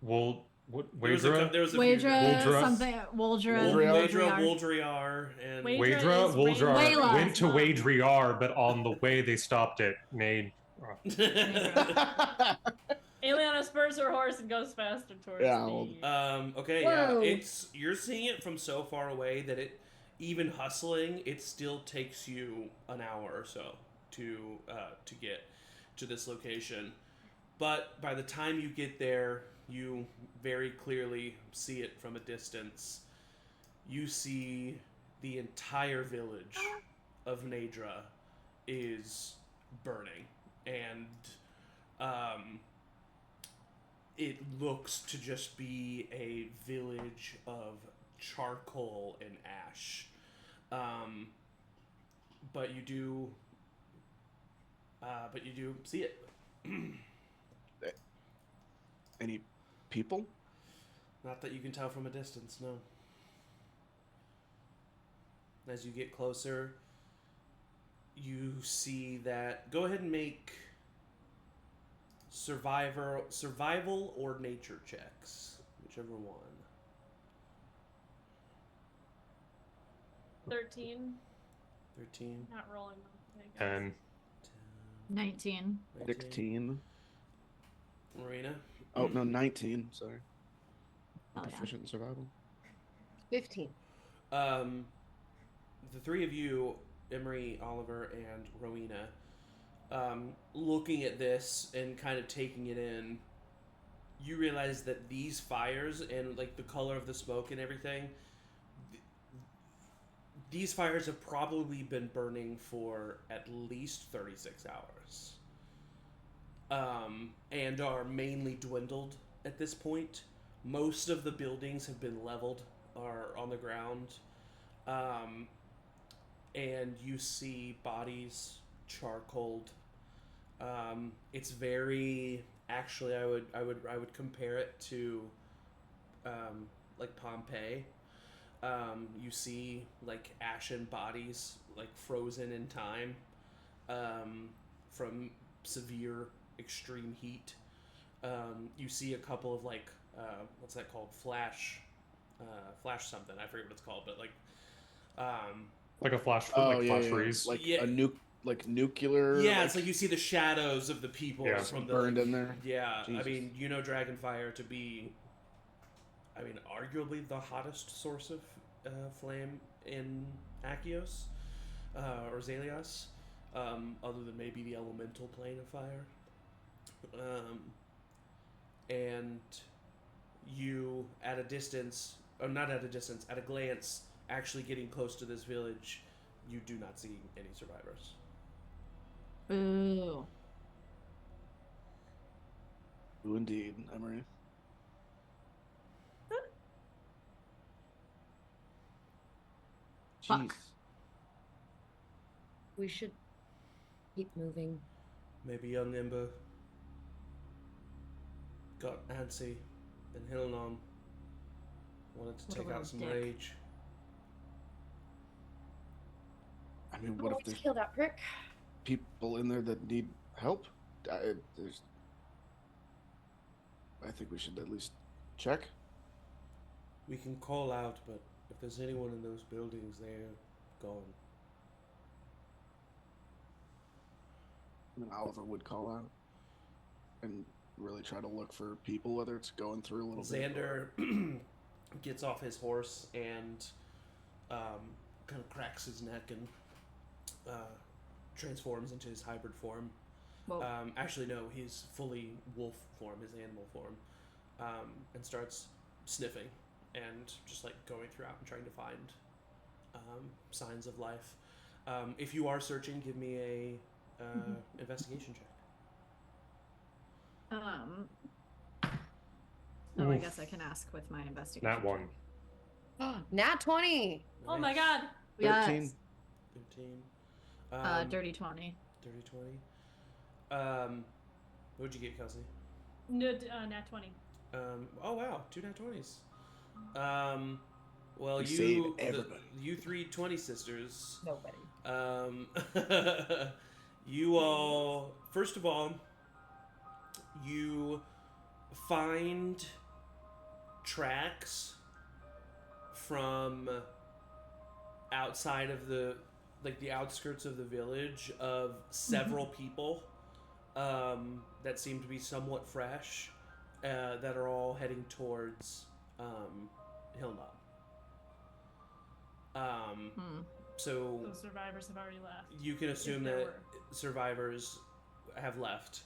Wol. What? Waedra? There was a few Waedra, Woldra. something. Woldra. Woldriar. Woldriar, and Waedra Waedra, is Woldrar Waela. went to Waedriar, but on the way they stopped at Nade. Aeliana spurs her horse and goes faster towards Yeah, me. Okay, Whoa. yeah, you're seeing it from so far away that it, even hustling, it still takes you an hour or so to get to this location. But by the time you get there, you very clearly see it from a distance. You see the entire village of Nadra is burning, and it looks to just be a village of charcoal and ash. But you do see it. Any people? Not that you can tell from a distance, no. As you get closer, you see that. Go ahead and make survival or nature checks, whichever one. 13. 13. Not rolling. I guess. 10. 19. 16. Rowina. Oh, no, 19. Sorry. Hell yeah. Proficient in survival. 15. The three of you, Emory, Oliver, and Rowina, looking at this and kind of taking it in, you realize that these fires and like the color of the smoke and everything, these fires have probably been burning for at least 36 hours. And are mainly dwindled at this point. Most of the buildings have been leveled or on the ground. And you see bodies charcoaled. It's very, actually, I would compare it to like Pompeii. You see like ashen bodies like frozen in time from severe extreme heat. You see a couple of like what's that called? Flash something. I forget what it's called, but like Like a flash, Oh, flash yeah. freeze. Like Yeah. like nuclear. yeah, it's like you see the shadows of the people Yeah. from the burned in there. Yeah, I Jesus. mean, you know Dragonfire to be, I mean, arguably the hottest source of flame in Akios, or Zalios, other than maybe the elemental plane of fire. And you, at a distance, or not at a distance, at a glance, actually getting close to this village, you do not see any survivors. Ooh. Ooh, indeed, Emory. Fuck. Jeez. We should keep moving. Maybe young Ember got antsy and Hillnon wanted to What a take little out some dick. rage. I mean, what if Let's there's kill that prick? people in there that need help? I think we should at least check. We can call out, but if there's anyone in those buildings, they're gone. I mean, Oliver would call out and really try to look for people, whether it's going through a little bit. Xander gets off his horse and kind of cracks his neck and transforms into his hybrid form. Whoa. Actually, no, he's fully wolf form, his animal form, and starts sniffing and just like going throughout and trying to find signs of life. If you are searching, give me a investigation check. Oh, I Oof. guess I can ask with my investigation. That one. Nat 20. Oh my god. 13. Yes. 15. Dirty 20. Dirty 20. What'd you get, Kelsey? No, nat 20. Oh wow, 2 nat 20s. Well, We you save everybody. you 3 20 sisters. Nobody. You all, first of all, you find tracks from outside of the outskirts of the village of several people that seem to be somewhat fresh that are all heading towards Hillknot. So Those survivors have already left. you can assume there that were. survivors have left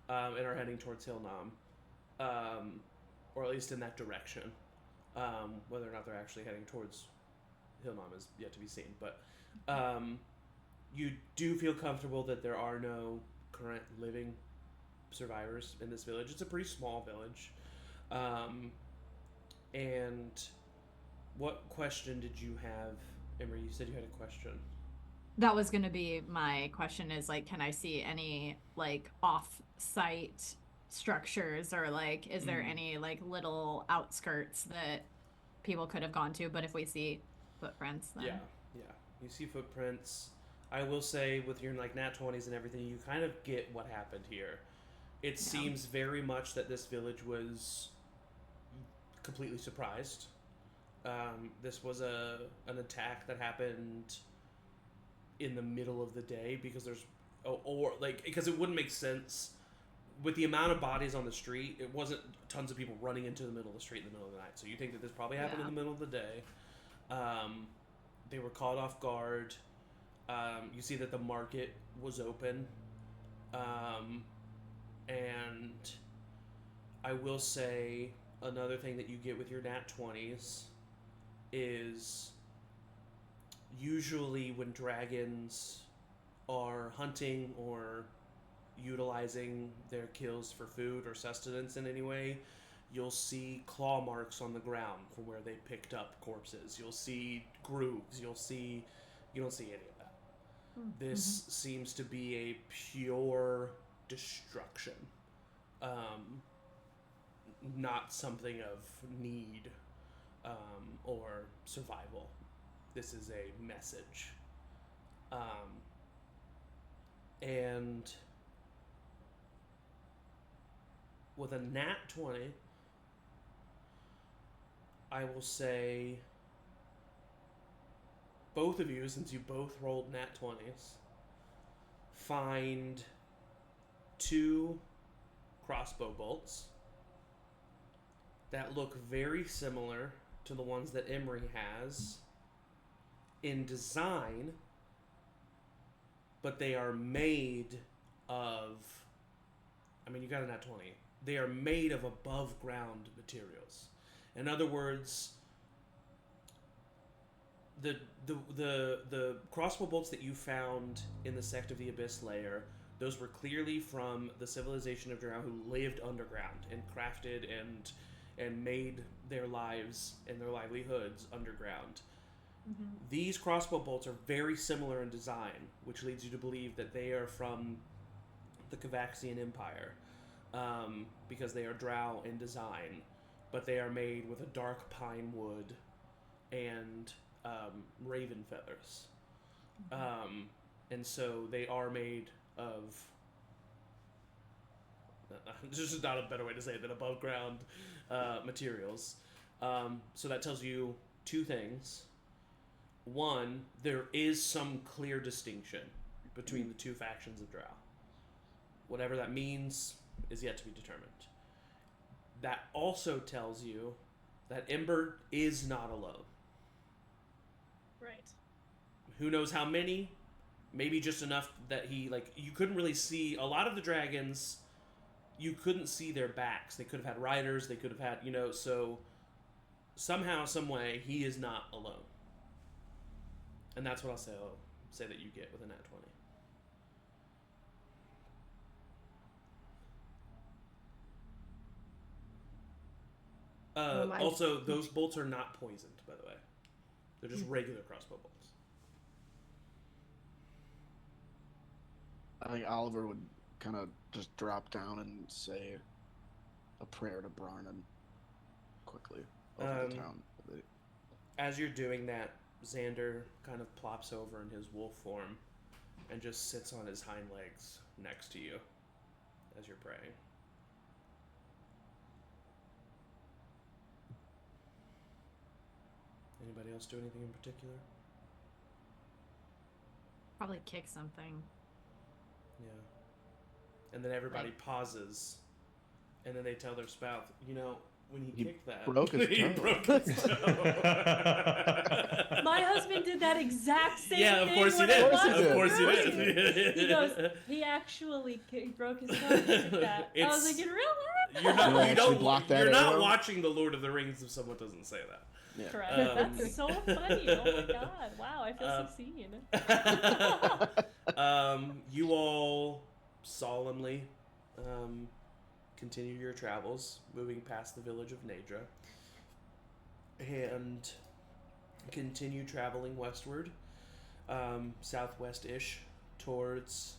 and are heading towards Hillknot, or at least in that direction. Whether or not they're actually heading towards Hillknot is yet to be seen. But you do feel comfortable that there are no current living survivors in this village. It's a pretty small village. And what question did you have, Emory? You said you had a question. That was going to be my question is like, can I see any like off-site structures or like, is there any like little outskirts that people could have gone to? But if we see footprints, then Yeah. You see footprints. I will say with your like nat 20s and everything, you kind of get what happened here. It seems very much that this village was completely surprised. This was an attack that happened in the middle of the day because because it wouldn't make sense with the amount of bodies on the street. It wasn't tons of people running into the middle of the street in the middle of the night. So you think that this probably happened in the middle of the day. They were caught off guard. You see that the market was open. And I will say another thing that you get with your nat 20s is usually when dragons are hunting or utilizing their kills for food or sustenance in any way, you'll see claw marks on the ground from where they picked up corpses. You'll see grooves. You don't see any of that. This seems to be a pure destruction, not something of need or survival. This is a message. And with a nat 20, I will say both of you, since you both rolled nat 20s, find 2 crossbow bolts that look very similar to the ones that Emory has in design, but they are made of, you got a nat 20. They are made of above ground materials. In other words, the crossbow bolts that you found in the Sect of the Abyss layer, those were clearly from the civilization of Drow who lived underground and crafted and made their lives and their livelihoods underground. These crossbow bolts are very similar in design, which leads you to believe that they are from the Kavaxian Empire, because they are Drow in design, but they are made with a dark pine wood and raven feathers. And so they are made of... There's just not a better way to say it than above ground materials. So that tells you 2 things. One, there is some clear distinction between the 2 factions of Drow. Whatever that means is yet to be determined. That also tells you that Ember is not alone. Right. Who knows how many? Maybe just enough that he, you couldn't really see a lot of the dragons. You couldn't see their backs. They could have had riders. They could have had, so somehow, some way, he is not alone. And that's what I'll say that you get with a nat 20. Also, those bolts are not poisoned, by the way. They're just regular crossbow bolts. I think Oliver would kind of just drop down and say a prayer to Brarnan quickly over the town. As you're doing that, Xander kind of plops over in his wolf form and just sits on his hind legs next to you as you're praying. Anybody else do anything in particular? Probably kick something. Yeah. And then everybody Like- pauses, and then they tell their spouse, when he kicked that, broke his he toe." broke his toe. My husband did that exact same Yeah, thing. of course he when I did. watched Of the course he movie. did. He goes, he actually broke his toe and did that. I was like, in real life? You're not, You you actually don't, blocked that you're not arrow? watching The Lord of the Rings if someone doesn't say that. Yeah. Correct. That's so funny. Oh my god. Wow, I feel so seen. You all solemnly continue your travels, moving past the village of Nadra, and continue traveling westward, southwest-ish, towards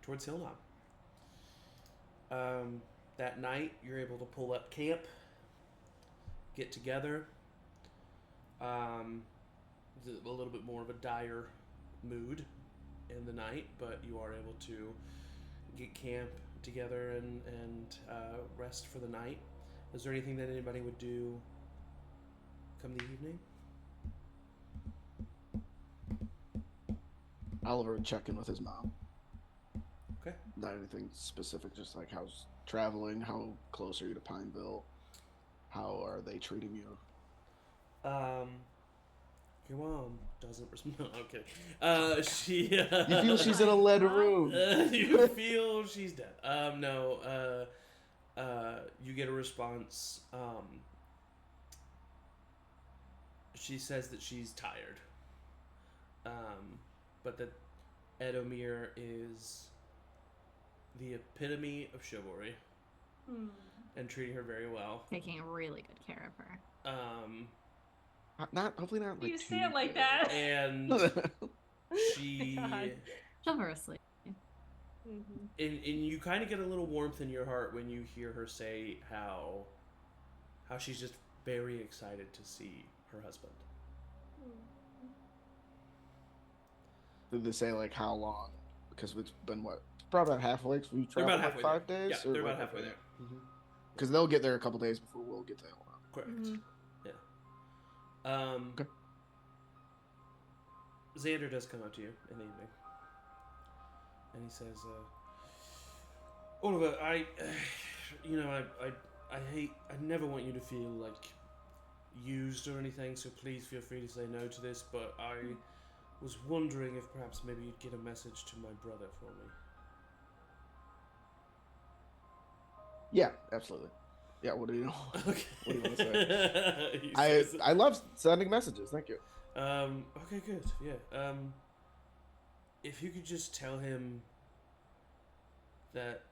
Hilltop. That night, you're able to pull up camp, get together. A little bit more of a dire mood in the night, but you are able to get camp together and rest for the night. Is there anything that anybody would do come the evening? Oliver would check in with his mom. Okay. Not anything specific, just like how's traveling, how close are you to Pineville, how are they treating you? Your mom doesn't respond. No, okay. She. You feel she's in a lead room. You feel she's dead. No. You get a response. She says that she's tired. But that Edomir is the epitome of chivalry and treating her very well. Taking really good care of her. Hopefully not. Like You too say it like good. that. And she God. Chivalrously. Mm-hmm. and you kind of get a little warmth in your heart when you hear her say how she's just very excited to see her husband. Did they say like how long? Because it's been what? Probably about halfway. We've They're traveled about like halfway 5 there. days. Yeah, or they're about like- halfway there. Because they'll get there a couple days before we'll get to Aeliana. Correct. Mhm. Yeah. Okay. Xander does come up to you in the evening, and he says, "Oliver, I hate. I never want you to feel like used or anything. So please feel free to say no to this. But I was wondering if perhaps maybe you'd get a message to my brother for me." Yeah, absolutely. Yeah, what do you know? Okay. What do you want to say? He I says, love sending messages. Thank you. Okay, good. Yeah. If you could just tell him that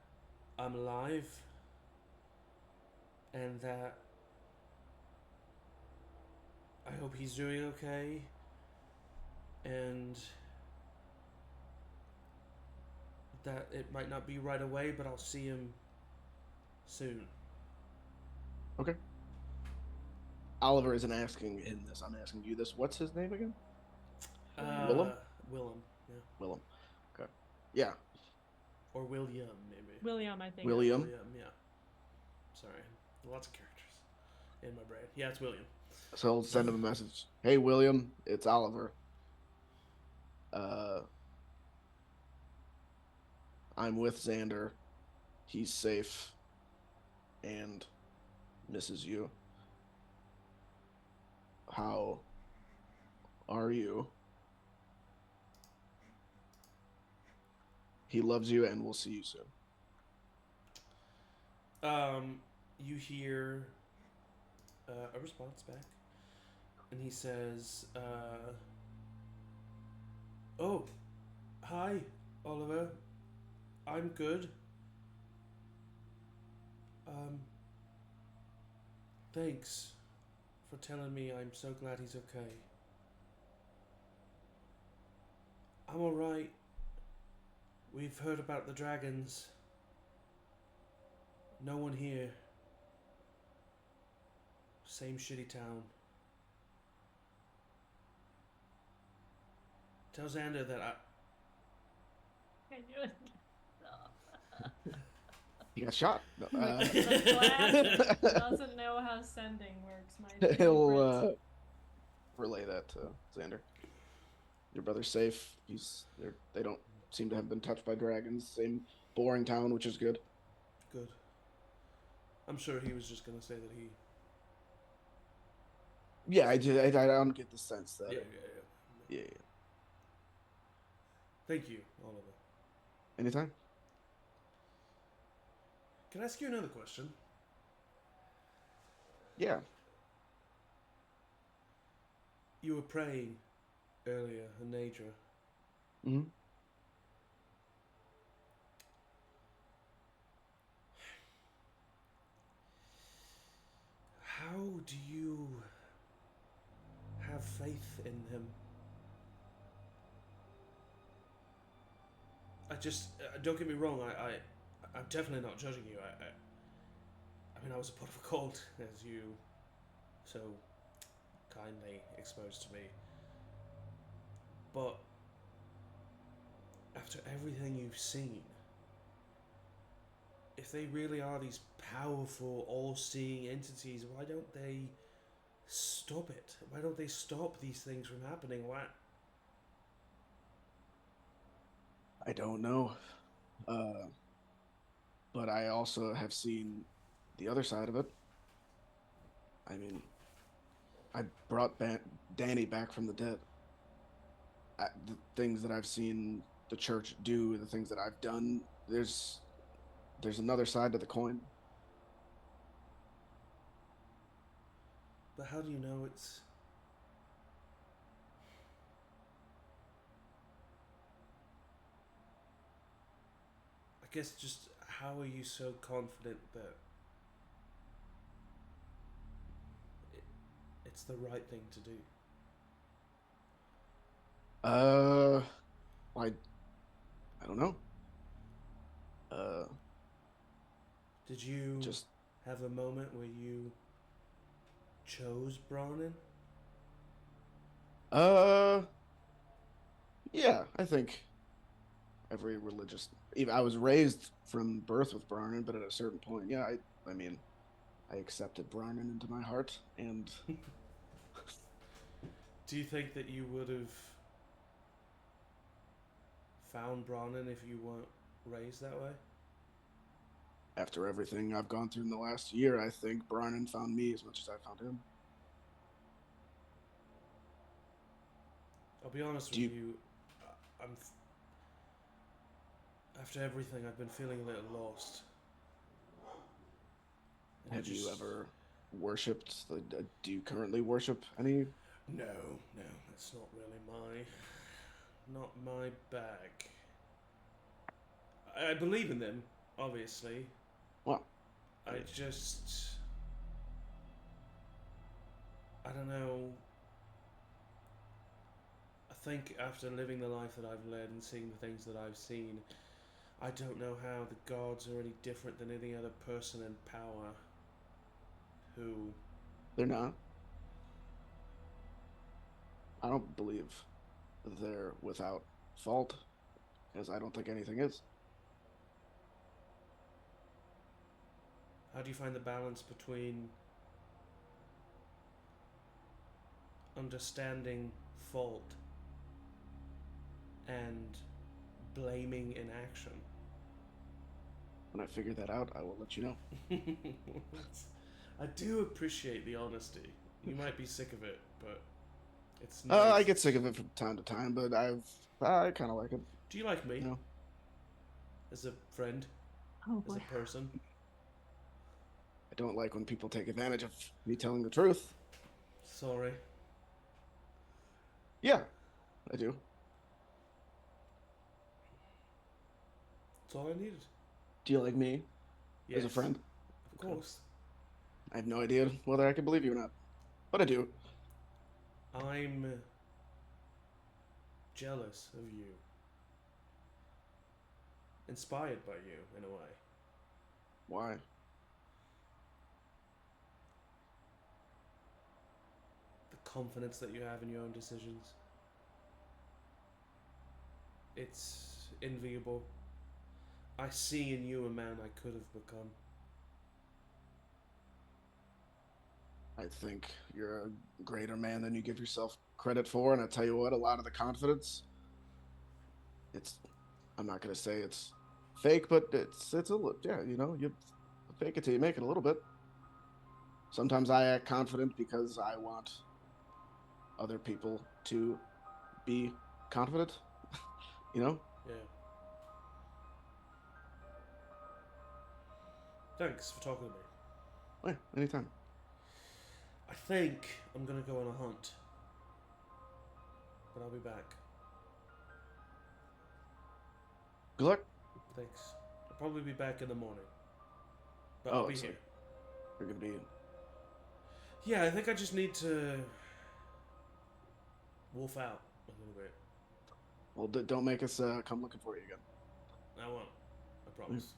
I'm alive and that I hope he's doing okay and that it might not be right away, but I'll see him soon. Okay. Oliver isn't asking him this. I'm asking you this. What's his name again? Willem? Willem, yeah. Willem. Okay. Yeah. Or William, maybe. William, I think. William. William, yeah. Sorry. Lots of characters in my brain. Yeah, it's William. So I'll send him a message. Hey, William, it's Oliver. I'm with Xander. He's safe and misses you. How are you? He loves you and we'll see you soon. You hear a response back, and he says, "Oh, hi, Oliver. I'm good. Thanks for telling me. I'm so glad he's okay. I'm all right. We've heard about the dragons. No one here. Same shitty town. Tell Xander that I knew it. He got shot. No, The class doesn't know how sending works. My he'll favorite. relay that to Xander. Your brother's safe. They don't seem to have been touched by dragons. Same boring town, which is good. Good. I'm sure he was just gonna say that he. Yeah, I did. I don't get the sense that. Yeah. Yeah. Thank you, Oliver. Anytime. Can I ask you another question? Yeah. You were praying earlier in nature. Hmm. How do you have faith in him? I just don't get me wrong. I'm definitely not judging you. I mean, I was a pot of gold, as you so kindly exposed to me. But after everything you've seen, if they really are these powerful, all-seeing entities, why don't they stop it? Why don't they stop these things from happening? Why? I don't know. But I also have seen the other side of it. I mean, I brought Danny back from the dead. The things that I've seen the church do, the things that I've done, there's another side to the coin. But how do you know it's... I guess just how are you so confident that it's the right thing to do? I don't know. Did you Just have a moment where you chose Brannon? yeah, I think every religious, even I was raised from birth with Brannon, but at a certain point, yeah, I mean, I accepted Brannon into my heart, and Do you think that you would have found Brannon if you weren't raised that way? after everything I've gone through in the last year, I think Brannon found me as much as I found him. I'll be honest with you. After everything, I've been feeling a little lost. And Have you ever worshipped? Do you currently worship any? No, that's not really not my bag. I believe in them, obviously. Well, I don't know. I think after living the life that I've led and seeing the things that I've seen, I don't know how the gods are any different than any other person in power who... they're not. I don't believe they're without fault, because I don't think anything is. How do you find the balance between understanding fault and blaming in action? When I figure that out, I will let you know. I do appreciate the honesty. You might be sick of it, but it's nice. I get sick of it from time to time, but I kind of like it. Do you like me? You know? As a friend? Oh As boy. a person? I don't like when people take advantage of me telling the truth. Sorry. Yeah, I do. That's all I needed. Do you like me Yes. as a friend? Of course. I have no idea whether I can believe you or not, but I do. I'm jealous of you. Inspired by you, in a way. Why? The confidence that you have in your own decisions. It's enviable. I see in you a man I could have become. I think you're a greater man than you give yourself credit for, and I tell you what, a lot of the confidence, I'm not gonna say it's fake, but it's a little, yeah, you fake it till you make it a little bit. Sometimes I act confident because I want other people to be confident, Yeah. Thanks for talking to me. Yeah, anytime. I think I'm gonna go on a hunt. But I'll be back. Good luck. Thanks. I'll probably be back in the morning. But I'll be so here. You're gonna be. Yeah, I think I just need to wolf out a little bit. Well, don't make us come looking for you again. I won't. I promise.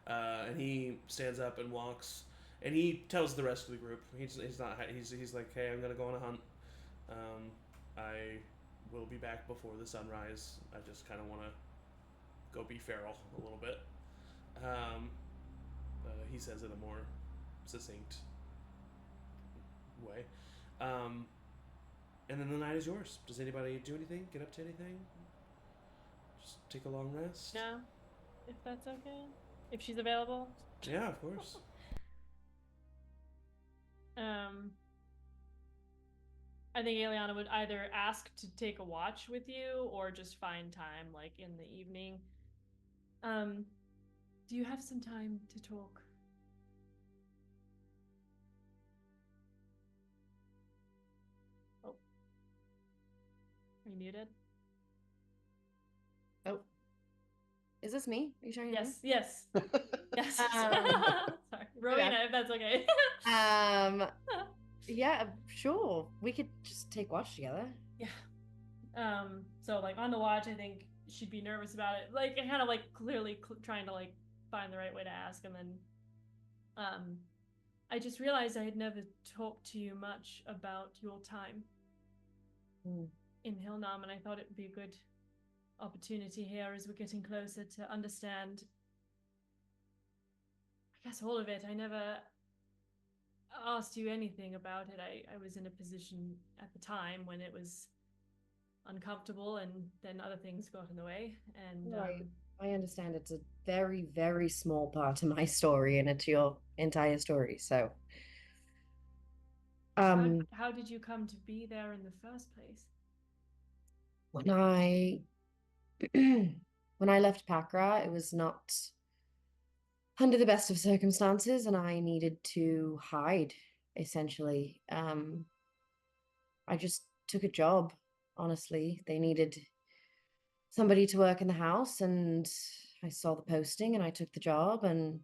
And he stands up and walks, and he tells the rest of the group. He's like, hey, I'm gonna go on a hunt. I will be back before the sunrise. I just kind of want to go be feral a little bit. He says in a more succinct way. And then the night is yours. Does anybody do anything? Get up to anything? Just take a long rest? No, if that's okay. If she's available. Yeah, of course. I think Aeliana would either ask to take a watch with you or just find time, like in the evening. Do you have some time to talk? Oh. Are you muted? Oh. Is this me? Are you showing Yes, yes. Yes. Sorry. Rowina, if that's okay. Yeah, sure. We could just take watch together. Yeah. So like on the watch, I think she'd be nervous about it. Like kind of like clearly trying to like find the right way to ask, and then I just realized I had never talked to you much about your time in Hilnam, and I thought it would be a good opportunity here as we're getting closer to understand, I guess, all of it. I never asked you anything about it. I was in a position at the time when it was uncomfortable, and then other things got in the way. And Right. I understand it's a very, very small part of my story, and it's your entire story. So, how did you come to be there in the first place? when I when I left Pakra, it was not under the best of circumstances, and I needed to hide, essentially. I just took a job, honestly. They needed somebody to work in the house, and I saw the posting and I took the job, and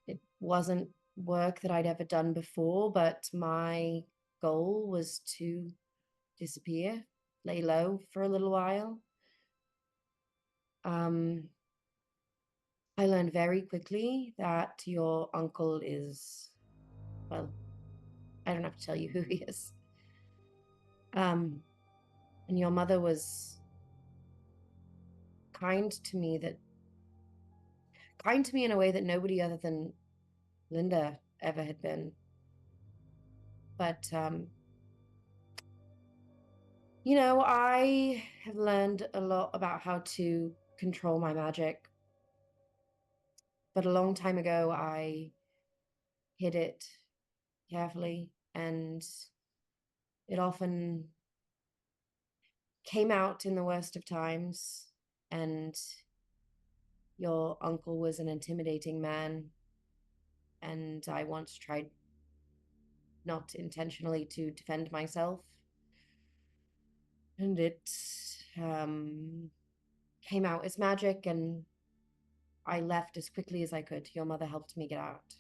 it wasn't work that I'd ever done before, but my goal was to disappear, lay low for a little while. I learned very quickly that your uncle is, well, I don't have to tell you who he is. And your mother was kind to me in a way that nobody other than Linda ever had been. But I have learned a lot about how to control my magic. But a long time ago, I hid it carefully, and it often came out in the worst of times. And your uncle was an intimidating man, and I once tried, not intentionally, to defend myself. And it came out as magic, and I left as quickly as I could. Your mother helped me get out.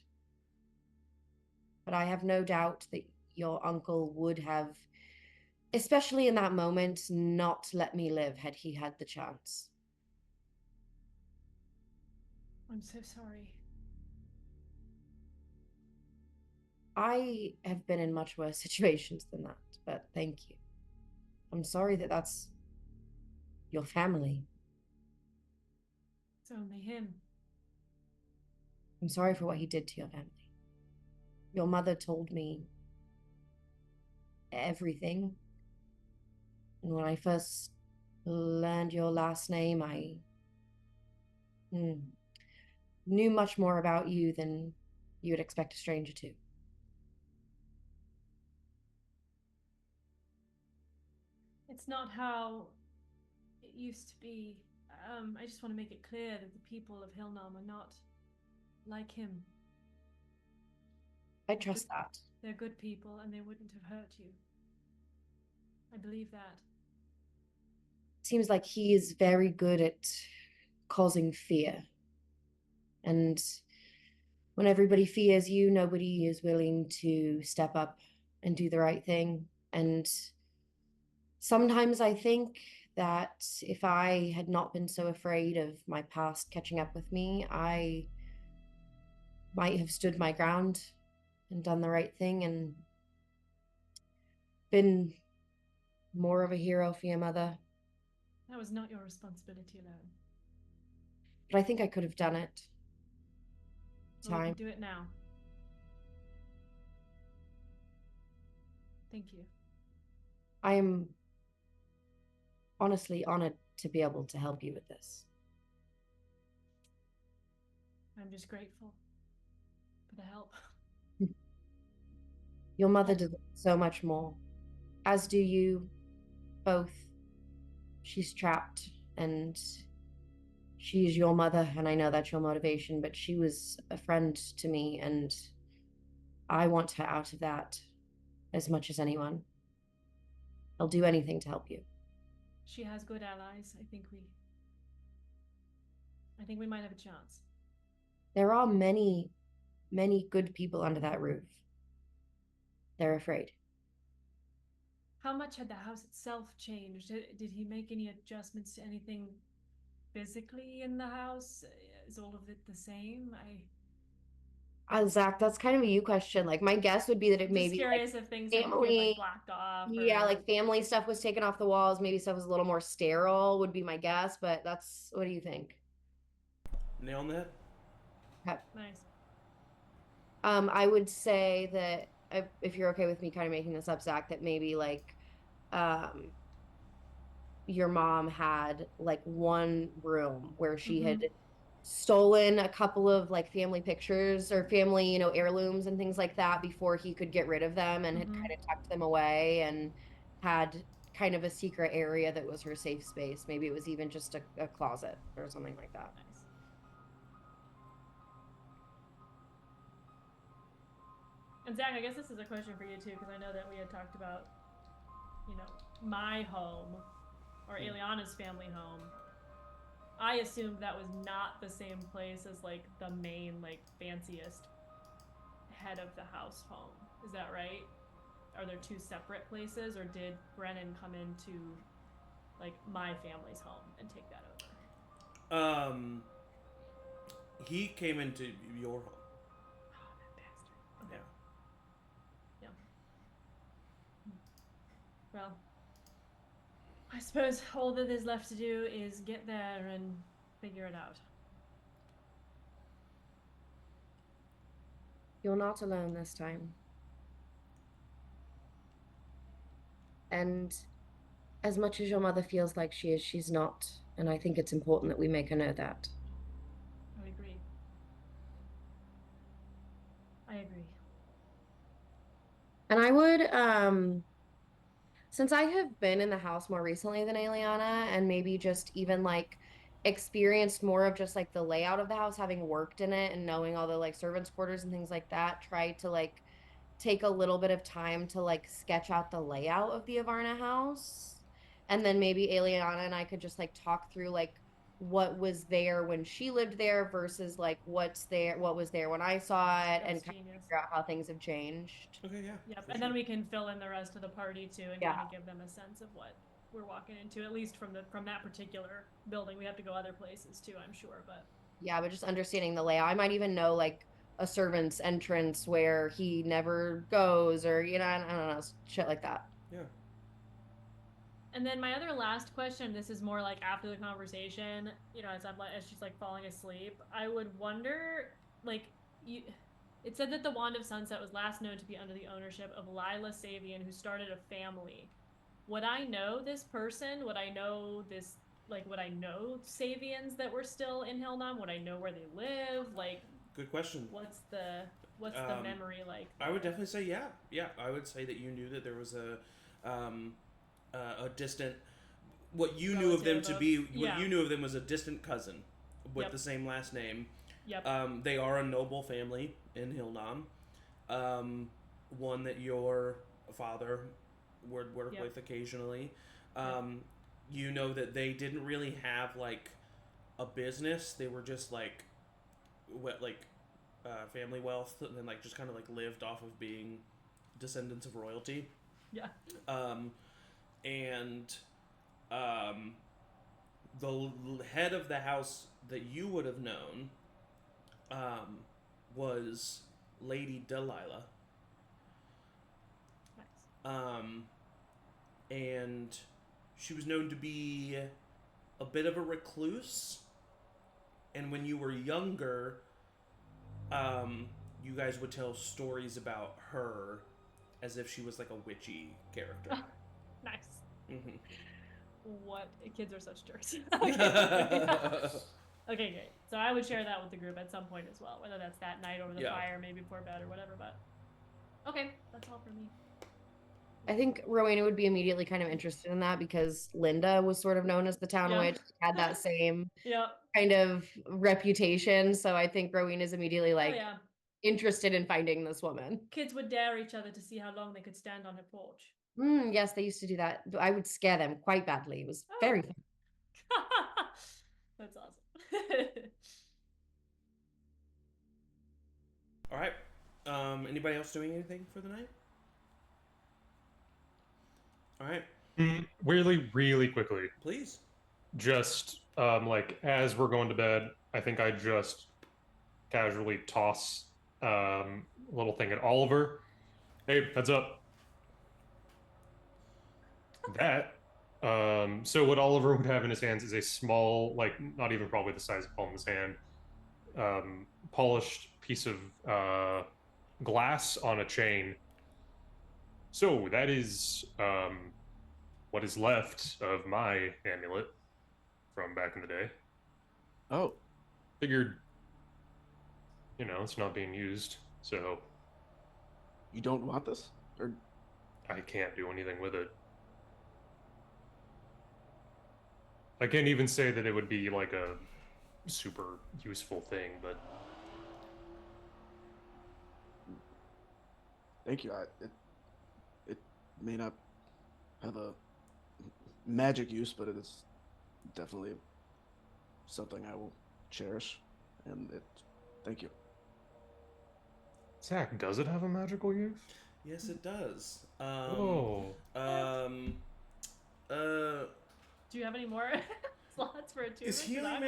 But I have no doubt that your uncle would have, especially in that moment, not let me live had he had the chance. I'm so sorry. I have been in much worse situations than that, but thank you. I'm sorry that that's your family. It's only him. I'm sorry for what he did to your family. Your mother told me everything. And when I first learned your last name, I knew much more about you than you would expect a stranger to. It's not how it used to be. I just want to make it clear that the people of Hilnam are not like him. I trust that. They're good people, and they wouldn't have hurt you. I believe that. Seems like he is very good at causing fear. And when everybody fears you, nobody is willing to step up and do the right thing. And sometimes I think that if I had not been so afraid of my past catching up with me, I might have stood my ground and done the right thing and been more of a hero for your mother. That was not your responsibility alone. but I think I could have done it. Well, we Time. can do it now. Thank you. I am honestly honored to be able to help you with this. I'm just grateful for the help. Your mother deserves so much more, as do you both. She's trapped, and she is your mother, and I know that's your motivation, but she was a friend to me, and I want her out of that as much as anyone. I'll do anything to help you. She has good allies. I think we might have a chance. There are many, many good people under that roof. They're afraid. How much had the house itself changed? Did he make any adjustments to anything physically in the house? Is all of it the same? Zach, that's kind of a you question. Like, my guess would be that it I'm may just be curious if things had family, like blacked off. yeah, or... like family stuff was taken off the walls. Maybe stuff was a little more sterile, would be my guess. But what do you think? Nail on that. Okay. Nice. I would say that if you're okay with me kind of making this up, Zach, that maybe like, your mom had like one room where she had stolen a couple of like family pictures or family, heirlooms and things like that before he could get rid of them, and had kind of tucked them away and had kind of a secret area that was her safe space. Maybe it was even just a closet or something like that. Nice. And Zach, I guess this is a question for you too, because I know that we had talked about, my home or Aeliana's family home. I assumed that was not the same place as like the main, like fanciest head of the house home. Is that right? Are there two separate places, or did Brennan come into like my family's home and take that over? He came into your home. Oh, that bastard. Okay. Yeah. Well, I suppose all that is left to do is get there and figure it out. You're not alone this time. And as much as your mother feels like she is, she's not. And I think it's important that we make her know that. I agree. And I would, since I have been in the house more recently than Aeliana, and maybe just even like experienced more of just like the layout of the house, having worked in it and knowing all the like servants' quarters and things like that, try to like take a little bit of time to like sketch out the layout of the Avarna house. And then maybe Aeliana and I could just like talk through like what was there when she lived there versus like what was there when I saw it, and kind of figure out how things have changed. Okay, yeah. Yep, and then we can fill in the rest of the party too, and kind of give them a sense of what we're walking into, at least from that particular building. We have to go other places too, I'm sure, but yeah, but just understanding the layout. I might even know like a servant's entrance where he never goes, or I don't know, shit like that. Yeah. And then my other last question, this is more like after the conversation, as she's like falling asleep, I would wonder, like, it said that the Wand of Sunset was last known to be under the ownership of Lila Savian, who started a family. Would I know this person? Would I know Savians that were still in Hillnam? Would I know where they live? Like, good question. What's the memory like there? I would definitely say yeah. I would say that you knew that there was a distant, what you knew of them to be, what you knew of them was a distant cousin with the same last name. Yep. They are a noble family in Hillnam. One that your father would work with occasionally. You know that they didn't really have like a business. They were just like family wealth, and then like just kind of like lived off of being descendants of royalty. Yeah. The head of the house that you would have known was Lady Delilah. Nice. And she was known to be a bit of a recluse, and when you were younger, you guys would tell stories about her as if she was like a witchy character. Nice. Mm-hmm. What? Kids are such jerks. Okay, great. So I would share that with the group at some point as well, whether that's that night over the fire, maybe before bed or whatever. But okay, that's all for me. I think Rowena would be immediately kind of interested in that because Linda was sort of known as the town witch, had that same kind of reputation. So I think Rowena's immediately like interested in finding this woman. Kids would dare each other to see how long they could stand on her porch. Yes, they used to do that. I would scare them quite badly. It was very fun. That's awesome. All right. Anybody else doing anything for the night? All right. Really quickly. Please. Just like as we're going to bed, I think I just casually toss a little thing at Oliver. Hey, heads up. That. So what Oliver would have in his hands is a small, like not even probably the size of Palm's hand, polished piece of glass on a chain. So that is what is left of my amulet from back in the day. Oh. Figured, it's not being used, so... You don't want this? Or I can't do anything with it. I can't even say that it would be like a super useful thing, but... Thank you. It may not have a magic use, but it is definitely something I will cherish. And thank you. Zach, does it have a magical use? Yes, it does. Do you have any more slots for attunement? Is healing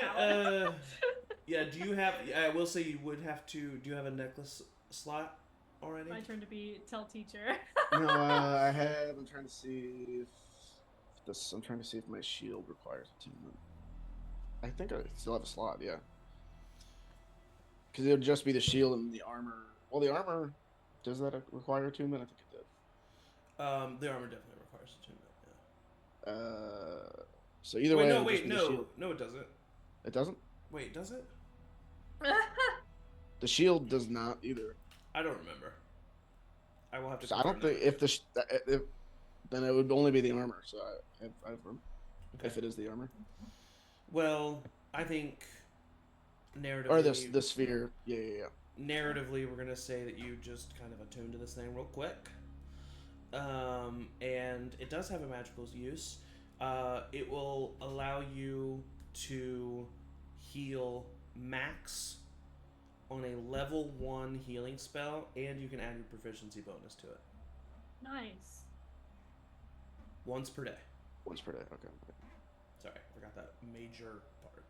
yeah, do you have... I will say you would have to... Do you have a necklace slot already? My turn to tell teacher. No, I have... I'm trying to see if I'm trying to see if my shield requires attunement. I think I still have a slot, yeah. Because it would just be the shield and the armor. Well, the armor... Does that require attunement? I think it did. The armor definitely requires attunement, yeah. So either way... No, it doesn't. It doesn't? Wait, does it? The shield does not either. I don't remember. I will have to... So I don't think... If then it would only be the armor, so if it is the armor. Well, I think narratively... Or the sphere. Yeah. Narratively, we're going to say that you just kind of attune to this thing real quick. And it does have a magical use. It will allow you to heal max on a level 1 healing spell, and you can add your proficiency bonus to it. Nice. Once per day. Once per day, okay. Sorry, I forgot that major part.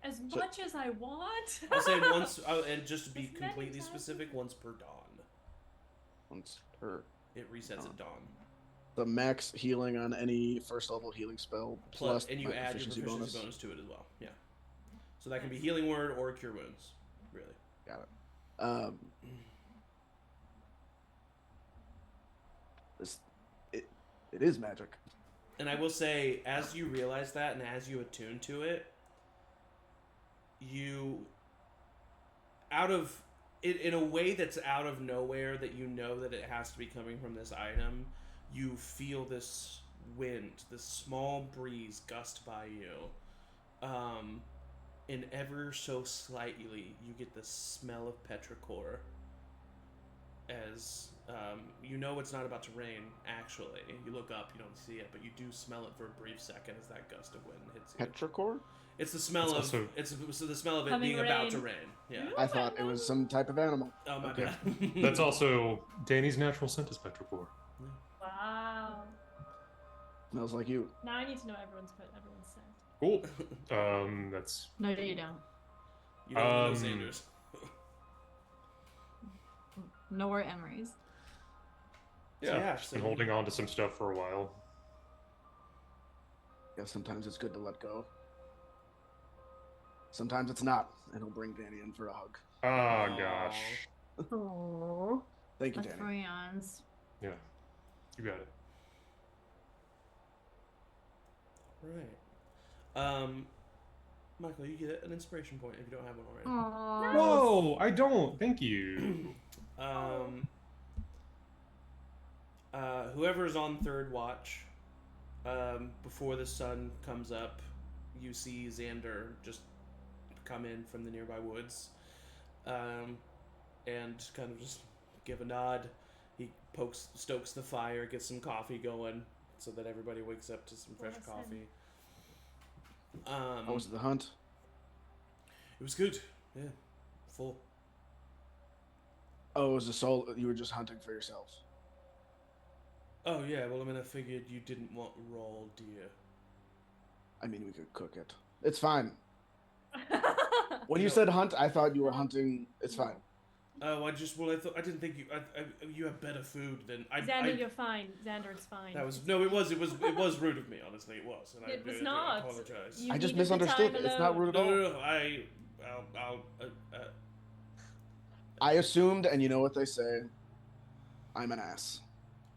As much as I want. I'll say once, and just to be completely specific, once per dawn. Once per... It resets at dawn. The max healing on any first level healing spell plus and you add your proficiency bonus to it as well. Yeah. So that can be healing word or cure wounds. Really. Got it. It is magic. And I will say, as you realize that and as you attune to it, you in a way that's out of nowhere, that you know that it has to be coming from this item, you feel this wind, this small breeze gust by you. And ever so slightly, you get the smell of petrichor. As you know it's not about to rain, actually. You look up, you don't see it, but you do smell it for a brief second as that gust of wind hits you. Petrichor? It's the smell it's the smell of it being about to rain. Yeah. I thought it was some type of animal. Oh my bad. That's also Danny's natural scent is petrichor. Wow. Smells like you. Now I need to know everyone's scent. Cool. That's... No, you don't. You don't know Sanders. Nor Emory's. Yeah, just been holding on to some stuff for a while. Yeah, sometimes it's good to let go. Sometimes it's not, and he'll bring Danny in for a hug. Oh gosh. Aww. Thank you, With Danny. crayons. Yeah. You got it. Right. Michael, you get an inspiration point if you don't have one already. Aww. No, I don't. Thank you. Whoever's on third watch, before the sun comes up, you see Xander just come in from the nearby woods, and kind of just give a nod. He stokes the fire, gets some coffee going, so that everybody wakes up to some fresh Bless him. coffee. How was the hunt? It was good. Yeah, full. Oh, it was a soul. You were just hunting for yourself. Oh yeah, well I mean I figured you didn't want raw deer. I mean, we could cook it. It's fine. When You you know- said hunt, I thought you were hunting. It's fine. Oh, I didn't think you. You have better food than I. Xander, I, you're fine. Xander, it's fine. That was no. It was rude of me. Honestly, it was. And It was I not. apologize. You I just needed the misunderstood. time It's not alone. rude at all. No. I'll. I assumed, and you know what they say. I'm an ass.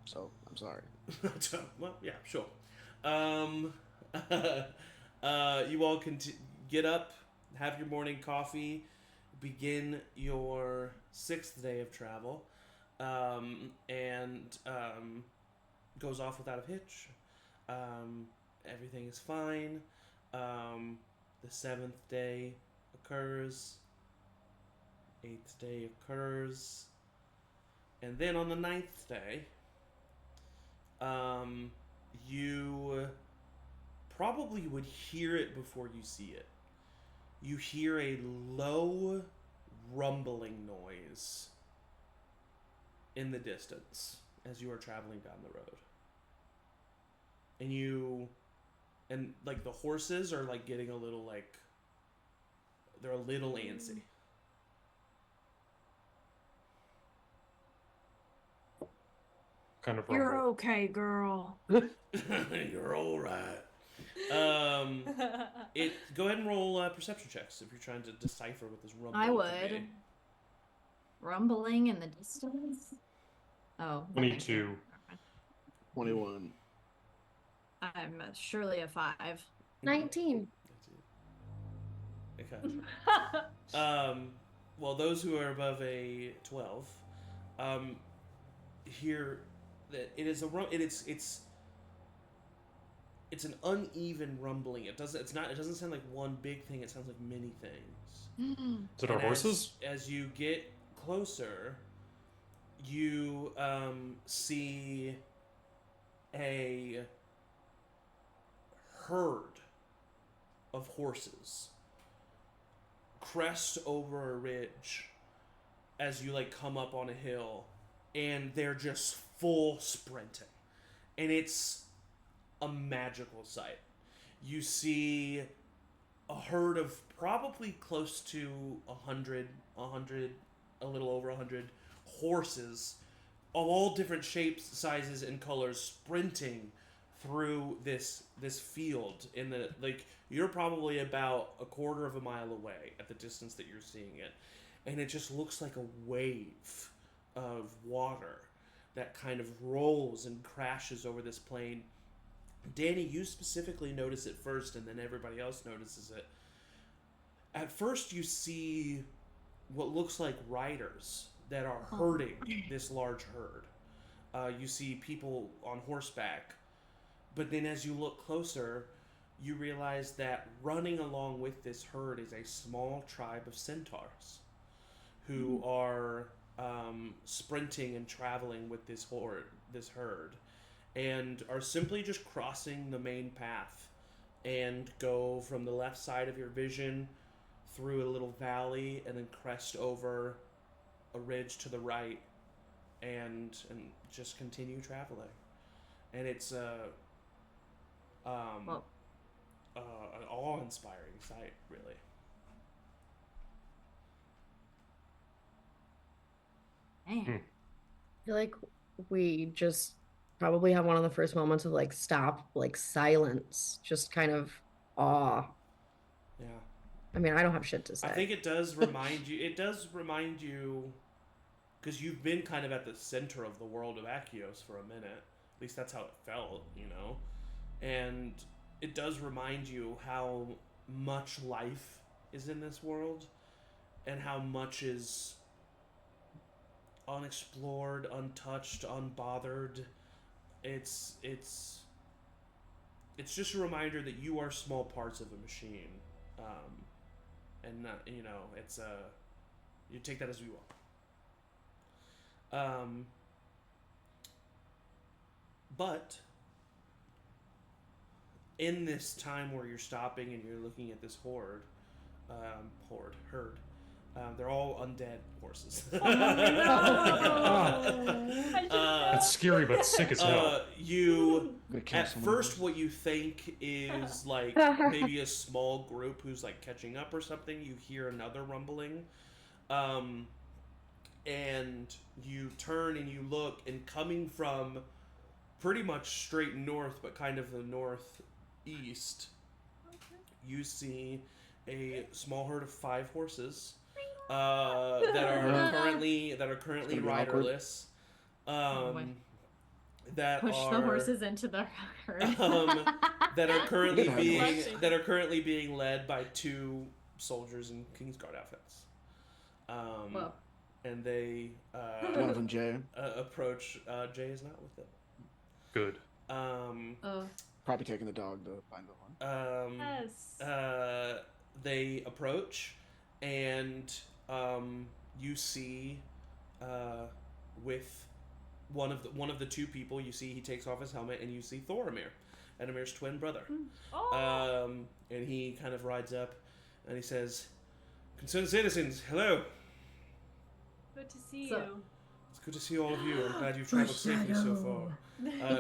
So I'm sorry. Well, yeah, sure. You all can get up, have your morning coffee, begin your 6th day of travel, and goes off without a hitch. Everything is fine. The 7th day occurs. 8th day occurs. And then on the 9th day, you probably would hear it before you see it. You hear a low rumbling noise in the distance as you are traveling down the road. And like the horses are like getting a little like, they're a little antsy. Kind of You're rumble. okay, girl. You're all right. Go ahead and roll perception checks if you're trying to decipher what this rumbling I could would. be. Rumbling in the distance? Oh. thank 22. you. 21. I'm surely a 5. 19. That's it. Okay. Well, those who are above a 12, hear that it is it's an uneven rumbling. It doesn't sound like one big thing. It sounds like many things. Is it our And horses? As you get closer, you see a herd of horses crest over a ridge as you like come up on a hill, and they're just full sprinting, and it's a magical sight. You see a herd of probably close to 100, a little over 100 horses of all different shapes, sizes, and colors sprinting through this field in the like you're probably about a quarter of a mile away at the distance that you're seeing it, and it just looks like a wave of water that kind of rolls and crashes over this plain. Danny, you specifically notice it first, and then everybody else notices it. At first, you see what looks like riders that are herding this large herd. You see people on horseback, but then as you look closer, you realize that running along with this herd is a small tribe of centaurs who are sprinting and traveling with this herd, and are simply just crossing the main path and go from the left side of your vision through a little valley and then crest over a ridge to the right and just continue traveling. And it's an awe-inspiring sight, really. Man. I feel like we just probably have one of the first moments of like stop, like silence, just kind of awe. Yeah. I mean, I don't have shit to say. I think it does remind you. It does remind you, because you've been kind of at the center of the world of Akios for a minute. At least that's how it felt, you know. And it does remind you how much life is in this world, and how much is unexplored, untouched, unbothered. It's just a reminder that you are small parts of a machine, and not, you know, it's you take that as you are. But in this time where you're stopping and you're looking at this herd, they're all undead horses. Oh, no. That's scary but sick as hell. You Gonna kill at someone first else. what you think is like maybe a small group who's like catching up or something. You hear another rumbling, and you turn and you look, and coming from pretty much straight north, but kind of the northeast, you see a small herd of 5 horses that are currently gonna be awkward. riderless. That Push are the horses into the herd. that are currently You can being handle it. that are currently being led by 2 soldiers in Kingsguard outfits. Whoa. And they One of them, Jay, approach. Jay is not with them. Good. Oh. probably taking the dog to find the one. Yes. They approach, and you see with one of the 2 people, you see he takes off his helmet, and you see Thoramir, Edamir's twin brother. Oh. And he kind of rides up, and he says, "Concerned citizens, hello. Good to see So- you. It's good to see all of you. I'm glad you've traveled safely so far."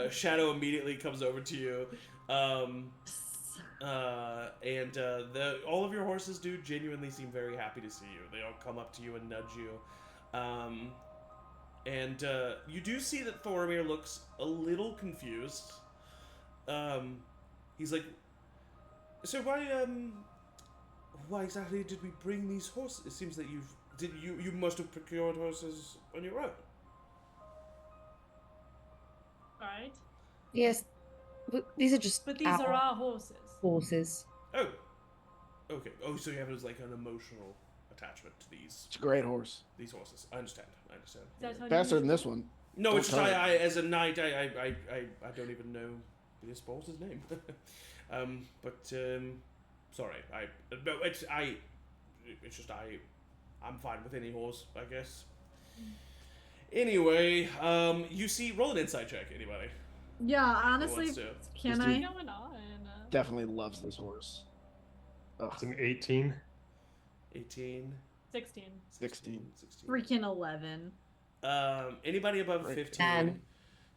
Shadow immediately comes over to you. All of your horses do genuinely seem very happy to see you. They all come up to you and nudge you. You do see that Thoramir looks a little confused. He's like, "So why exactly did we bring these horses? It seems that you must have procured horses on your own." Right. Yes, but these are just But these are our horses. horses. Oh, okay. Oh, so you have like an emotional attachment to these It's a great horse. horses. I understand. Is that how you Faster use than them? this one. No, Don't it's just tell her. I as a knight, I don't even know this horse's name. Sorry, I'm fine with any horse, I guess. Anyway, you see, roll an insight check, anybody. Yeah, honestly, wants to? can This I? dude- Going on. Definitely loves this horse. It's an 18. 18, 16. 16. 16. Freaking 11. Anybody above Right. 15? 10.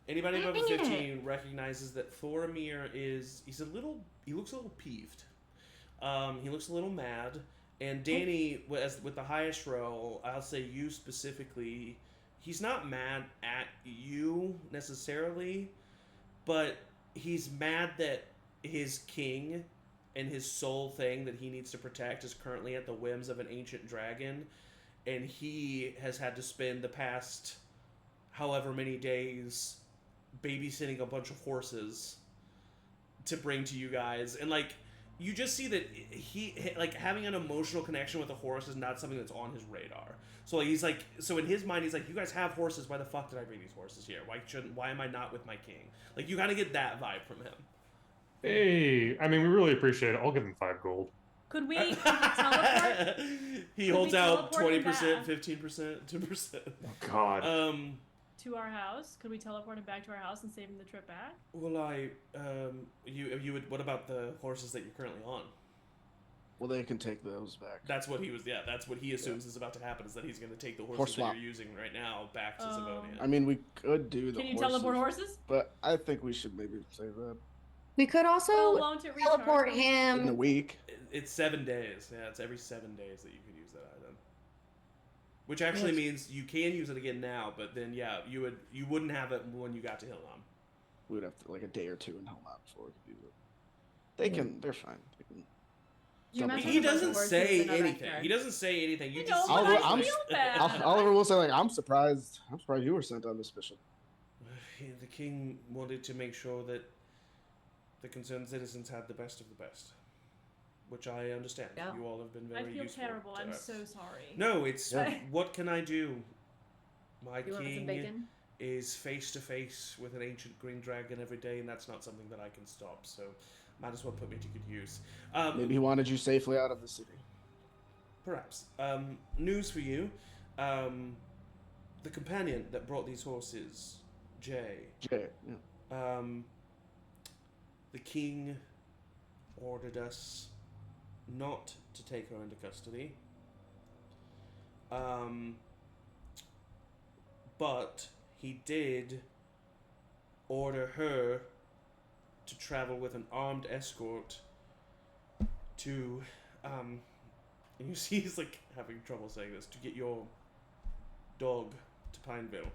Anybody above Dang it. 15 recognizes that Thoramir he looks a little peeved. He looks a little mad. And Danny, with the highest roll, I'll say you specifically, he's not mad at you necessarily, but he's mad that his king and his sole thing that he needs to protect is currently at the whims of an ancient dragon, and he has had to spend the past however many days babysitting a bunch of horses to bring to you guys. And like, you just see that he like having an emotional connection with a horse is not something that's on his radar. So like, so in his mind he's like, you guys have horses, why the fuck did I bring these horses here? Why am I not with my king? Like, you kind of get that vibe from him. Hey, I mean, we really appreciate it. I'll give him 5 gold. Could we teleport? He Could holds we out teleport him 20%, back? 15%, 2%. Oh, God. To our house? Could we teleport him back to our house and save him the trip back? Well, you would. What about the horses that you're currently on? Well, they can take those back. That's what he was. Yeah, that's what he assumes is about to happen. Is that he's going to take the Horse horses that swap. you're using right now back to Savonia. I mean, we could do the Can you horses, teleport horses? but I think we should maybe save that We could also Well, won't it recharge teleport them? in the him. week. It's 7 days. Yeah, it's every 7 days that you could use that item. Which actually Yes. means you can use it again now, but then yeah, you wouldn't have it when you got to Hillom. We would have to like a day or two in Helmut before we could use it. They can. They're fine. They can. You double mentioned check. He a bunch of doesn't horses say in our anything. backyard. He doesn't say anything. You I just know, see but him, I like, feel bad. Oliver will say, like, I'm surprised you were sent on this mission. The king wanted to make sure that the concerned citizens had the best of the best, which I understand. Yeah. You all have been very I feel useful terrible. to I'm us. so sorry. No, it's Yeah. what can I do? My You want some king bacon? is face to face with an ancient green dragon every day, and that's not something that I can stop. So, might as well put me to good use. Maybe he wanted you safely out of the city. Perhaps. News for you. The companion that brought these horses, Jay. Jay, yeah. The king ordered us not to take her into custody. But he did order her to travel with an armed escort to, and you see he's like having trouble saying this, to get your dog to Pineville.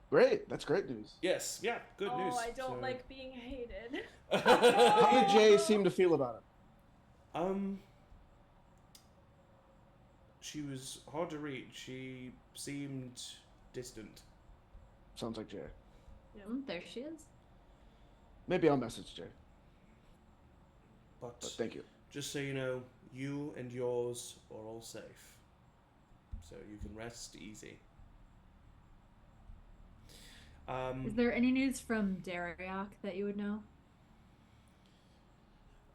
Great. That's great news. Yes, yeah, good news. Oh, I don't So- like being hated. How did Jay seem to feel about it? She was hard to read. She seemed distant. Sounds like Jay. There she is. Maybe I'll message Jay. But But thank you. just so you know, you and yours are all safe. So you can rest easy. Is there any news from Danrek that you would know?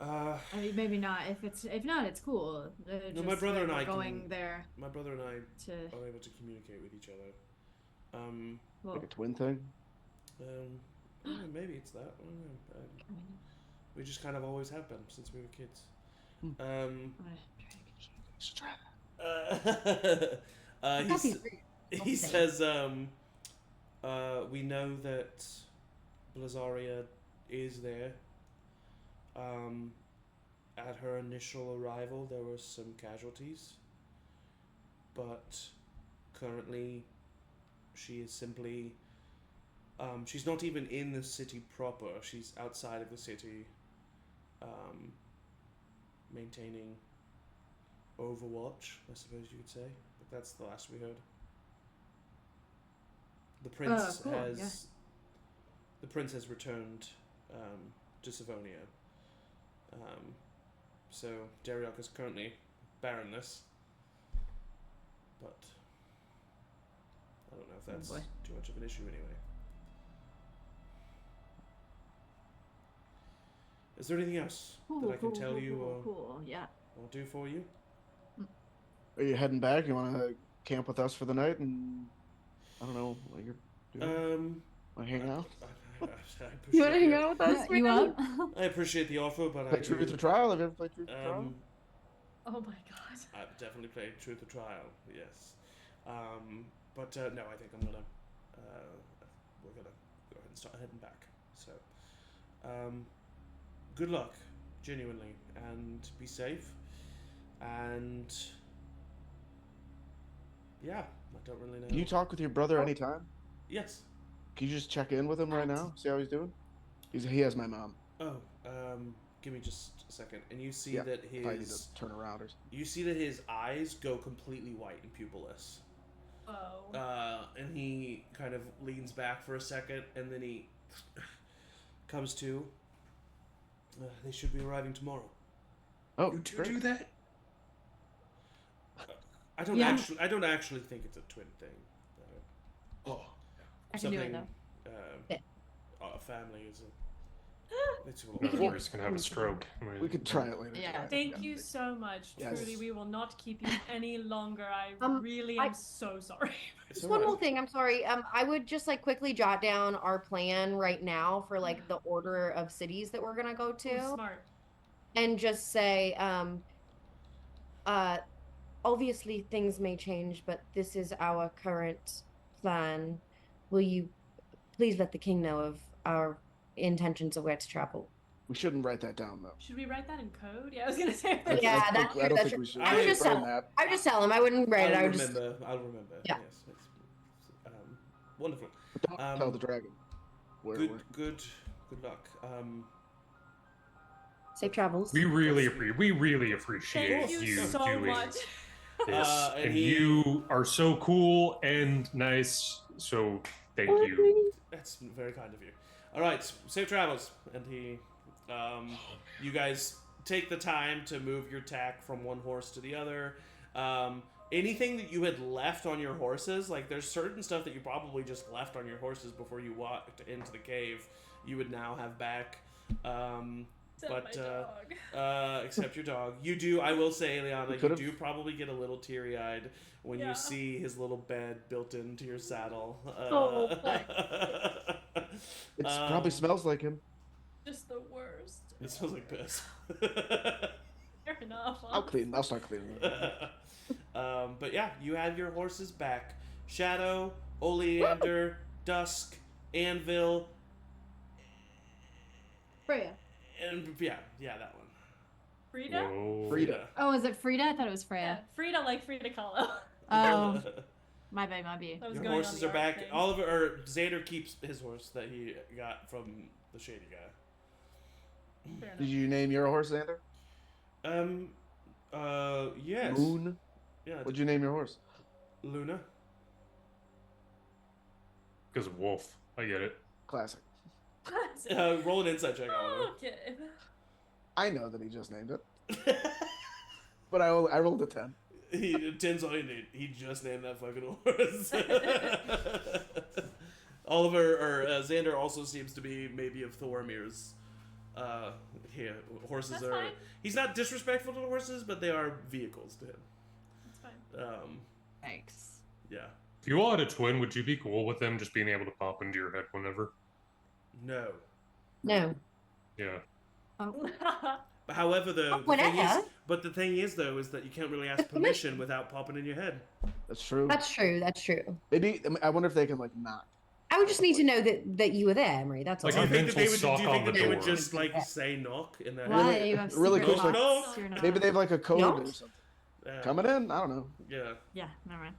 I mean, maybe not. If not, it's cool. No, my brother and I going can- there my brother and I to. are able to communicate with each other. Well, Like a twin thing? I don't know, maybe it's that. I don't know. I mean, We just kind of always have been since we were kids. Hmm. I'm gonna Should try that. He says, we know that Blazaria is there. At her initial arrival, there were some casualties, but currently, she is simply. She's not even in the city proper. She's outside of the city, maintaining overwatch, I suppose you could say. But that's the last we heard. The prince cool, has. yeah. The prince has returned to Savonia. So Danrek is currently baroness, but I don't know if that's boy. too much of an issue anyway. Is there anything else that I can tell you Cool. Yeah. or do for you? Are you heading back? You want to camp with us for the night and I don't know what you're doing? Want to hang out? You want to hang the- out with us? You out? I appreciate the offer, but Play Truth or Trial? Have you ever played Truth or Trial? Oh my god. I've definitely played Truth or Trial, yes. But no, I think I'm gonna we're gonna go ahead and start heading back. So, good luck, genuinely, and be safe. And yeah, I don't really know. Can you talk with your brother anytime? Yes. Can you just check in with him right now? See how he's doing? He has my mom. Oh, give me just a second. And you see Yeah, that If I need his to turn around or something. you see that his eyes go completely white and pupilless. Oh. And he kind of leans back for a second, and then he comes to. They should be arriving tomorrow. Oh, You two great. do that? I don't Yeah. actually think it's a twin thing. Oh, I can do it Something, though. A family is a. It's all Emory's gonna have a stroke. We could try it later. Yeah. tonight. Thank you so much. Yes. Truly, we will not keep you any longer. I really I- am so sorry. It's Just one more alright. thing. I'm sorry. I would just like quickly jot down our plan right now for like the order of cities that we're gonna go to, Oh, smart. and just say, obviously things may change, but this is our current plan. Will you please let the king know of our intentions of where to travel? We shouldn't write that down though. Should we write that in code? Yeah, I was gonna say. Yeah, I that's don't true, that's think we true. should. I would just burn tell- that. I would just tell him. I wouldn't write it. I I'll would just. remember. I'll remember. Yeah. Yes. Wonderful. But don't tell the dragon. Where Good. we're- Good. Good luck. Safe travels. We really appreciate Thank you so doing much. this, and you are so cool and nice. So thank you. That's very kind of you. All right, safe travels. And you guys take the time to move your tack from one horse to the other. Anything that you had left on your horses, like there's certain stuff that you probably just left on your horses before you walked into the cave, you would now have back. Except my dog. Except your dog. You do, I will say, Aeliana, you could've- do probably get a little teary-eyed when Yeah. you see his little bed built into your saddle. Oh, thanks. It probably smells like him. Just the worst. It smells like piss. Fair enough. I'll start cleaning it. But yeah, you have your horses back. Shadow, Oleander, Dusk, Anvil, Freya. and yeah, that one. Frida? Whoa. Frida. Oh, is it Frida? I thought it was Yeah, Freya. Frida like Frida Kahlo. Oh, my bad. That was Your going on horses the are back. arc thing. Oliver or Xander keeps his horse that he got from the shady guy. Fair enough. Did you name your horse Xander? Yes. Moon. Yeah. What'd you name your horse? Luna. Because of Wolf. I get it. Classic. Roll an insight check, Oliver. Okay. I know that he just named it, but I rolled a 10. 10's all you need. He just named that fucking horse. Oliver or Xander also seems to be maybe of Thoromir's. Horses That's are. fine. He's not disrespectful to the horses, but they are vehicles to him. That's fine. thanks. Yeah. If you all had a twin, would you be cool with them just being able to pop into your head whenever? No. No. Yeah. Oh, However, though, Well, the thing is, though, is that you can't really ask permission without popping in your head. That's true. That's true. That's true. Maybe I wonder if they can not. I would just need to know that you were there, Emery. That's all. Like Do you a think that they mental would? Do you sock think on that the they would door. just like say knock in their why? head? You have Really secret quick, thoughts. like- You're not- Maybe they have like a code No. or something. Yeah. Coming in? I don't know. Yeah. Yeah, never mind.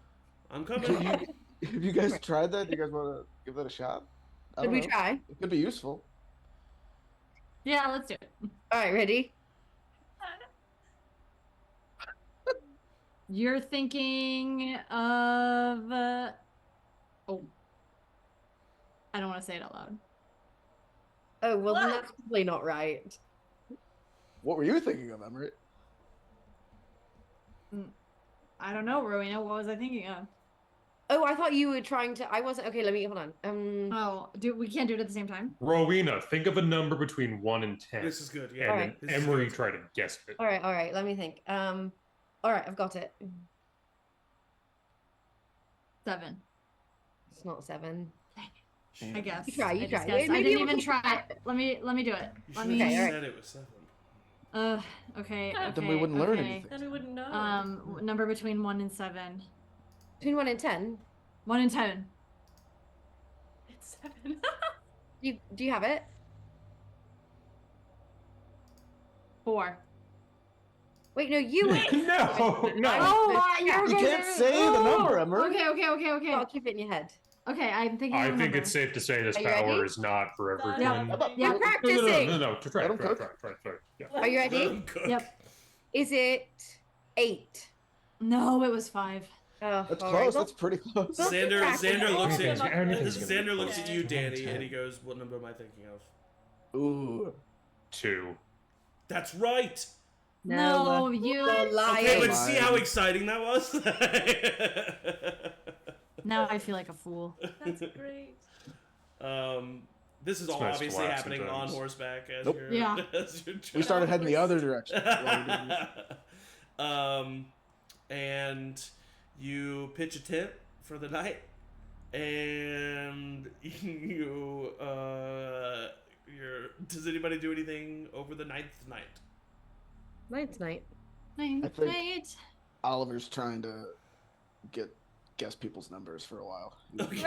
I'm Have coming. you guys tried that? Do you guys want to give that a shot? I Should don't we know. try? It could be useful. Yeah, let's do it. All right, ready? You're thinking of. Oh. I don't want to say it out loud. Oh, well, then What? that's probably not right. What were you thinking of, Emory? I don't know, Rowina. What was I thinking of? Oh, I thought you were trying to. I wasn't. Okay, let me hold on. Oh, we can't do it at the same time? Rowena, think of a number between 1 and 10. This is good. and Yeah. Alright. then This is Emory good. try to guess it. All right. Let me think. All right, I've got it. 7. It's not 7. I guess. You try, you I just try. guessed. Maybe I didn't we'll even keep try. it. Let me do it. You Let should me. have Okay, said it was 7. Okay. Then we wouldn't learn okay. anything. Then we wouldn't know. Number between 1 and 7. Between 1 and 10. 1 and 10. It's 7. Do you have it? 4. Wait, no, you. No, no. Oh, You You can't say the number, Emory. Okay. I'll keep it in your head. Okay, I'm thinking. I of a think number. it's safe to say this Are you power ready? is not for every Yeah. twin. Yeah. You're practicing. No, try. Let 'em cook. Yeah. Are you ready? Yep. Is it 8? No, it was 5. Oh, That's all close. right. That's pretty close. Well, Xander looks Anything's at gonna be Xander looks at you, okay. Danny, and he goes, "What number am I thinking of?" Ooh. 2. That's right. No, you. You're lying. Okay, but Lying. see how exciting that was. Now I feel like a fool. That's great. This is It's all nice to obviously laugh happening sometimes. on horseback as Nope. you're. Yeah. As you're We started heading the other direction. And you pitch a tent for the night, and does anybody do anything over the 9th night? Ninth night. Night, think- night. Oliver's trying to guess people's numbers for a while. He's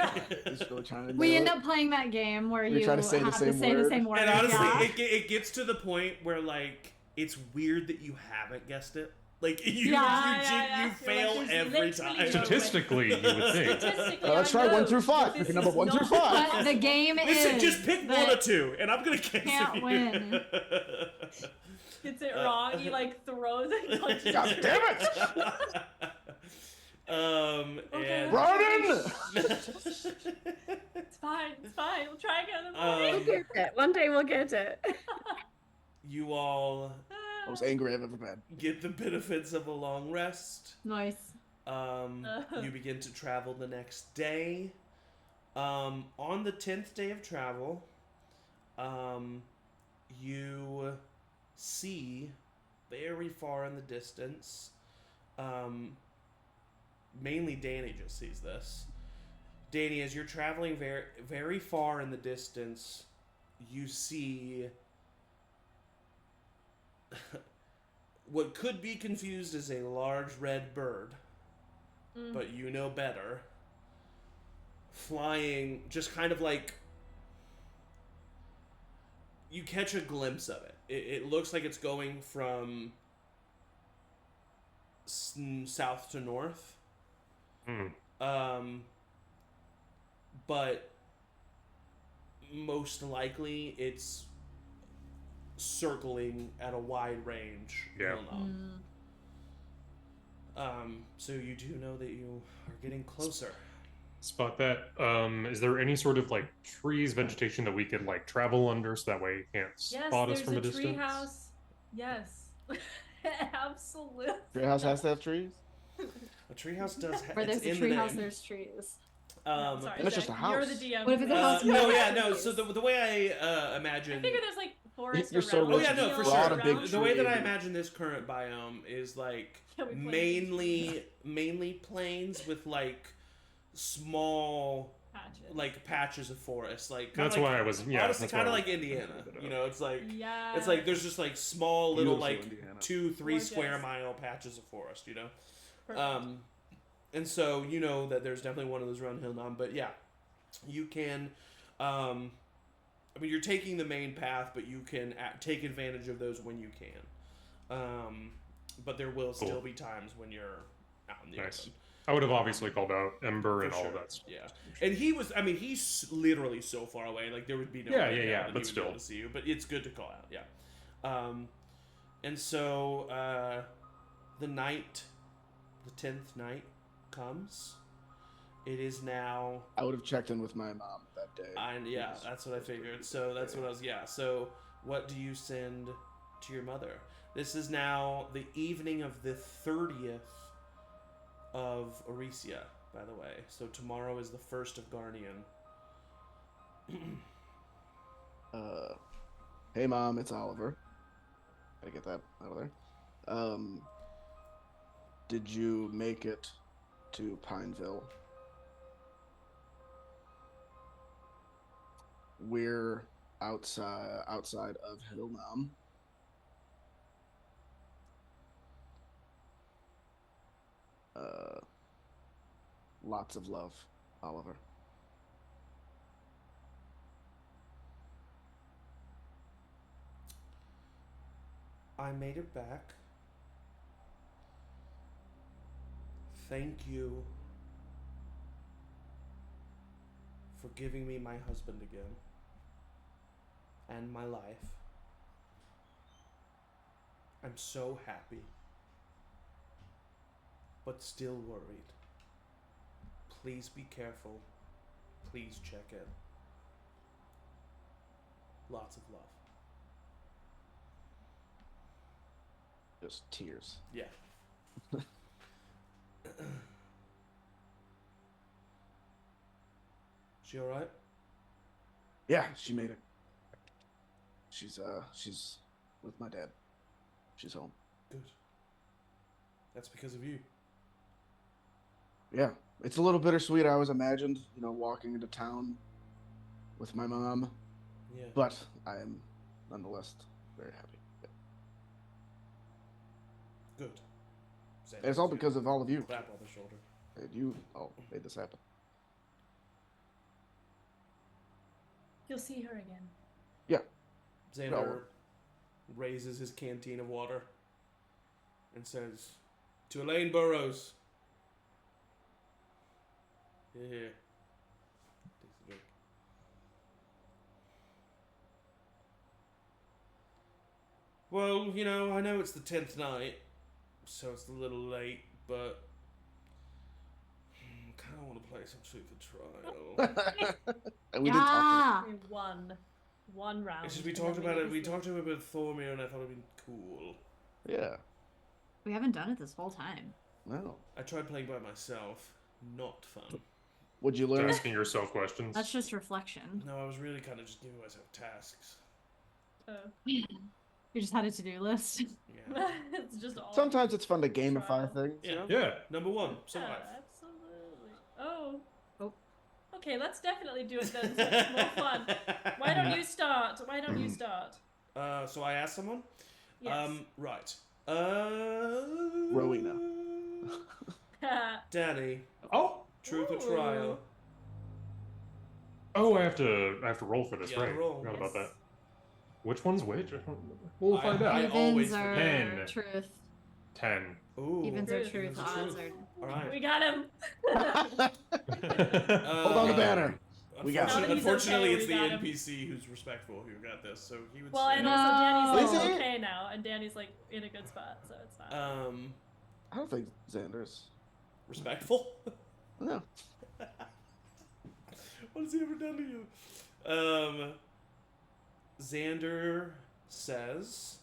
really trying to We know end it. up playing that game where You're you trying to say the have same to say the word. same word. And honestly, yeah. it gets to the point where like it's weird that you haven't guessed it. Like you Yeah. you You're fail like, there's every literally time. no way. Statistically, you would think. Statistically, Let's I try 1 know through 5. this Pick a number is 1 through not- 5. But the game Listen, is just pick that 1 or 2, and I'm gonna guess. can't if you- win. gets it wrong. He like throws it. Punches God it. damn it! Okay. And Ronan! It's fine. It's fine. We'll try again in the We'll morning. get it. One day we'll get it. you all Most angry I've ever been. get the benefits of a long rest. Nice. You begin to travel the next day. On the 10th day of travel, you see very far in the distance, mainly Danny just sees this. Danny, as you're traveling very, very far in the distance, you see what could be confused as a large red bird, but you know better. Flying, just kind of like, you catch a glimpse of it. It looks like it's going from south to north. But most likely it's circling at a wide range. Yeah. So you do know that you are getting closer. Spot that. Is there any sort of like trees, vegetation that we could like travel under so that way you can't Yes, spot us there's from a a distance? treehouse. Yes. Absolutely. Treehouse has to have trees? A treehouse does have. Where there's It's a in the treehouse, name. there's trees. No, sorry, That's just a Zach, You're house. the DM. What if it's a house No, with yeah, no. trees? So the way I imagine. I figure there's like forest You're so around. rich, Oh yeah, no, for you brought sure. a big The way that I tree. imagine this current biome is like Yeah, we planted mainly plains with like small patches. like patches of forest. Like kinda That's like, why I was. Yeah, honestly that's why kind of I like was- Indiana. You know, it's like Yeah. it's like there's just like small little Beautiful like Indiana. 2-3 Gorgeous. square mile patches of forest. You know. Perfect. And so you know that there's definitely one of those around Hillnam, but yeah, you can. I mean, you're taking the main path, but you can take advantage of those when you can. But there will still Cool. be times when you're out in the Nice. open. I would have obviously called out Ember For and all sure. of that stuff. Yeah, and he was. I mean, he's literally so far away. Like there would be no Yeah, way yeah, in yeah, hell that but he would be able still. to see you. But it's good to call out. Yeah. And so the night, the 10th night comes. It is now. I would have checked in with my mom that day. Yeah, that's what I figured. So that's what I was. Yeah. So what do you send to your mother? This is now the evening of the 30th of Arisia, by the way. So tomorrow is the 1st of Garnian. Hey mom, it's Oliver. Gotta get that out of there. Did you make it to Pineville? We're outside of Hillnam. Lots of love, Oliver. I made it back. Thank you for giving me my husband again and my life. I'm so happy, but still worried. Please be careful. Please check in. Lots of love. Just tears. Yeah. She alright? Yeah, she made it. She's with my dad. She's home. Good. That's because of you. Yeah, it's a little bittersweet. I always imagined, walking into town with my mom, Yeah. but I am nonetheless very happy. Yeah. Good. And it's all because of all of you. Clap on the shoulder. You all made this happen. You'll see her again. Yeah. Xander No. raises his canteen of water and says, "To Elaine Burroughs." Here. Takes a drink. Well, you know, I know it's the 10th night, so it's a little late, but I kind of want to play some Truth or Trial. And we did talk. Yeah. One round. It's just we and talked then about get it. to We sleep. talked to him before me, and I thought it'd be cool. Yeah. We haven't done it this whole time. No. I tried playing by myself. Not fun. Would you learn? Asking yourself questions. That's just reflection. No, I was really kind of just giving myself tasks. Oh. You just had a to-do list. Yeah. It's just all. Sometimes it's fun to gamify Trial. things. Yeah. You know? Yeah. Number one, Yeah, survive. absolutely. Oh. Oh. Okay, let's definitely do it then. So it's more fun. Why don't you start? Why don't you start? So I asked someone. Yes. Right. Rowina. Danny, Oh. Truth or Ooh. Trial? Oh, I have to roll for this, Yeah, right? roll. Forgot about Yes. that. Which one's which? We'll find I out. always Evens are forget. truth. 10. Ooh. Evens are Truth. truth. Evens are Odds truth. are. All right. We got him. Hold on the banner. We got it. Unfortunately, He's it's the okay, we got him. NPC who's respectful who got this, so he would Well, say. and No. also Danny's Is like, it? okay now, and Danny's like in a good spot, so it's fine. I don't think Xander's. Respectful? No. What has he ever done to you? Xander says.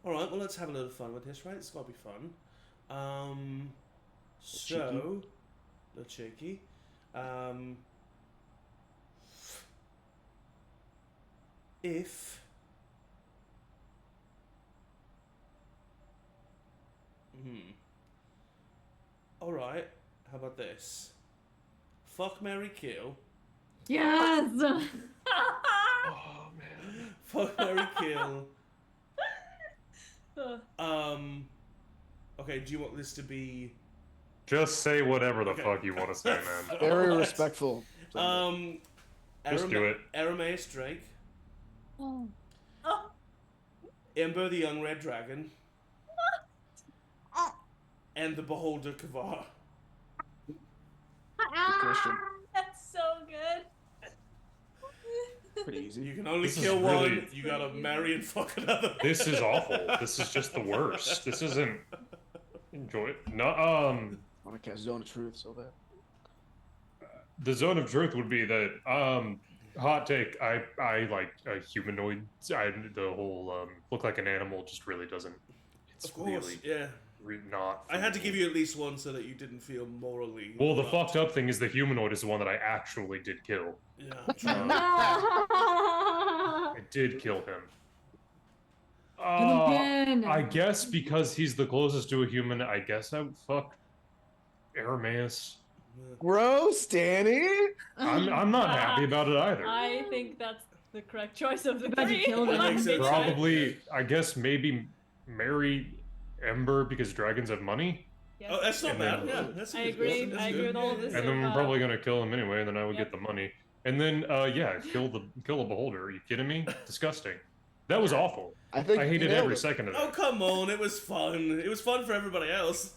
Alright, well, let's have a little fun with this, right? It's gotta be fun. So. A little cheeky. If. Alright, how about this? Fuck, marry, kill. Yes. Oh man. Fuck, marry, kill. Ugh. Okay, do you want this to be Just say whatever the Okay. fuck you want to say, man. Very Alright. respectful. Just do it. Arameus Drake, Oh. Oh, Ember the Young Red Dragon, and the Beholder Kavar. Good question. that's so good. Pretty easy. You can only This is kill really- one. You gotta marry and fuck another. This is awful. This is just the worst. This isn't. Enjoy it. No. I want to cast Zone of Truth so bad. The zone of truth would be that. Hot take. I like humanoid. The whole look like an animal just really doesn't. It's Of course, really yeah. not. I had to give you at least one so that you didn't feel morally. Well, the corrupt. fucked up thing is the humanoid is the one that I actually did kill. Yeah, true. I did kill him. Again. I guess because he's the closest to a human, I guess I would fuck Arameus. Gross, Danny. I'm not happy about it either. I think that's the correct choice of the Glad you three. killed him. That makes sense. Probably, I guess maybe marry Ember because dragons have money, Yes. Oh, that's not And bad. then- Yeah, that's a I good agree. that's I agree good. with all of this. and then we're probably gonna kill him anyway, and then I would Yep. get the money. And then, yeah, kill a beholder. Are you kidding me? Disgusting. That was awful. I think I hated you nailed every it. second of Oh it. come on! It was fun. It was fun for everybody else.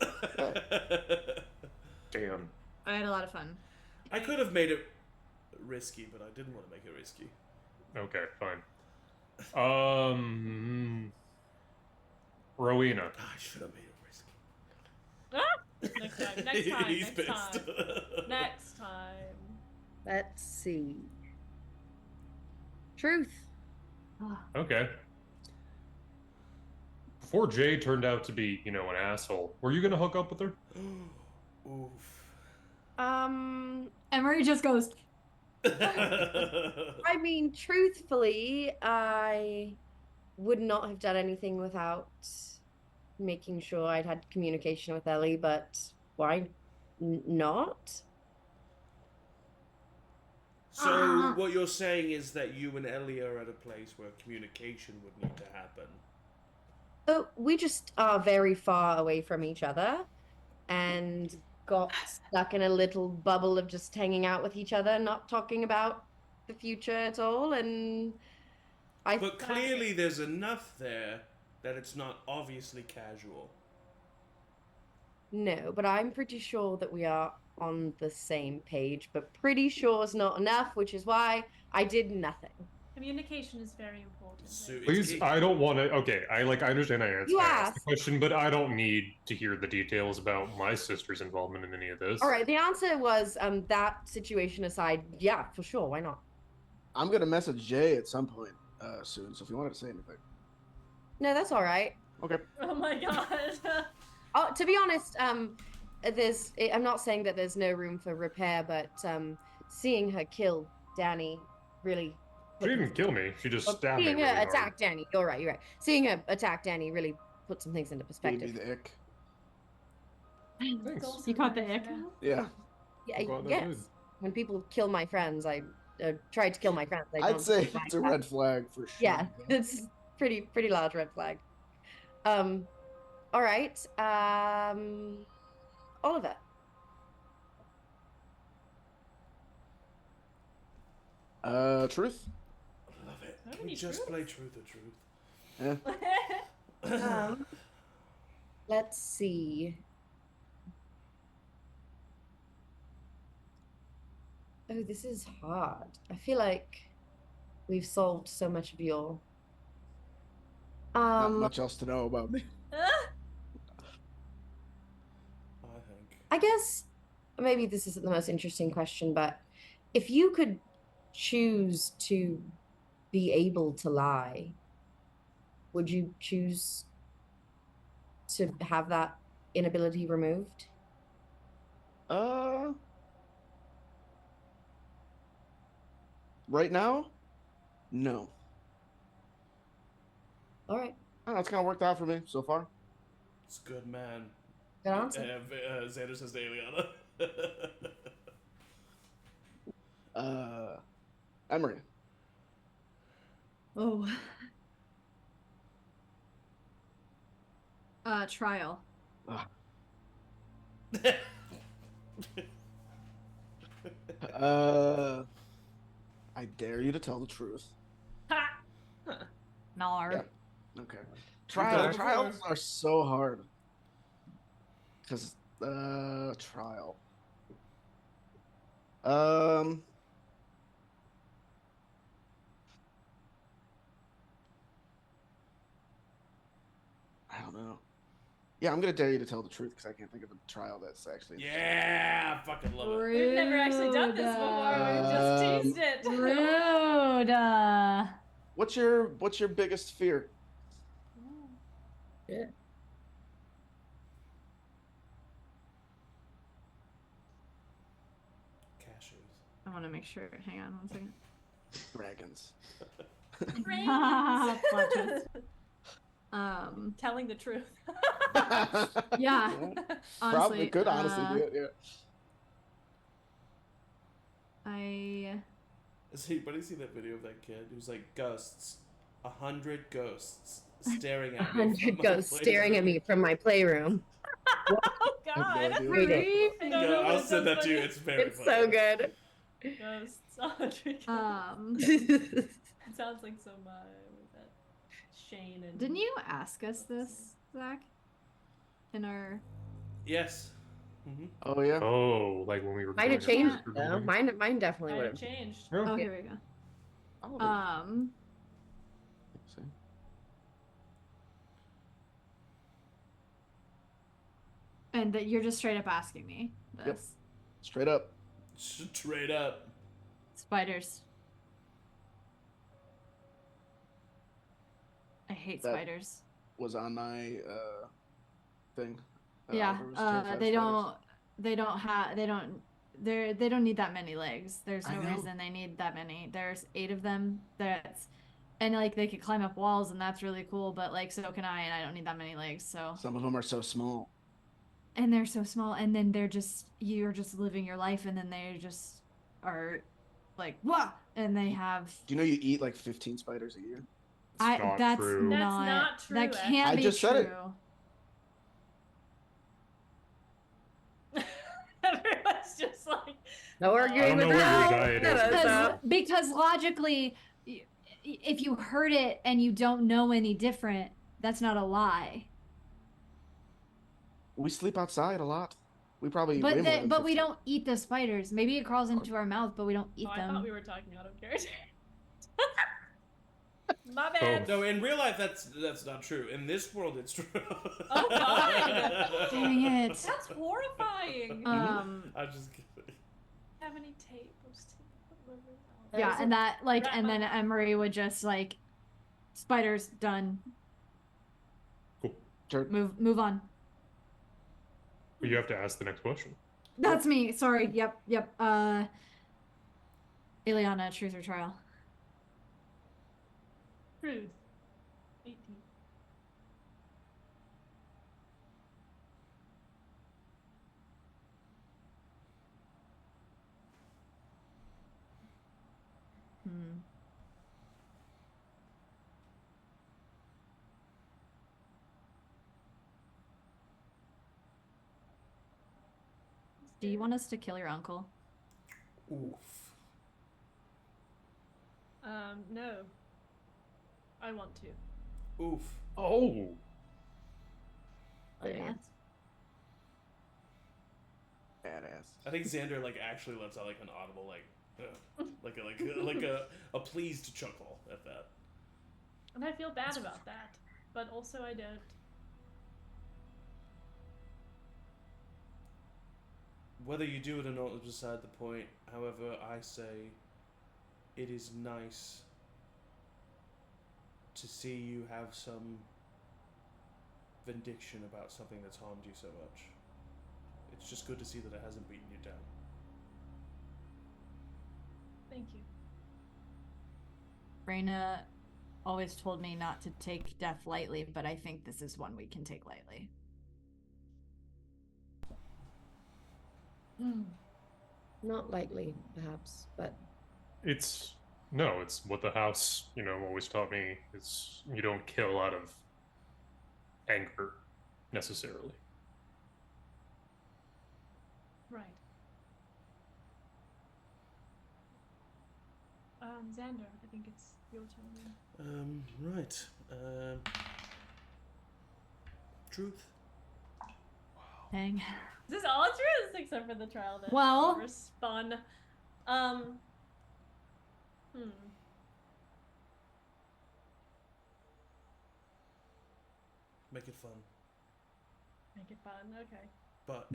Damn. I had a lot of fun. I could have made it risky, but I didn't want to make it risky. Okay, fine. Rowina. I should have made it risky. Ah! Next time. Next time. He's next pissed. time. Next time. Let's see. Truth. Okay. Before Jay turned out to be, an asshole, were you gonna hook up with her? Oof. Emory just goes. I mean, truthfully, I would not have done anything without making sure I'd had communication with Ellie, but why not? So what you're saying is that you and Ellie are at a place where communication would need to happen. Oh, we just are very far away from each other and got stuck in a little bubble of just hanging out with each other, not talking about the future at all. And But clearly there's enough there that it's not obviously casual. No, but I'm pretty sure that we are on the same page, but pretty sure is not enough, which is why I did nothing. Communication is very important. So- Please, I don't want to. Okay, I understand I asked You the asked. question, but I don't need to hear the details about my sister's involvement in any of this. All right, the answer was that situation aside, yeah, for sure, why not? I'm gonna message Jay at some point soon. So if you wanted to say anything, No, that's all right. okay. Oh my god. Oh, to be honest, I'm not saying that there's no room for repair, but seeing her kill Danny really. She didn't kill me. She just stabbed me Seeing really her hard. attack Danny, you're right. Seeing her attack Danny really put some things into Gave perspective. me the ick. Thanks. Also You caught the nice ick? to know. Yeah. Yeah, I'm glad I yes. did. When people kill my friends, I tried to kill my friends. I I'd don't say like it's a that. red flag for sure. Yeah, it's pretty large red flag. All right. Oliver. Truth. Love it. How Can we many just truths? play truth or truth? Yeah. Let's see. Oh, this is hard. I feel like we've solved so much of your. Not much else to know about me. I think. I guess maybe this isn't the most interesting question, but if you could choose to be able to lie, would you choose to have that inability removed? Right now, no. All right. I don't know, it's kind of worked out for me so far. It's good, man. Good answer. Xander says to Aeliana. Emory. Oh. Trial. I dare you to tell the truth. Nar. Yeah. Okay. done it Trials before. are so hard. Cause trial. I don't know. Yeah, I'm gonna dare you to tell the truth because I can't think of a trial that's actually. Yeah, I fucking love it. We've never actually done this before. We've just teased it. Rude. What's your biggest fear? Yeah. Cashews. I want to make sure. Hang on 1 second. Dragons. Plot twist. Telling the truth. Yeah. Honestly, Probably could honestly do it. Yeah. Has anybody seen that video of that kid who's like ghosts, 100 ghosts staring at me? 100 ghosts staring at me from my playroom. Oh I have no god. idea. Read it. I don't Yeah, know, I'll it's send so that to you. funny. It's very It's funny. so good. Ghosts. 100 ghosts. It sounds like some what was that? Shane and Didn't you ask us this, Zach? In our. Yes. Mm-hmm. Oh yeah. Oh, like when we were. Might have doing our changed character though. building? Mine definitely might would have have. changed. Yeah. Oh, here we go. Oh, see. And that you're just straight up asking me this. Yep. Straight up. Straight up. Spiders. I hate That- spiders. Was on my thing. Yeah. Oliver was terrified of They spiders. they don't need that many legs. There's I no know. reason they need that many. There's 8 of them. And like they could climb up walls and that's really cool, but like so can I, and I don't need that many legs. So Some of them are so small. and they're so small, and then you're just living your life, and then they just are like wah, and they have Do you know you eat like 15 spiders a year? It's not that's true. That's not not true, that can't I be just true. said it. Everyone's just like No I arguing don't know with what your that. diet is. Because logically, if you heard it and you don't know any different, that's not a lie. We sleep outside a lot. We probably eat But way more than but we 15. don't eat the spiders. Maybe it crawls into our mouth, but we don't eat oh, I them. thought we were talking out of character. My bad. No, in real life, that's not true. In this world, it's true. Oh God! Dang it. That's horrifying. I'm just kidding. Have any tape? Yeah, and that and then Emory would just like, spiders done. Cool. Sure. Move on. But you have to ask the next question. That's me. Sorry. Yep. Aeliana, truth or trial? Truth. 18. Do you want us to kill your uncle? Oof. No. I want to. Oof. Oh. Yeah. Badass. I think Xander actually lets out an audible like a pleased chuckle at that. And I feel bad about that, but also I don't. Whether you do it or not is beside the point. However, I say it is nice to see you have some vindication about something that's harmed you so much. It's just good to see that it hasn't beaten you down. Thank you. Reyna always told me not to take death lightly, but I think this is one we can take lightly. Not lightly, perhaps, but It's what the house, always taught me. It's you don't kill out of anger necessarily. Right. Xander, I think it's your turn. Right. Truth. Dang. Is this all truth except for the trial that Well- never spun? Make it fun. Make it fun, okay. But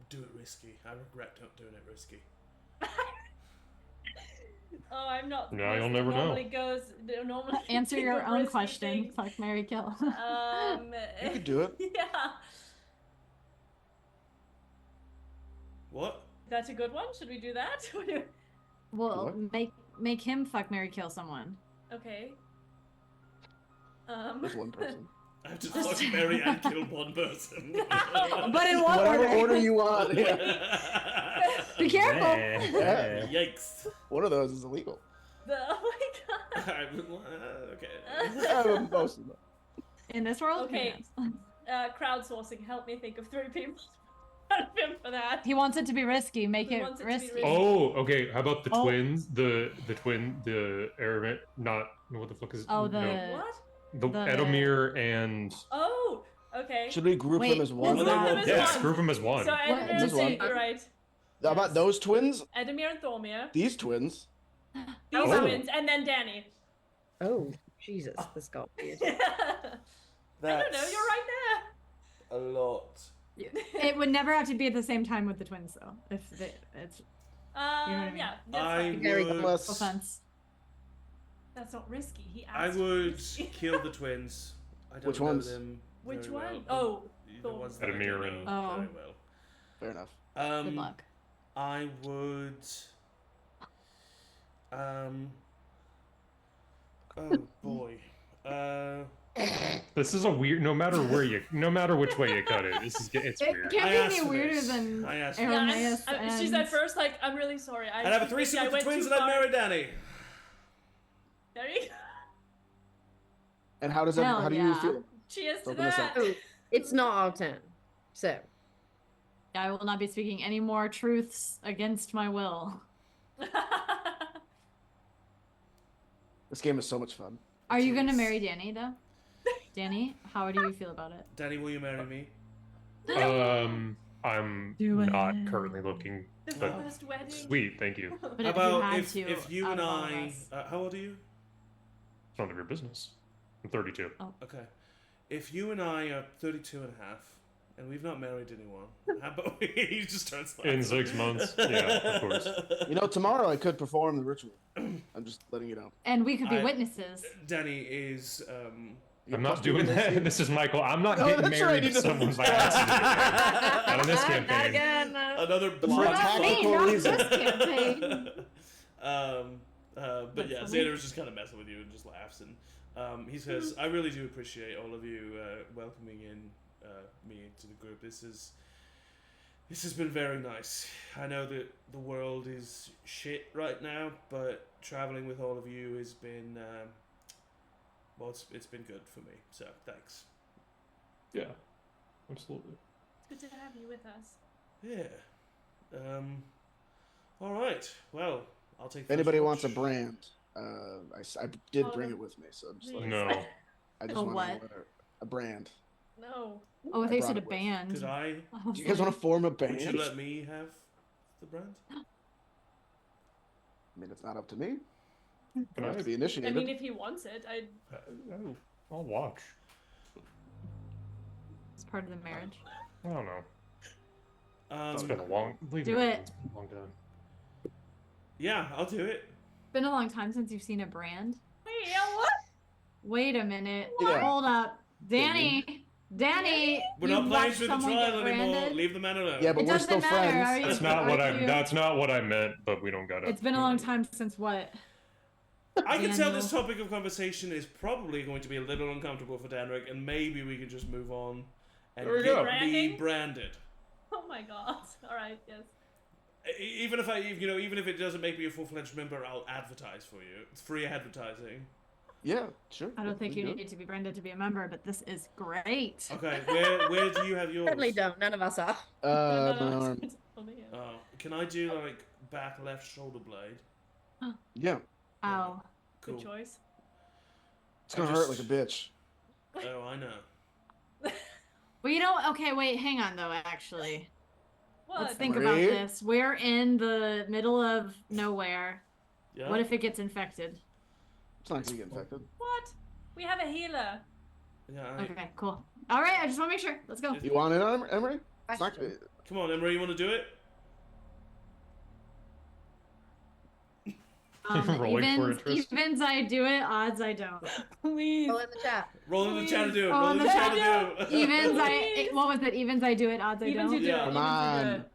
do it risky. I regret not doing it risky. Oh, I'm not. the Yeah, you'll person never who know. Normally Answer think your of own risky question. things. Fuck, marry, kill. You could do it. Yeah. What? That's a good one. Should we do that? Well, What? make him fuck, marry, kill someone. Okay. There's one person. I have to fuck, marry, and kill one person. But in what Whatever order? order you want. Yeah. Be careful. Yeah. Yikes. One of those is illegal. Oh my god. Okay. Most of them. In this world? Okay. Yes. Crowdsourcing. Help me think of 3 people. Help him for that. He wants it to be risky. Make He it wants it to be risky. risky. Oh, okay. How about the Oh. twins? The twin, the Aramet, not what the fuck is? Oh, the- no, What? the the- Edomir and Oh. Okay. Should we group Wait, them as one? who's Group them as yes, one. group them as one. So What- Edamir this and one? You're right. How about those twins? Edamir and Thormir. These twins? These Oh. twins, and then Danny. oh Jesus, this got weird. I don't know. You're right A lot. It would never have to be at the same time with the twins, though. If it's there. You know what I mean? Yeah. That's I fine. Very would. Unless offense. That's not risky. He I asked. would for risky. kill the twins. I don't Which know ones? them Which very one? well. Oh, The Thorm. ones that I Edamir don't and- know Oh. very well. fair enough. Good luck. I would. Oh boy. This is a weird. No matter which way you cut it, it's It weird. I can't be asked any for weirder this. than I asked for Yeah, Irenaeus she said first, like, I'm really sorry. I'd have a threesome I with the went twins too and I'd far. marry Danny. There you go. And how does Hell how do you yeah. feel? Cheers to Open this that. up. It's not all 10. So I will not be speaking any more truths against my will. This game is so much fun. Are you gonna Jeez. marry Danny though? Danny, how do you feel about it? Danny, will you marry me? I'm Do it. not currently looking, The but first wedding. sweet, thank you. But How if you about had if to, you out and of all of I? us. How old are you? It's none of your business. I'm 32. Okay. If you and I are 32 and a half, and we've not married anyone, how about he just starts laughing. In 6 months? Yeah, of course. Tomorrow I could perform the ritual. I'm just letting you know. And we could be witnesses. Danny is... I'm not doing that. This is Michael. I'm not getting that's married right, to someone by accident. Not in this campaign. Again. Another For plot. tactical not reason. this campaign. But yeah, Xander was just kind of messing with you and just laughs. And he says, I really do appreciate all of you welcoming in me to the group. This has been very nice. I know that the world is shit right now, but traveling with all of you has been, it's been good for me. So thanks. Yeah, absolutely. It's good to have you with us. Yeah. All right. Well, I'll take. If anybody first wants a watch. brand, I did bring it with me, so I'm just letting you know. No. I just A want what? a brand. No. Oh, I thought you brought said a it with. band. Could I? Do you guys want to form a Would band? you let me have the brand? I mean, it's not up to me. Can I have I? to be I initiated. mean, if he wants it, I'd. I'll watch. It's part of the marriage. I don't know. It's been a long. Do it. It's been a long time. Yeah, I'll do it. Been a long time since you've seen a brand. Wait, yeah, what? Wait a minute. Yeah. Hold up. Danny. We're you not playing watched through the someone trial get anymore. branded? Leave the man alone. Yeah, but It we're doesn't still matter. friends. Are you- That's not what are I. you- That's not what I meant. But we don't got it. It's been a long time since what? I can tell Daniel. this topic of conversation is probably going to be a little uncomfortable for Danrek, and maybe we can just move on and There we get go. me Branding? branded. Oh my god. Alright, yes. Even if even if it doesn't make me a full-fledged member, I'll advertise for you. It's free advertising. Yeah, sure. I don't think we you can do need to be branded to be a member, but this is great. Okay, where do you have yours? Certainly don't. None of us are. it. No, My no, arm. it's only him. Oh, can I do like back left shoulder blade? Yeah, Ow. Cool. Good choice. it's gonna hurt like a bitch. Oh, I know. Well, you know, okay, wait, hang on though, actually. What? Let's think about Marie? this. We're in the middle of nowhere. Yeah. What if it gets infected? It's not gonna get infected. What? We have a healer. Yeah. Okay, cool. All right, I just want to make sure. Let's go. You want it, Emory? It's not gonna. Come on, Emory, you want to do it? Rolling for interest. Evens I do it, odds I don't. Please. Roll in the chat. Roll in the chat to do it. Oh, Roll in the chat to do it. Evens Please. what was it? Evens I do it, odds I Even don't. to do Yeah. it. Come Even to on. do it.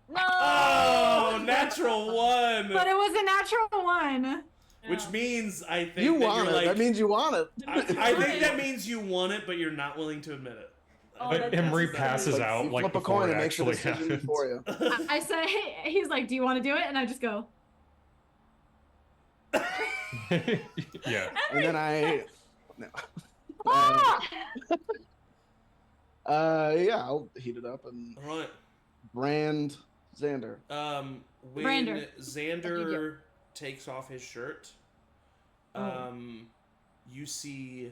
No. Oh, natural one. But it was a natural one. Which Yeah. means I think You that want you're it. like. That means you want it. I think that means you want it, but you're not willing to admit it. Oh, But that's- Emery that's- passes Like, out you like flip a before coin it and makes a actually decision happens. for you. I say, he's like, do you want to do it? And I just go, Yeah. And then I. No. ah! Yeah, I'll heat it up and All right. brand Xander. When Brander. What you Xander takes off his shirt, Oh. you see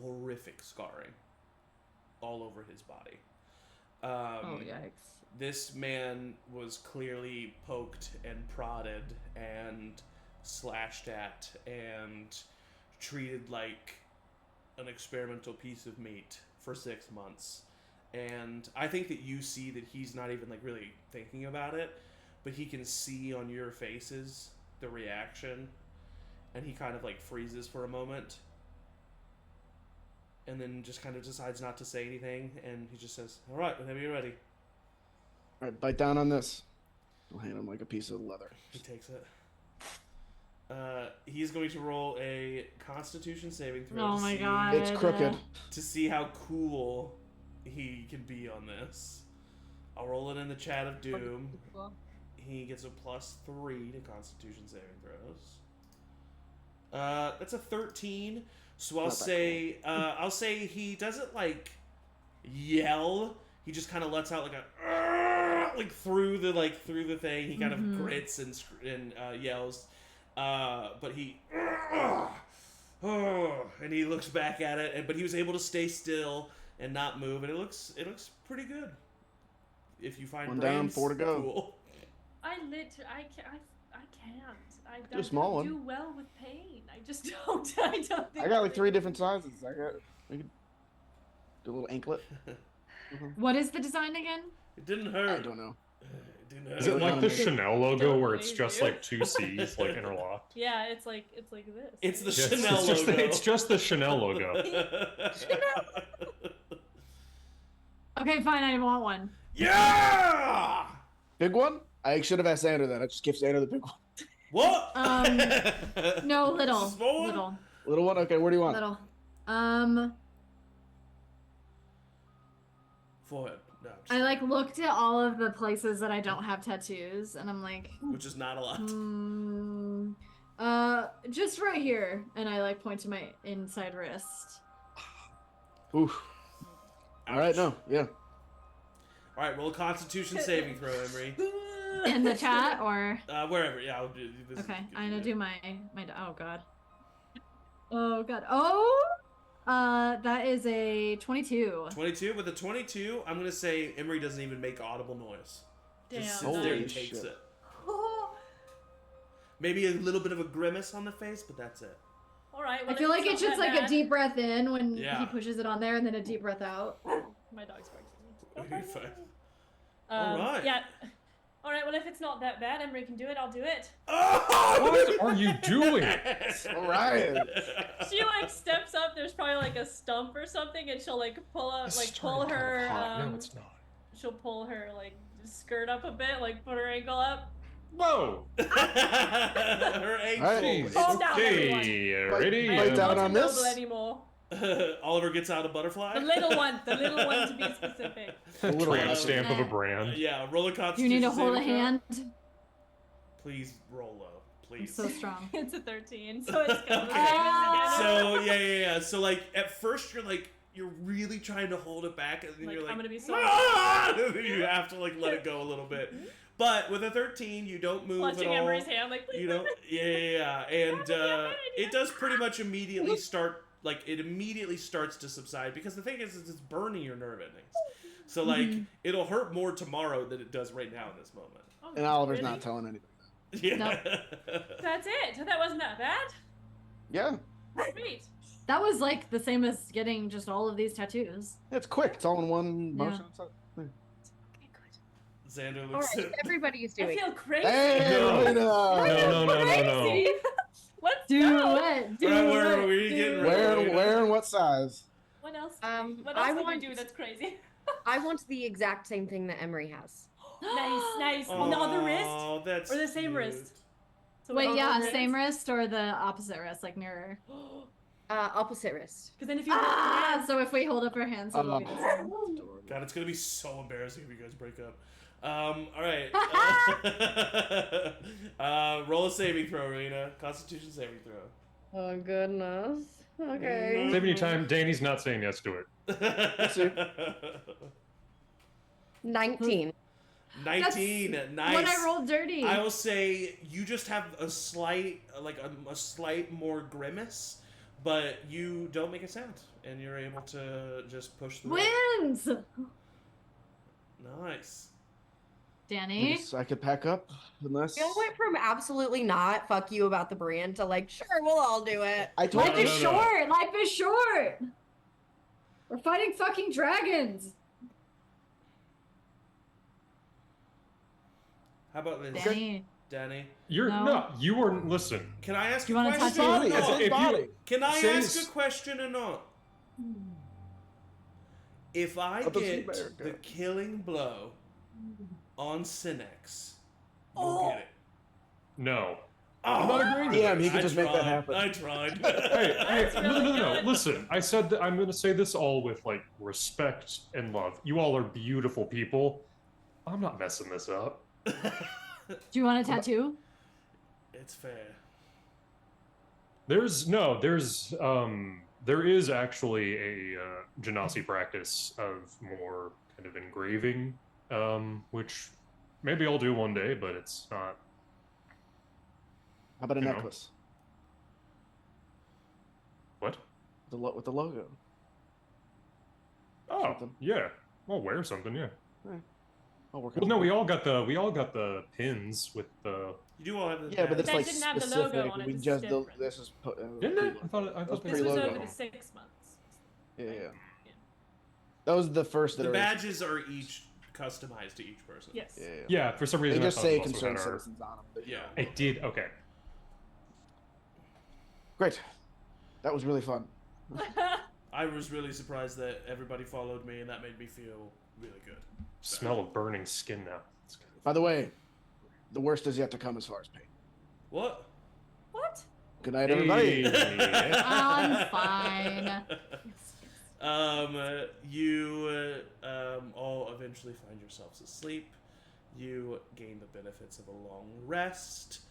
horrific scarring all over his body. Oh, yikes. This man was clearly poked and prodded and slashed at and treated like an experimental piece of meat for 6 months. And I think that you see that he's not even like really thinking about it, but he can see on your faces the reaction, and he kind of like freezes for a moment and then just kind of decides not to say anything, and he just says, all right, whenever you're ready. All right, bite down on this. I'll hand him like a piece of leather. He takes it. He's going to roll a Constitution saving throw Oh to, my see, God. It's crooked. to see how cool he can be on this. I'll roll it in the chat of doom. He gets a +3 to Constitution saving throws. That's a 13. So I'll Not that say he doesn't like yell. He just kind of lets out like a like through the thing. He kind of grits and yells, but he and he looks back at it. But he was able to stay still and not move, and it looks pretty good. If you find One down, brains, 4 to go. Cool. I can't. I Do a small don't one. do well with pain. I just don't. I don't think I got like 3 different sizes. We could do a little anklet. What is the design again? It didn't I hurt. don't know. It didn't hurt. Is it like the Chanel logo Don't where it's believe just you. like 2 C's like interlocked? Yeah, it's like this. It's the Yeah, Chanel it's just logo. it's just the Chanel logo. Okay, fine. I want one. Yeah! Big one? I should have asked Xander that. I just give Xander the big one. What? No, little. Small one? Little. Little one? Okay, where do you want? Little. Forehead. No, I like looked at all of the places that I don't have tattoos, and I'm like, which is not a lot. just right here, and I like point to my inside wrist. Oof. All right, no, yeah. All right, roll a Constitution saving throw, Emory. In the chat, or Wherever. Yeah, I'll do this. okay, is- I'm gonna do my oh god. That is a 22. 22. With a 22, I'm gonna say Emory doesn't even make audible noise. Damn. Just sits there and Holy takes shit. it. Maybe a little bit of a grimace on the face, but that's it. All right. I Well, feel if like it's not just that like a bad- deep breath in when Yeah. he pushes it on there, and then a deep breath out. My dog's barking. You're fine. All right. Yeah. All right. Well, if it's not that bad, Emory can do it. I'll do it. What are you doing? All right. She like steps up. There's probably like a stump or something, and she'll like pull up, This like is pull starting her. kind of hot. No, it's not. She'll pull her like skirt up a bit, like put her ankle up. Whoa! Her ankle. Alright. Calm down, everyone. Okay, Bite- ready? bite I'm down not on noble this? anymore. Oliver gets out a butterfly. The little one to be specific. little Tramp one. stamp of a brand. Yeah, roll a Do Constitution you need to hold a saving throw. hand? Please roll low, I'm please. so strong. It's a 13, so it's kind of the Okay. same as the So yeah. So like at first you're really trying to hold it back, and then Like, you're like, I'm gonna be so- "Ah!" And then you have to like let it go a little bit. But with a 13, you don't move clutching at all. Emory's hand, like please. You know, yeah, and Yeah. it does pretty much immediately start. Like it immediately starts to subside because the thing is it's burning your nerve endings. So like it'll hurt more tomorrow than it does right now in this moment. Oh, And Oliver's really? not telling anybody. Yeah. That's it. So that wasn't that bad. Yeah, Sweet. That was like the same as getting just all of these tattoos. it's quick. It's all in one Yeah. motion. Okay, good. Xander All looks right, everybody's I doing. feel crazy. Hey, No. Rowina! No. Crazy. Let's Do go. it. Do Where it. were we do getting it. ready? Where and what size? What else? I What else did want- we do that's crazy? I want the exact same thing that Emory has. Nice. On the other wrist? Oh, that's Or the same cute. wrist? So Wait, on yeah, the same wrist or the opposite wrist, like mirror. Opposite wrist. Because then if you hold your hands, So if we hold up our hands, it'll be the same. God, it's gonna be so embarrassing if you guys break up. All right. Roll a saving throw, Rowina. Constitution saving throw. Oh goodness. Okay. Save any time. Danny's not saying yes to it. 19. 19. Nice. When I rolled dirty. I will say you just have a slight, a slight more grimace, but you don't make a sound, and you're able to just push through. Wins! Nice. Danny? So I could pack up unless. You went from absolutely not fuck you about the brand to like, sure, we'll all do it. I told Life you. is no. short! Life is short! We're fighting fucking dragons! How about this, Danny. Danny? You're No. no. You were listen. Can I ask You a wanna question? touch or Body. It's not? his If you- body. Can I Say ask s- a question or not? If I What does get America? the killing blow on Synex, you'll get it. No. Oh, I'm not agreeing with Yeah, this. he could I just make that tried. happen. I tried. Hey, That's no, really no. good. Listen, I said that I'm going to say this all with like respect and love. You all are beautiful people. I'm not messing this up. Do you want a tattoo? It's fair. There is actually a genasi practice of more kind of engraving, which maybe I'll do one day, but it's not. How about a You know. necklace What? with the logo? Oh, Something. yeah. I'll wear something, yeah. Oh, we're Well, no, we all got the pins with the. You do all have the Yeah, but badge. it's That like didn't have the specific. logo on it, We this is just different. this is Didn't it? preloaded. I thought they This was preloaded. over the 6 months. Yeah, right? yeah. That was the first The iteration. badges are each customized to each person. Yes. Yeah, yeah. Yeah, for some They reason just I thought say it also concerned had our. citizens on them. But, Yeah. It did. Okay. Great. That was really fun. I was really surprised that everybody followed me, and that made me feel really good. Smell of burning skin now. It's good. By the way, the worst is yet to come as far as pain. What? What? Good night, everybody. Hey. I'm fine. You all eventually find yourselves asleep. You gain the benefits of a long rest.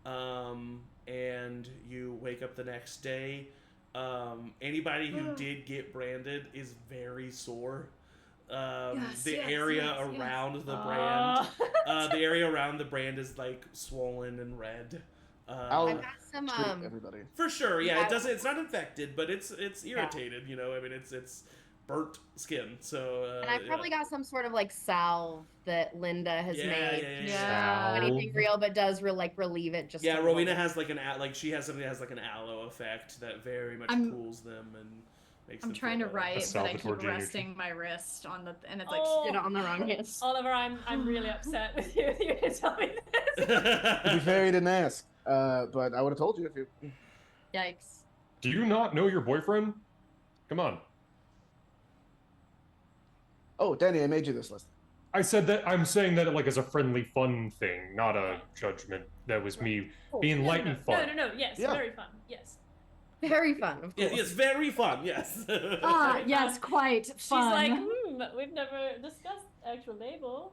And you wake up the next day. Anybody who did get branded is very sore. The area around the brand, the area around the brand is like swollen and red. I'll I've got some treat everybody. For sure, yeah. Yeah. It doesn't. It's not infected, but it's irritated. You know, I mean, it's burnt skin. So. and I probably got some sort of like salve that Linda has made. Yeah. Anything real, but does relieve it just. Yeah, a Rowina little. has like she has something that has like an aloe effect that very much I'm- cools them and makes I'm them trying to feel better. write, That's but I Salvatore keep Jr. resting my wrist on the, and it's like Oh. shit on the wrong hand. Oliver, I'm really upset with you. You didn't tell me this. To be fair, he didn't ask. But I would have told you if you. Yikes. Do you not know your boyfriend? Come on. Oh, Danny, I made you this list. I said that I'm saying that like as a friendly fun thing, not a judgment. That was me being light and fun. No. Yes, Yeah. very fun. Yes. Very fun, of Yeah, course. it's very fun. Yes. Ah, Very yes, fun. quite She's fun. like, we've never discussed actual label.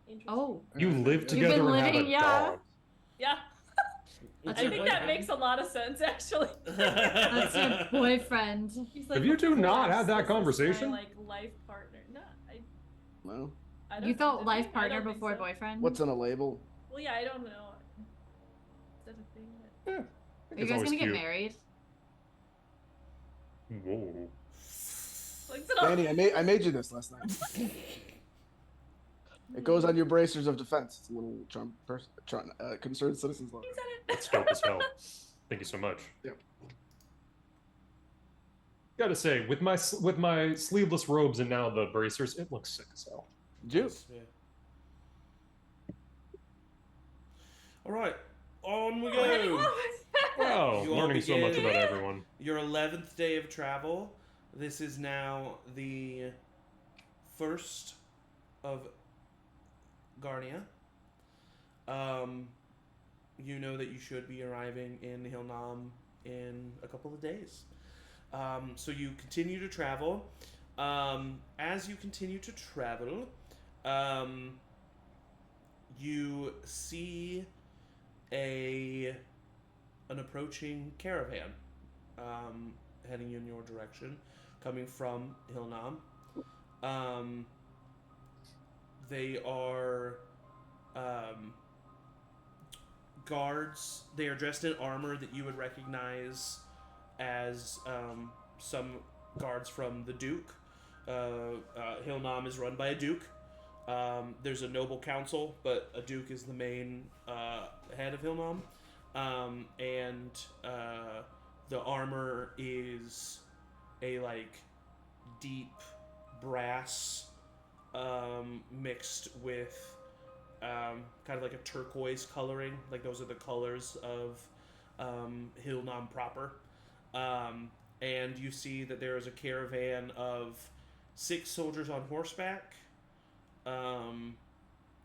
Interesting. Oh, You live You've together been and have living- a yeah. dog. Yeah. That's I your think that boyfriend. makes a lot of sense, actually. That's your boyfriend. He's Have you two "Of not course, had that this is my, conversation?" like life partner. No, Well, I don't. You thought did we? life I partner don't think before so. boyfriend? what's on a label? Well, yeah, I don't know. Is that a thing? That... Yeah, I Are think you it's guys always gonna get cute. married? Whoa. Like, so Danny, I made you this last night. It goes on your bracers of defense. It's a little concerned citizens law. He said it. That's dope as hell. Thank you so much. Yep. Gotta say, with my sleeveless robes and now the bracers, it looks sick as hell. Juice. Yeah. All right, on we Oh, go. Wow, You all learning so much begin- about everyone. Your 11th day of travel. This is now the first of Garnia. You know that you should be arriving in Hilnam in a couple of days. So you continue to travel. As you continue to travel, you see an approaching caravan heading in your direction, coming from Hilnam. They are guards. They are dressed in armor that you would recognize as some guards from the Duke. Hilnam is run by a Duke. There's a noble council, but a Duke is the main head of Hilnam. And the armor is a deep brass mixed with kind of like a turquoise coloring. Like those are the colors of Hilnam proper. And you see that there is a caravan of 6 soldiers on horseback,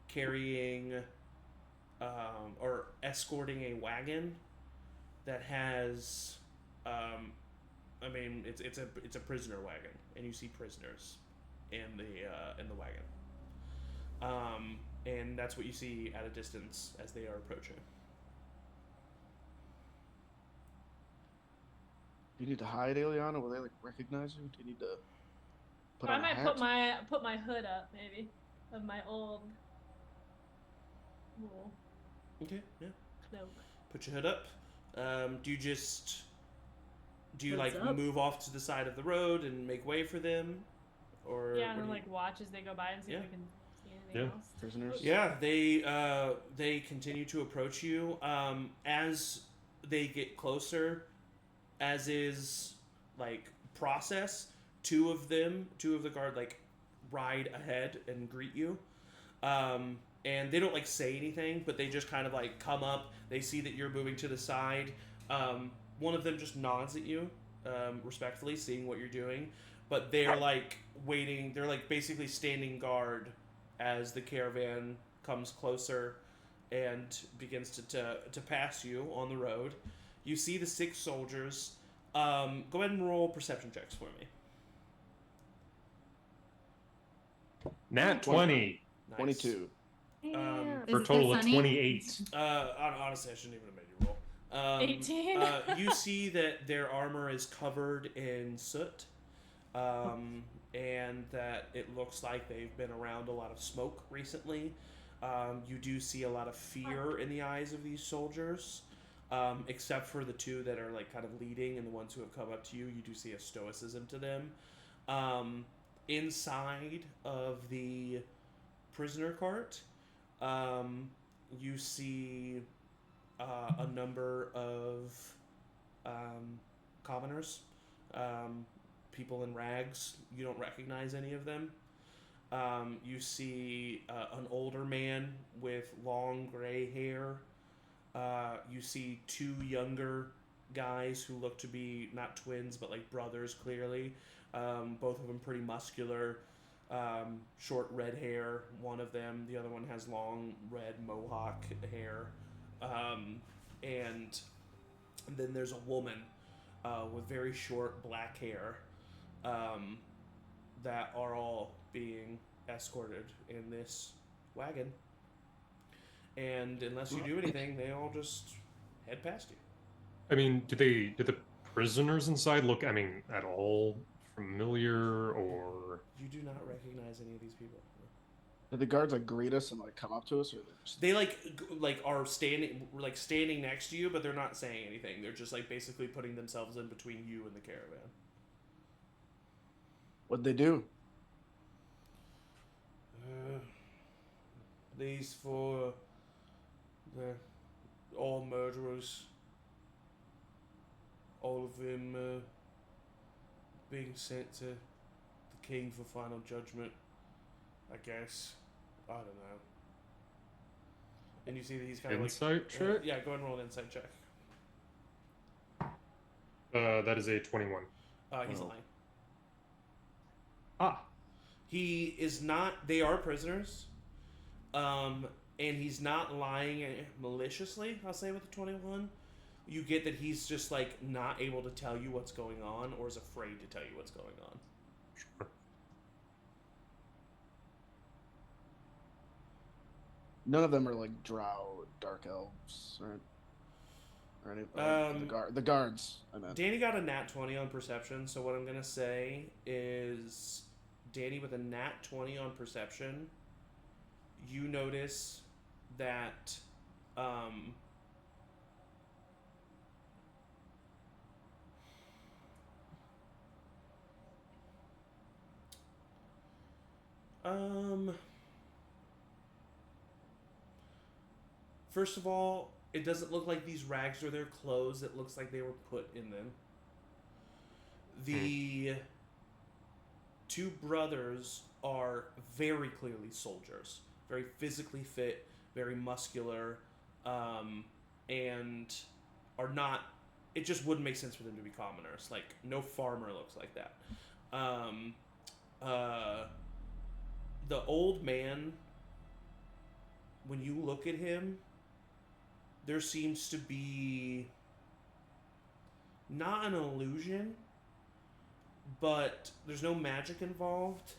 carrying or escorting a wagon that has, it's a prisoner wagon, and you see prisoners in the wagon, and that's what you see at a distance as they are approaching. Do you need to hide, Aeliana? Will they recognize you? Do you need to put I on a might hat? put my hood up, maybe, of my old wool Okay, yeah. cloak. Put your hood up. Do you What's up? move off to the side of the road and make way for them, or Yeah, and what then do you- watch as they go by and see Yeah. if we can see anything. Yeah. lost. Prisoners. Yeah, they continue to approach you. As they get closer, as is like process, two of the guard like ride ahead and greet you. And they don't like say anything, but they just kind of like come up. They see that you're moving to the side. One of them just nods at you, respectfully, seeing what you're doing. But they're like waiting. They're like basically standing guard as the caravan comes closer and begins to pass you on the road. You see the 6 soldiers. Go ahead and roll perception checks for me. Nat 20 Nice. 22. for a it total of funny? 28. Honestly, I shouldn't even have made you roll. 18. You see that their armor is covered in soot, and that it looks like they've been around a lot of smoke recently. You do see a lot of fear in the eyes of these soldiers, except for the 2 that are like kind of leading and the ones who have come up to you. You do see a stoicism to them. Inside of the prisoner cart, you see a number of commoners, people in rags. You don't recognize any of them. You see an older man with long gray hair. You see 2 younger guys who look to be not twins but like brothers, clearly. Both of them pretty muscular. Short red hair, one of them. The other one has long red mohawk hair. And then there's a woman with very short black hair that are all being escorted in this wagon. And unless you do anything, they all just head past you. I mean, do the prisoners inside look, I mean, at all familiar, or You do not recognize any of these people. Did the guards like greet us and like come up to us, or they're just... They like are standing next to you, but they're not saying anything. They're just like basically putting themselves in between you and the caravan. What'd they do? These 4, they're all murderers. All of them being sent to the king for final judgment, I guess. I don't know. And you see that he's kind of insight check? yeah, go ahead and roll an insight check. That is a 21. He's Oh. lying. Ah, He is not. They are prisoners, and he's not lying maliciously. I'll say with the 21, you get that he's just like not able to tell you what's going on, or is afraid to tell you what's going on. sure. None of them are like drow, dark elves, right? Or any the guards. I meant. Danny got a nat 20 on perception, so what I'm gonna say is, Danny with a nat 20 on perception, you notice that first of all, it doesn't look like these rags are their clothes. It looks like they were put in them. The 2 brothers are very clearly soldiers, very physically fit, very muscular, and are not. It just wouldn't make sense for them to be commoners. Like, no farmer looks like that. The old man, when you look at him, there seems to be not an illusion, but there's no magic involved.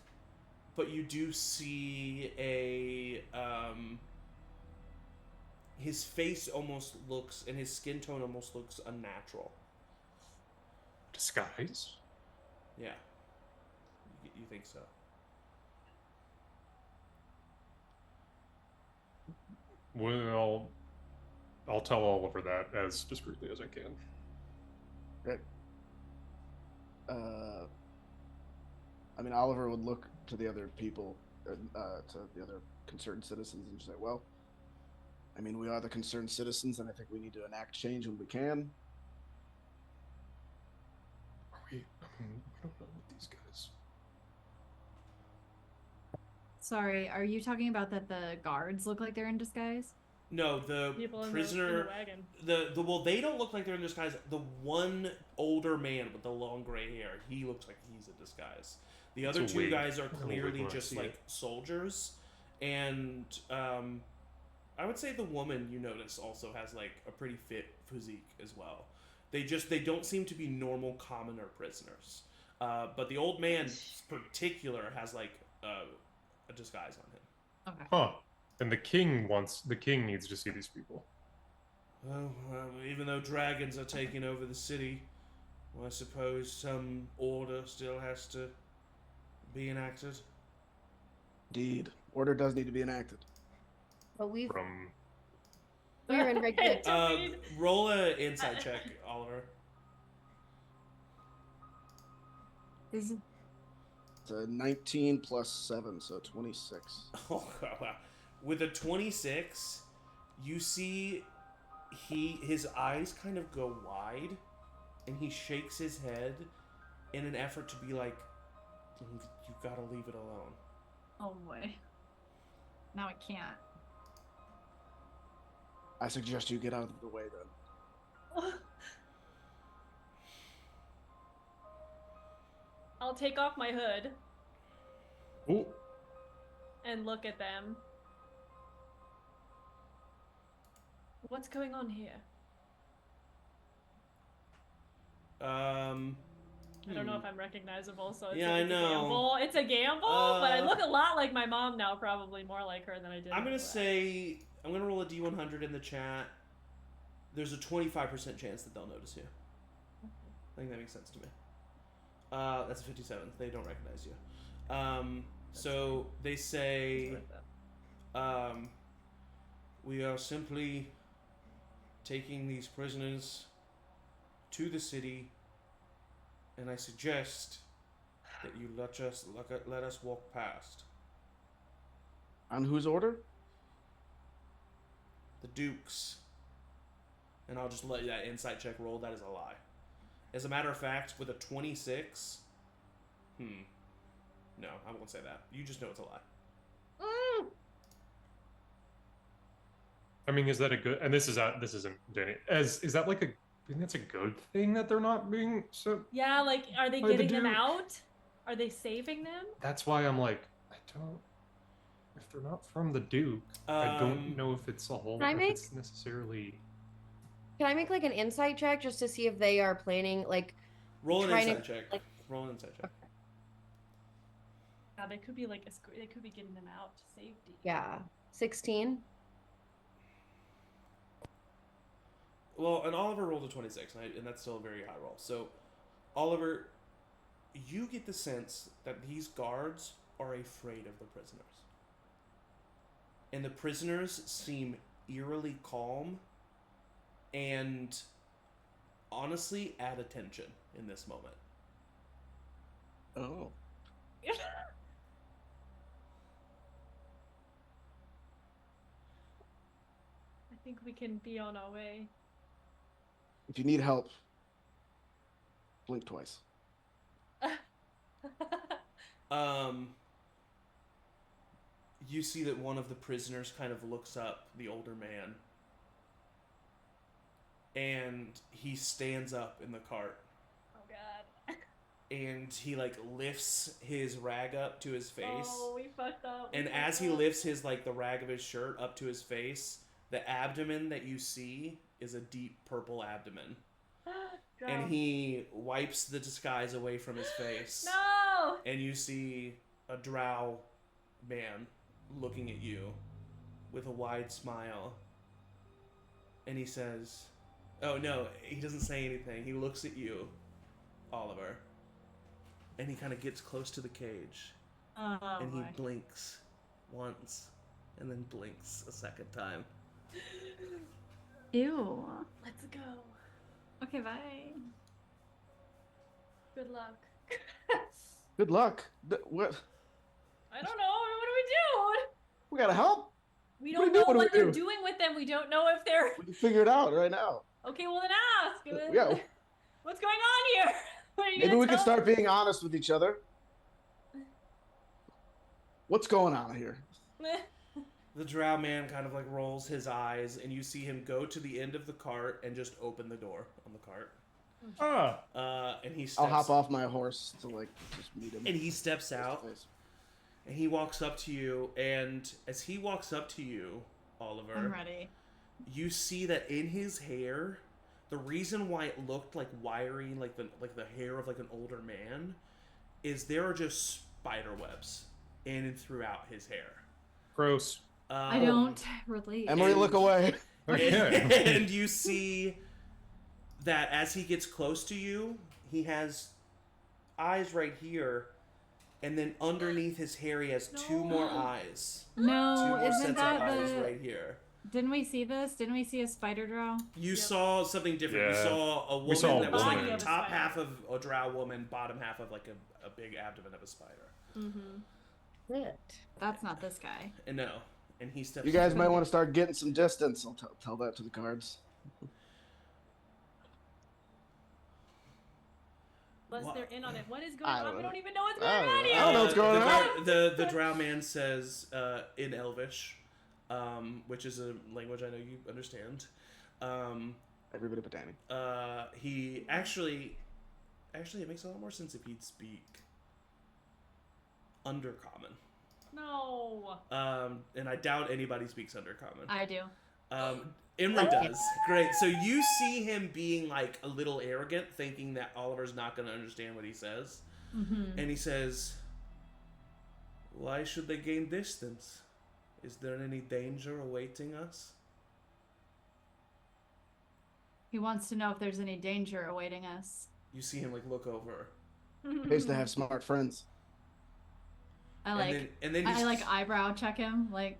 But you do see his face almost looks, and his skin tone almost looks unnatural. Disguise? Yeah. You think so? Well, I'll tell Oliver that as discreetly as I can. Right. I mean, Oliver would look to the other people, to the other concerned citizens, and she's like, well, I mean, we are the concerned citizens, and I think we need to enact change when we can. I mean, we don't know what these guys. Sorry, are you talking about that the guards look like they're in disguise? No, the People in prisoner. the wagon. The well, they don't look like they're in disguise. The one older man with the long gray hair, he looks like he's in disguise. The It's other a two wig. guys are I don't know clearly when I just see like it. soldiers, and I would say the woman you notice also has like a pretty fit physique as well. They don't seem to be normal commoner prisoners. But the old man in particular has like a disguise on him. Okay. Huh. And the king needs to see these people. Well, even though dragons are taking over the city, well, I suppose some order still has to be enacted. Indeed, order does need to be enacted. But we're From in regular. Roll a insight check, Oliver. This is It's a 19 plus 7, so 26. Oh wow! With a 26, you see his eyes kind of go wide, and he shakes his head in an effort to be like, "You've got to leave it alone." oh boy. Now I can't. I suggest you get out of the way then. I'll take off my hood oh, and look at them. What's going on here? I don't know if I'm recognizable, so it's, Yeah, it's I know. a gamble. It's a gamble, but I look a lot like my mom now, probably more like her than I did. I'm gonna before. say I'm gonna roll a d100 in the chat. There's a 25% chance that they'll notice you. I think that makes sense to me. That's a 57. They don't recognize you. So they say, Like that. we are simply taking these prisoners to the city, and I suggest that you let us walk past. On whose order? The Duke's. And I'll just let that insight check roll. That is a lie. As a matter of fact, with a 26, no, I won't say that. You just know it's a lie. I mean, is that a good? And this isn't Danny. Is that like a? I think that's a good thing that they're not being so. Yeah, like, are they By the getting them Duke. out? Are they saving them? That's why I'm like, I don't. If they're not from the Duke, I don't know if it's a whole. Can I if make- it's necessarily. Can I make like an insight check just to see if they are planning like Roll an trying insight to, check. like- Roll an insight check. Yeah, they could be like they could be getting them out to safety. yeah, 16? Well, and Oliver rolled a 26, and that's still a very high roll. So, Oliver, you get the sense that these guards are afraid of the prisoners. And the prisoners seem eerily calm and honestly at attention in this moment. Oh. I think we can be on our way. If you need help, blink twice. You see that one of the prisoners kind of looks up, the older man, and he stands up in the cart, Oh god. and he like lifts his rag up to his face. Oh, we fucked up. And as he lifts his like the rag of his shirt up to his face, the abdomen that you see is a deep purple abdomen. And he wipes the disguise away from his face. No. And you see a drow man looking at you with a wide smile. And he says, oh no, he doesn't say anything. He looks at you, Oliver. And he kind of gets close to the cage. Oh, And he boy. blinks once and then blinks a second time. Ew. Let's go. Okay, bye. Good luck. Good luck. What? I don't know. What do we do? We gotta help. We What do don't you know do? What do what we they're do? doing with them. We don't know if they're. We can figure it out right now. Okay, well then ask. Yeah. What's going on here? What are you Maybe gonna we can tell start being honest with each other. What's going on here? them? The drow man kind of like rolls his eyes, and you see him go to the end of the cart and just open the door on the cart. And he steps, I'll hop off my horse to like just meet him. and he steps face to out, face. and he walks up to you. And as he walks up to you, Oliver, I'm ready. you see that in his hair, the reason why it looked like wiry, like the hair of like an older man, is there are just spider webs in and throughout his hair. Gross. I don't relate. Emory, look away. Okay. And you see that as he gets close to you, he has eyes right here, and then underneath his hair he has two more eyes. Two No, more isn't sets that of eyes the? right here. Didn't we see this? Didn't we see a spider drow? You saw something different. Yeah. You saw a woman saw a that was woman. like Of a top spider. half of a drow woman, bottom half of like a big abdomen of a spider. Shit. That's not this guy. And no. And he steps You guys might want to start getting some distance. I'll tell that to the guards. Unless What? they're in on it. What is going I on? don't We know. don't even know what's I going don't on know. here. I don't know what's going on. The drow man says in Elvish, which is a language I know you understand. Everybody but Danny. He actually, it makes a lot more sense if he'd speak Undercommon. No. And I doubt anybody speaks Undercommon. I do. Emory does. Great. So you see him being like a little arrogant, thinking that Oliver's not going to understand what he says. Mm-hmm. And he says, "Why should they gain distance? Is there any danger awaiting us?" He wants to know if there's any danger awaiting us. You see him like look over. Pays to have smart friends. I like. and then I he's- like eyebrow check him. Like,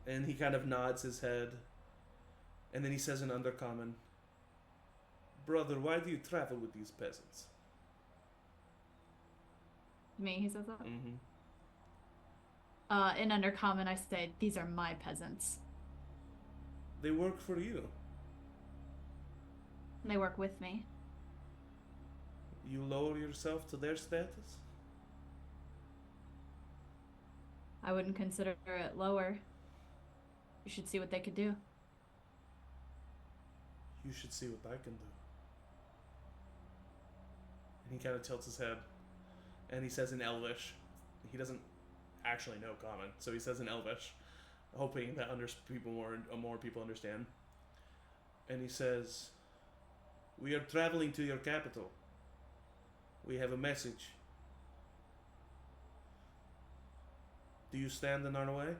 And he kind of nods his head. And then he says in Undercommon, "Brother, why do you travel with these peasants?" me, he says that. Mm-hmm. In Undercommon, I say, these are my peasants. They work for you. They work with me. You lower yourself to their status? I wouldn't consider it lower. You should see what they could do. You should see what I can do. And he kind of tilts his head. And he says in Elvish. He doesn't actually know Common, so he says in Elvish, hoping that more people understand. And he says, "We are traveling to your capital. We have a message. Do you stand in our way,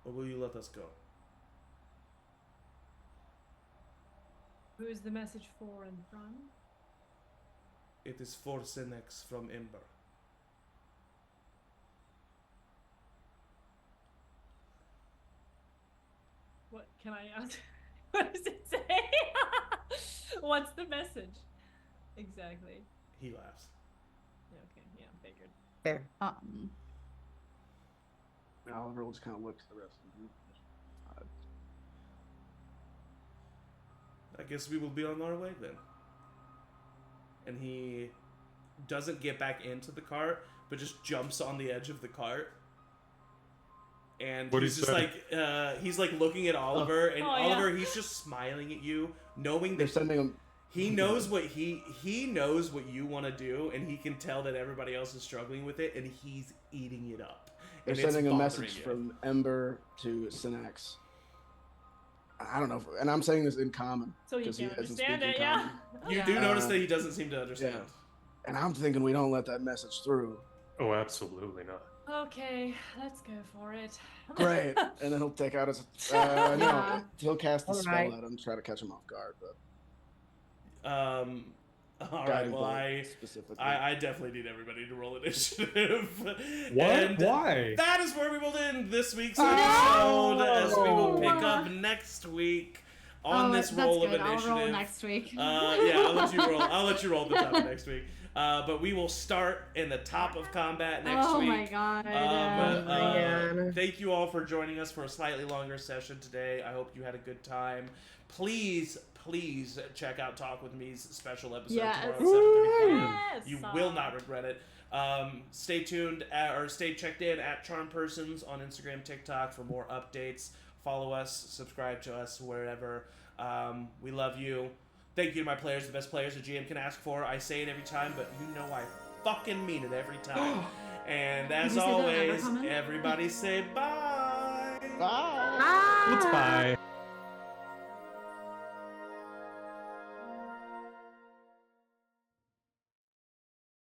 or will you let us go?" Who is the message for and from? It is for Senex from Ember. What can I ask? What does it say? What's the message? Exactly. He laughs. Okay, yeah, figured. Fair. Oliver will just kind of look to the rest of the group. I guess we will be on our way then. And he doesn't get back into the cart, but just jumps on the edge of the cart. And What'd he's he just say? like, he's like looking at Oliver, and Oh, yeah. Oliver, he's just smiling at you, knowing They're that sending him. he knows what he knows what you want to do, and he can tell that everybody else is struggling with it, and he's eating it up. They're And it's sending a bothering message you. from Ember to Synax. I don't know, and I'm saying this in common. So he 'cause can't doesn't understand speak it, in yeah. common. You Yeah. do notice that he doesn't seem to understand. Yeah. And I'm thinking we don't let that message through. Oh, absolutely not. Okay, let's go for it. Great. And then he'll take out his. Yeah. No, he'll cast the spell Alright. at him, try to catch him off guard. But All right. guiding Well, bolt specifically. I definitely need everybody to roll initiative. What? And Why? that is where we will end this week's No! episode, as we will pick up next week. on this that's roll of good. initiative. I'll roll next week. Yeah, I'll let you roll. I'll let you roll at the top of next week. But we will start in the top of combat next week. Oh my god. Thank you all for joining us for a slightly longer session today. I hope you had a good time. Please check out Talk With Me's special episode tomorrow at 7:30 p.m. Yes. You will not regret it. Stay tuned or stay checked in at CharmedPersons on Instagram, TikTok for more updates. Follow us, subscribe to us wherever. We love you. Thank you to my players, the best players a GM can ask for. I say it every time, but you know I fucking mean it every time. And as you say that in always, every comment? everybody say bye. Bye. It's bye.